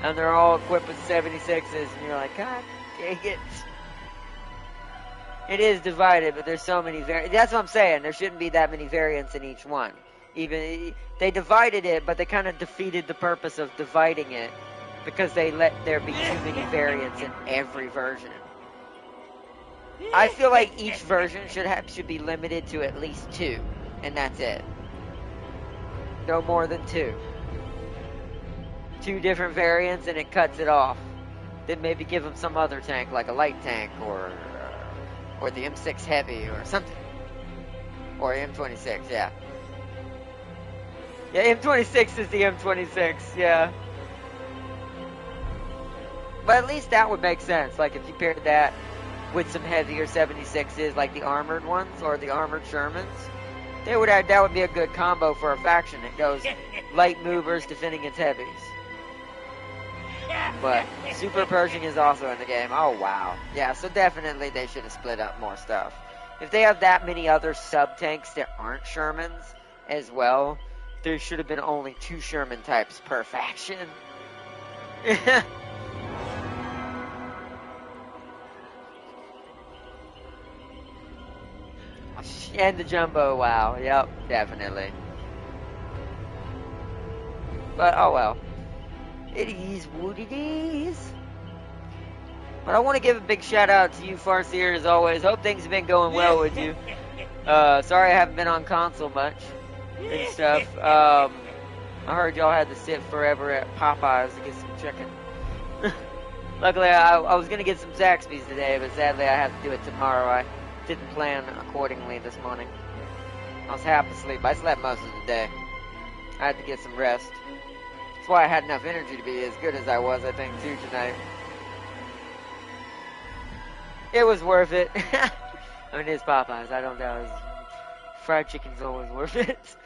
Speaker 1: And they're all equipped with 76s, and you're like, God dang it. It is divided, but there's so many variants. That's what I'm saying. There shouldn't be that many variants in each one. Even they divided it, but they kind of defeated the purpose of dividing it because they let there be too many variants in every version. I feel like each version should be limited to at least 2, and that's it. No more than 2. 2 different variants, and it cuts it off. Then maybe give them some other tank, like a light tank, or the M6 Heavy, or something. Or M26, yeah. Yeah, M26 is the M26, yeah. But at least that would make sense. Like, if you paired that with some heavier 76s, like the armored ones, or the armored Shermans, that would be a good combo for a faction. It goes light movers defending its heavies. But Super Pershing is also in the game. Oh, wow. Yeah, so definitely they should have split up more stuff. If they have that many other sub-tanks that aren't Shermans as well, there should have been only 2 Sherman types per faction. And the Jumbo, wow. Yep, definitely. But, oh well. It is what it is. But I want to give a big shout out to you, Farseer, as always. Hope things have been going well with you. Sorry I haven't been on console much and stuff. I heard y'all had to sit forever at Popeyes to get some chicken. Luckily, I was going to get some Zaxby's today, but sadly I have to do it tomorrow. I didn't plan accordingly this morning. I was half asleep. I slept most of the day. I had to get some rest. That's why I had enough energy to be as good as I was, I think, too, tonight. It was worth it. I mean, it's Popeyes. I don't know. Fried chicken's always worth it.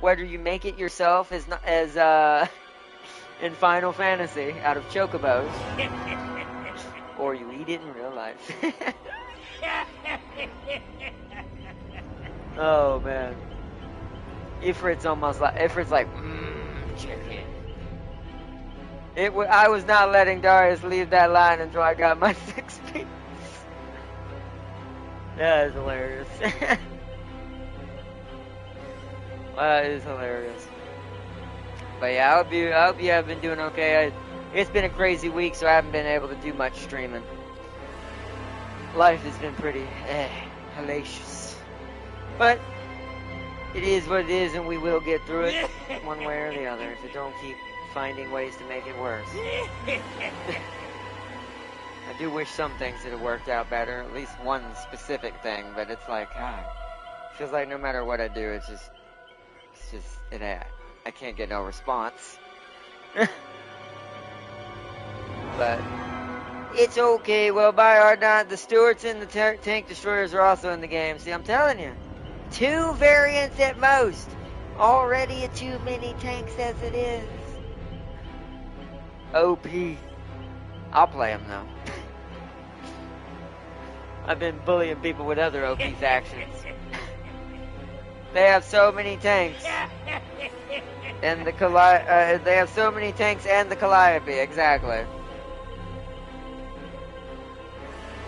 Speaker 1: Whether you make it yourself as in Final Fantasy out of chocobos, or you eat it in real life. Oh man, Ifrit's like chicken. I was not letting Darius leave that line until I got my 6 piece. That is hilarious. That is hilarious. But yeah, I hope you have been doing okay. It's been a crazy week, so I haven't been able to do much streaming. Life has been pretty hellacious. But it is what it is, and we will get through it one way or the other if you don't keep finding ways to make it worse. I do wish some things had worked out better, at least one specific thing, but it's like, God, it feels like no matter what I do, I can't get no response. But it's okay. Well, by our not, the Stewarts and the Tank Destroyers are also in the game. See, I'm telling you, 2 variants at most. Already too many tanks as it is. OP. I'll play them though. I've been bullying people with other OP factions. They have so many tanks. And the they have so many tanks and the Calliope, exactly.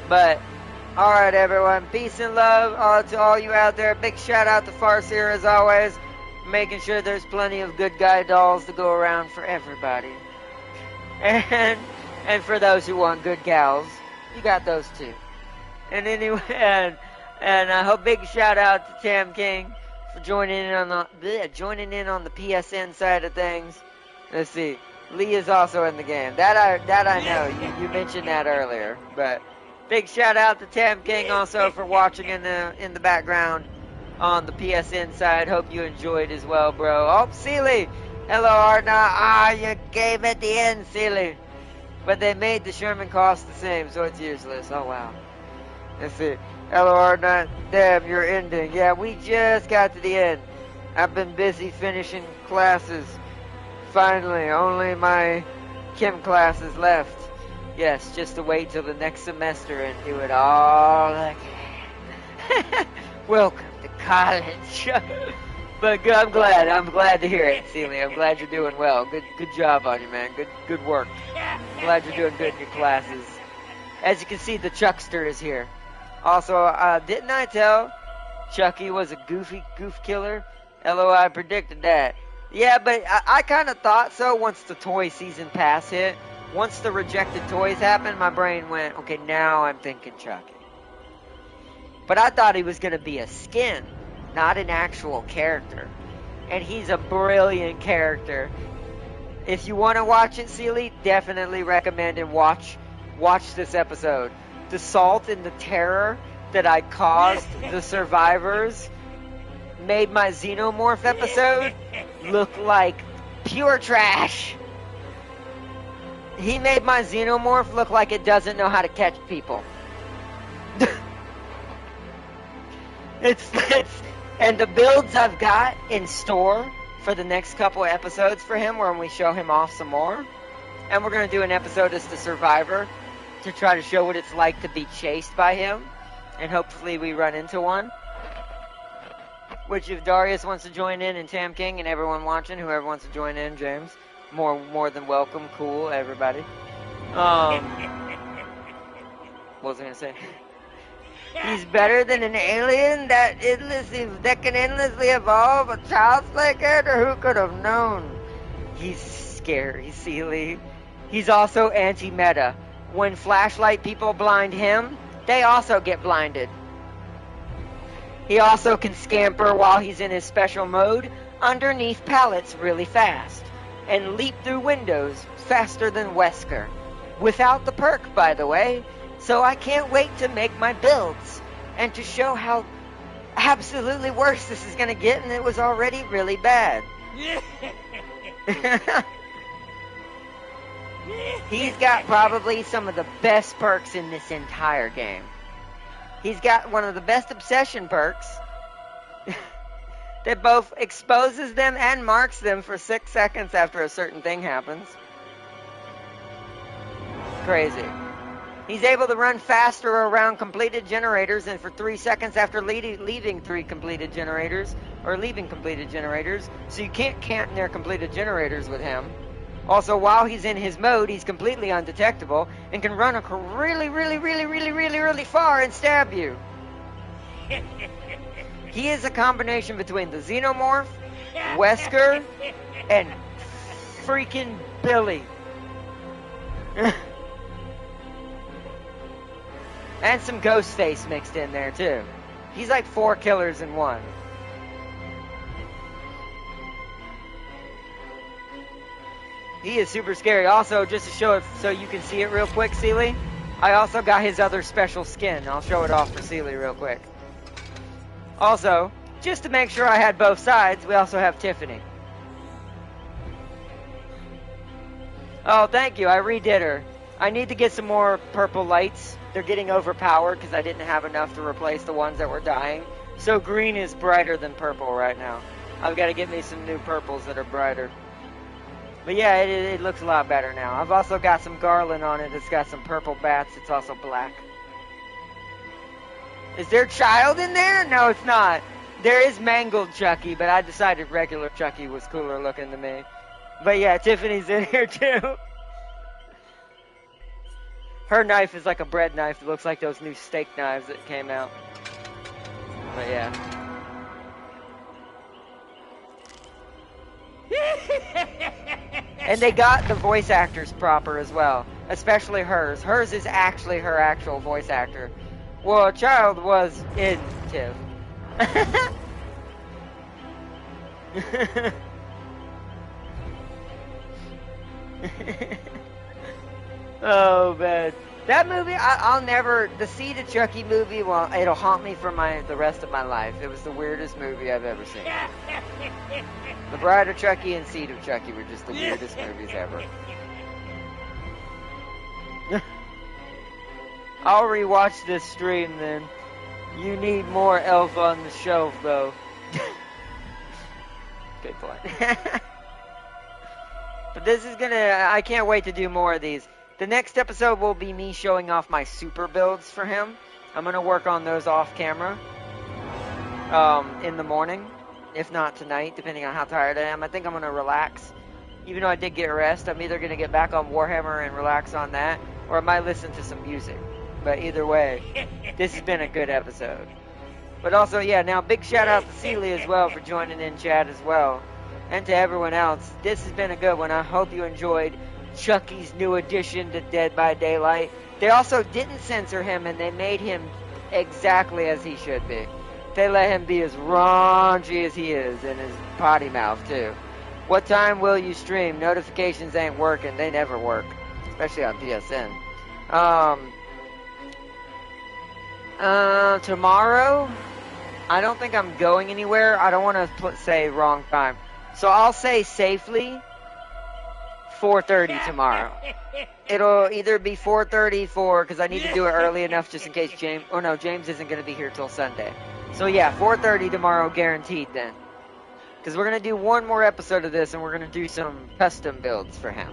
Speaker 1: But, alright everyone, peace and love to all you out there. Big shout out to Farseer as always, making sure there's plenty of good guy dolls to go around for everybody. And for those who want good gals, you got those too. And anyway, and I hope big shout out to Tam King for joining in on the PSN side of things. Let's see, Lee is also in the game. That I know. You mentioned that earlier, but big shout out to Tam King also for watching in the background on the PSN side. Hope you enjoyed as well, bro. Oh, Sealy, hello Arna. You came at the end, Sealy, but they made the Sherman cost the same, so it's useless. Oh wow. Let's see. LOR not. Damn, you're ending. Yeah, we just got to the end. I've been busy finishing classes. Finally, only my chem classes left. Yes, just to wait till the next semester and do it all again. Welcome to college. But good, I'm glad to hear it, Celia. I'm glad you're doing well. Good job on you, man. Good work. Glad you're doing good in your classes. As you can see, the Chuckster is here. Also, didn't I tell Chucky was a goof killer? LOI predicted that. Yeah, but I kind of thought so once the toy season pass hit. Once the rejected toys happened, my brain went, okay, now I'm thinking Chucky. But I thought he was going to be a skin, not an actual character. And he's a brilliant character. If you want to watch it, Sealy, definitely recommend and watch this episode. The salt and the terror that I caused the survivors made my Xenomorph episode look like pure trash. He made my Xenomorph look like it doesn't know how to catch people. It's and the builds I've got in store for the next couple of episodes for him, where we show him off some more. And we're going to do an episode as the survivor to try to show what it's like to be chased by him. And hopefully we run into one. Which if Darius wants to join in and Tam King and everyone watching, whoever wants to join in, James, more than welcome. Cool, everybody. What was I going to say? He's better than an alien that can endlessly evolve a child's play character. Who could have known? He's scary, Sealy. He's also anti-meta. when flashlight people blind him, they also get blinded. He also can scamper while he's in his special mode underneath pallets really fast and leap through windows faster than Wesker. Without the perk, by the way. So I can't wait to make my builds and to show how absolutely worse this is going to get, and it was already really bad. He's got probably some of the best perks in this entire game. He's got one of the best obsession perks that both exposes them and marks them for 6 seconds after a certain thing happens. Crazy. He's able to run faster around completed generators and for 3 seconds after leaving completed generators, so you can't camp near completed generators with him. Also, while he's in his mode, he's completely undetectable and can run really far and stab you. He is a combination between the Xenomorph, Wesker, and freaking Billy. And some Ghostface mixed in there, too. He's like 4 killers in one. He is super scary. Also, just to show it so you can see it real quick, Sealy, I also got his other special skin. I'll show it off for Sealy real quick. Also, just to make sure I had both sides, we also have Tiffany. Oh, thank you. I redid her. I need to get some more purple lights. They're getting overpowered because I didn't have enough to replace the ones that were dying. So green is brighter than purple right now. I've got to get me some new purples that are brighter. But yeah, it looks a lot better now. I've also got some garland on it that's got some purple bats. It's also black. Is there a child in there? No, it's not. There is mangled Chucky, but I decided regular Chucky was cooler looking to me. But yeah, Tiffany's in here too. Her knife is like a bread knife. It looks like those new steak knives that came out. But yeah. And they got the voice actors proper as well. Especially hers. Hers is actually her actual voice actor. Well, a child was in Tiff. Oh, man. That movie, I'll never... The Seed of Chucky movie, well, it'll haunt me for the rest of my life. It was the weirdest movie I've ever seen. The Bride of Chucky and Seed of Chucky were just the weirdest movies ever. I'll rewatch this stream then. You need more Elf on the Shelf, though. Good point. But this is gonna... I can't wait to do more of these. The next episode will be me showing off my super builds for him. I'm going to work on those off camera in the morning, if not tonight, depending on how tired I am. I think I'm going to relax. Even though I did get rest, I'm either going to get back on Warhammer and relax on that, or I might listen to some music. But either way, this has been a good episode. But also, yeah, now big shout out to Celia as well for joining in chat as well. And to everyone else, this has been a good one. I hope you enjoyed Chucky's new addition to Dead by Daylight. They also didn't censor him, and they made him exactly as he should be. They let him be as raunchy as he is, and his potty mouth too. What time will you stream? Notifications ain't working. They never work, especially on PSN. Tomorrow, I don't think I'm going anywhere. I don't want to say wrong time, so I'll say safely 4:30 tomorrow. It'll either be 4:30 because I need to do it early enough just in case James... Oh no, James isn't going to be here till Sunday. So yeah, 4:30 tomorrow guaranteed then. Because we're going to do one more episode of this and we're going to do some custom builds for him.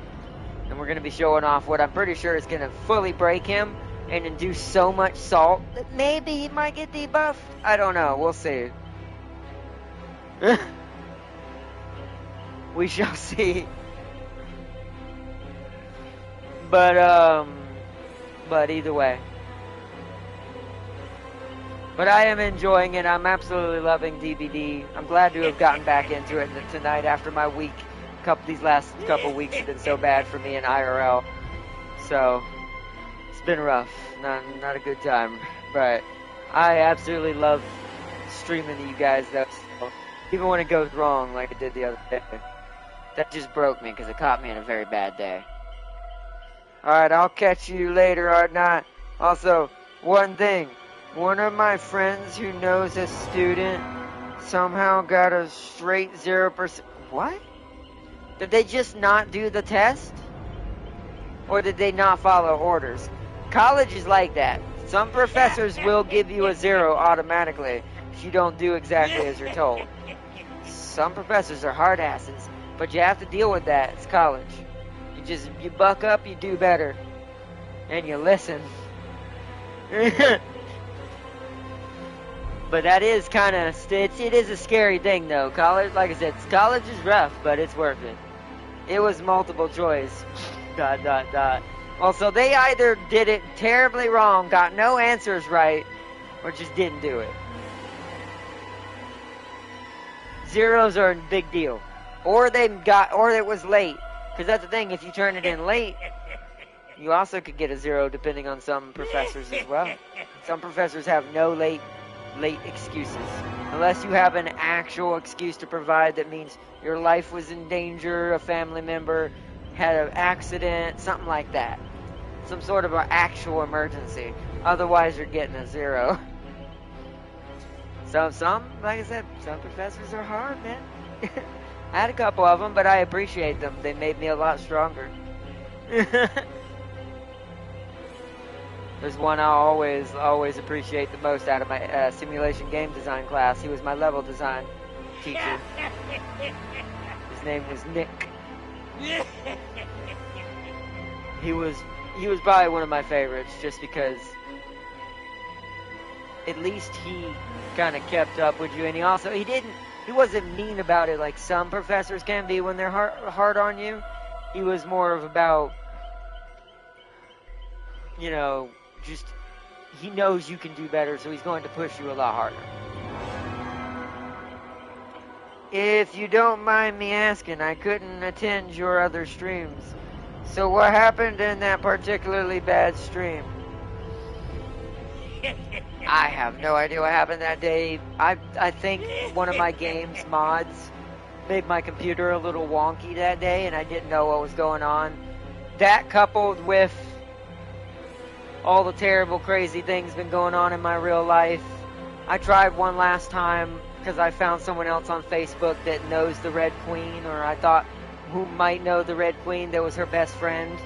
Speaker 1: And we're going to be showing off what I'm pretty sure is going to fully break him and induce so much salt that maybe he might get debuffed. I don't know. We'll see. We shall see. But either way. But I am enjoying it. I'm absolutely loving DBD. I'm glad to have gotten back into it tonight after my week. These last couple weeks have been so bad for me in IRL. So, been rough. Not a good time. But I absolutely love streaming to you guys, though. So even when it goes wrong, like it did the other day, that just broke me because it caught me in a very bad day. Alright, I'll catch you later, Art9. Also, one thing. One of my friends who knows a student somehow got a straight 0%. What? Did they just not do the test? Or did they not follow orders? College is like that. Some professors will give you a 0 automatically if you don't do exactly as you're told. Some professors are hard asses, but you have to deal with that. It's college. You buck up, you do better. And you listen. But that is kind of, it is a scary thing though. College, like I said, college is rough, but it's worth it. It was multiple choice. ... Also, they either did it terribly wrong, got no answers right, or just didn't do it. Zeros are a big deal. Or it was late. Because that's the thing, if you turn it in late, you also could get a 0 depending on some professors as well. Some professors have no late excuses. Unless you have an actual excuse to provide that means your life was in danger, a family member had an accident, something like that. Some sort of an actual emergency. Otherwise, you're getting a 0. So like I said, some professors are hard, man. I had a couple of them, but I appreciate them. They made me a lot stronger. There's one I always appreciate the most out of my simulation game design class. He was my level design teacher. His name was Nick. He was probably one of my favorites, just because at least he kind of kept up with you, and he wasn't mean about it like some professors can be when they're hard on you. He was more of about, just he knows you can do better, so he's going to push you a lot harder. If you don't mind me asking, I couldn't attend your other streams. So what happened in that particularly bad stream? I have no idea what happened that day. I think one of my game's mods made my computer a little wonky that day, and I didn't know what was going on. That coupled with all the terrible, crazy things been going on in my real life. I tried one last time because I found someone else on Facebook that knows the Red Queen, or I thought who might know the Red Queen that was her best friend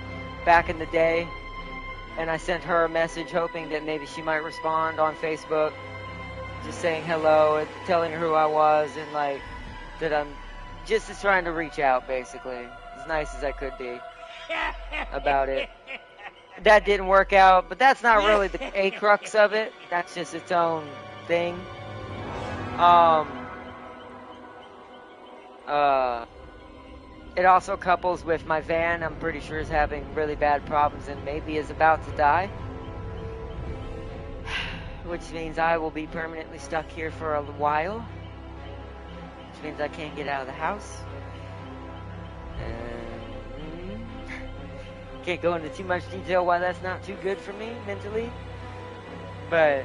Speaker 1: back in the day. And I sent her a message hoping that maybe she might respond on Facebook, just saying hello and telling her who I was, and like that I'm just trying to reach out, basically, as nice as I could be about it. That didn't work out, but that's not really the crux of it. That's just its own thing. It also couples with my van. I'm pretty sure is having really bad problems and maybe is about to die. Which means I will be permanently stuck here for a while. Which means I can't get out of the house. Can't go into too much detail why that's not too good for me mentally. But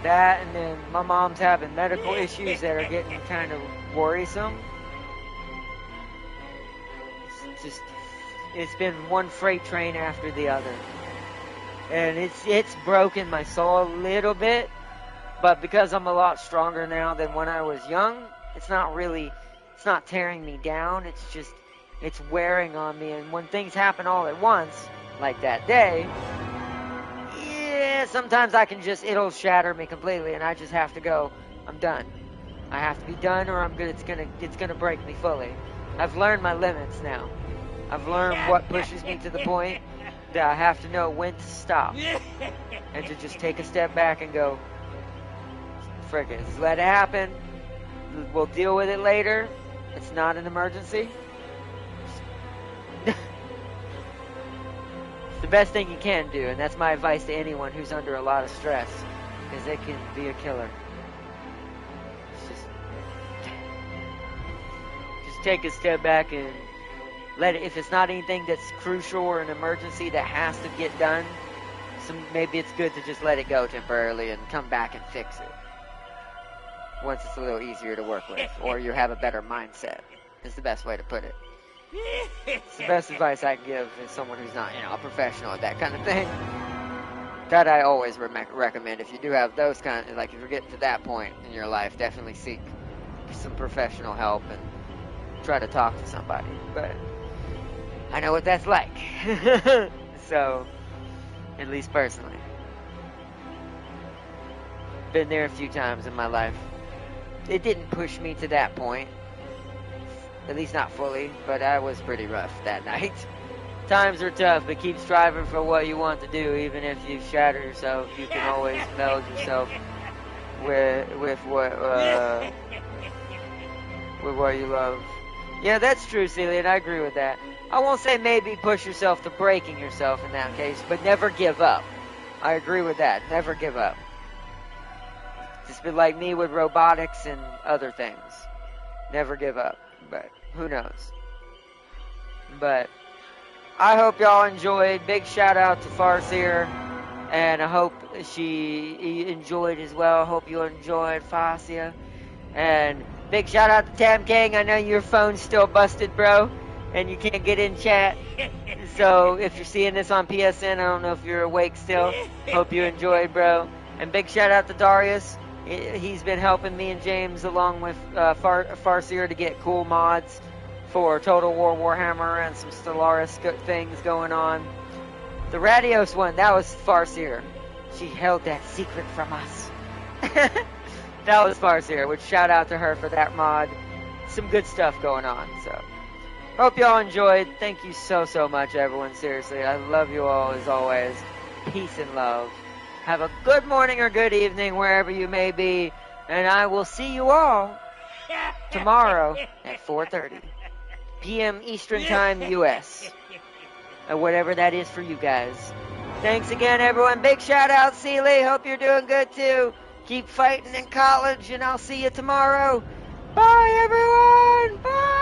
Speaker 1: that, and then my mom's having medical issues that are getting kind of worrisome. It's been one freight train after the other. And it's broken my soul a little bit, but because I'm a lot stronger now than when I was young, it's not tearing me down, it's wearing on me, and when things happen all at once, like that day, yeah, sometimes it'll shatter me completely, and I just have to go, I'm done. I have to be done, or it's gonna break me fully. I've learned my limits now. I've learned what pushes me to the point that I have to know when to stop, and to just take a step back and go, frick it, just let it happen. We'll deal with it later. It's not an emergency. It's the best thing you can do, and that's my advice to anyone who's under a lot of stress, because it can be a killer. Just take a step back and let it, if it's not anything that's crucial or an emergency that has to get done, so maybe it's good to just let it go temporarily and come back and fix it. Once it's a little easier to work with, or you have a better mindset, is the best way to put it. It's the best advice I can give as someone who's not, a professional at that kind of thing. That I always recommend. If you do have those kind of, like if you're getting to that point in your life, definitely seek some professional help and try to talk to somebody. But I know what that's like. So, at least personally. Been there a few times in my life. It didn't push me to that point. At least not fully, but I was pretty rough that night. Times are tough, but keep striving for what you want to do. Even if you shatter yourself, you can always meld yourself with what you love. Yeah, that's true, Celia, and I agree with that. I won't say maybe push yourself to breaking yourself in that case, but never give up. I agree with that. Never give up. Just be like me with robotics and other things. Never give up. But who knows? But I hope y'all enjoyed. Big shout out to Farseer. And I hope she enjoyed as well. I hope you enjoyed, Farseer. And big shout out to Tam King. I know your phone's still busted, bro. And you can't get in chat. So if you're seeing this on PSN, I don't know if you're awake still. Hope you enjoyed, bro. And big shout out to Darius. He's been helping me and James along with Farseer to get cool mods for Total War Warhammer and some Stellaris things going on. The Radios one, that was Farseer. She held that secret from us. That was Farseer, which shout out to her for that mod. Some good stuff going on, so. Hope y'all enjoyed. Thank you so much, everyone. Seriously, I love you all as always. Peace and love. Have a good morning or good evening wherever you may be. And I will see you all tomorrow at 4:30 p.m. Eastern Time, U.S. Or whatever that is for you guys. Thanks again, everyone. Big shout out, Seeley. Hope you're doing good, too. Keep fighting in college, and I'll see you tomorrow. Bye, everyone. Bye.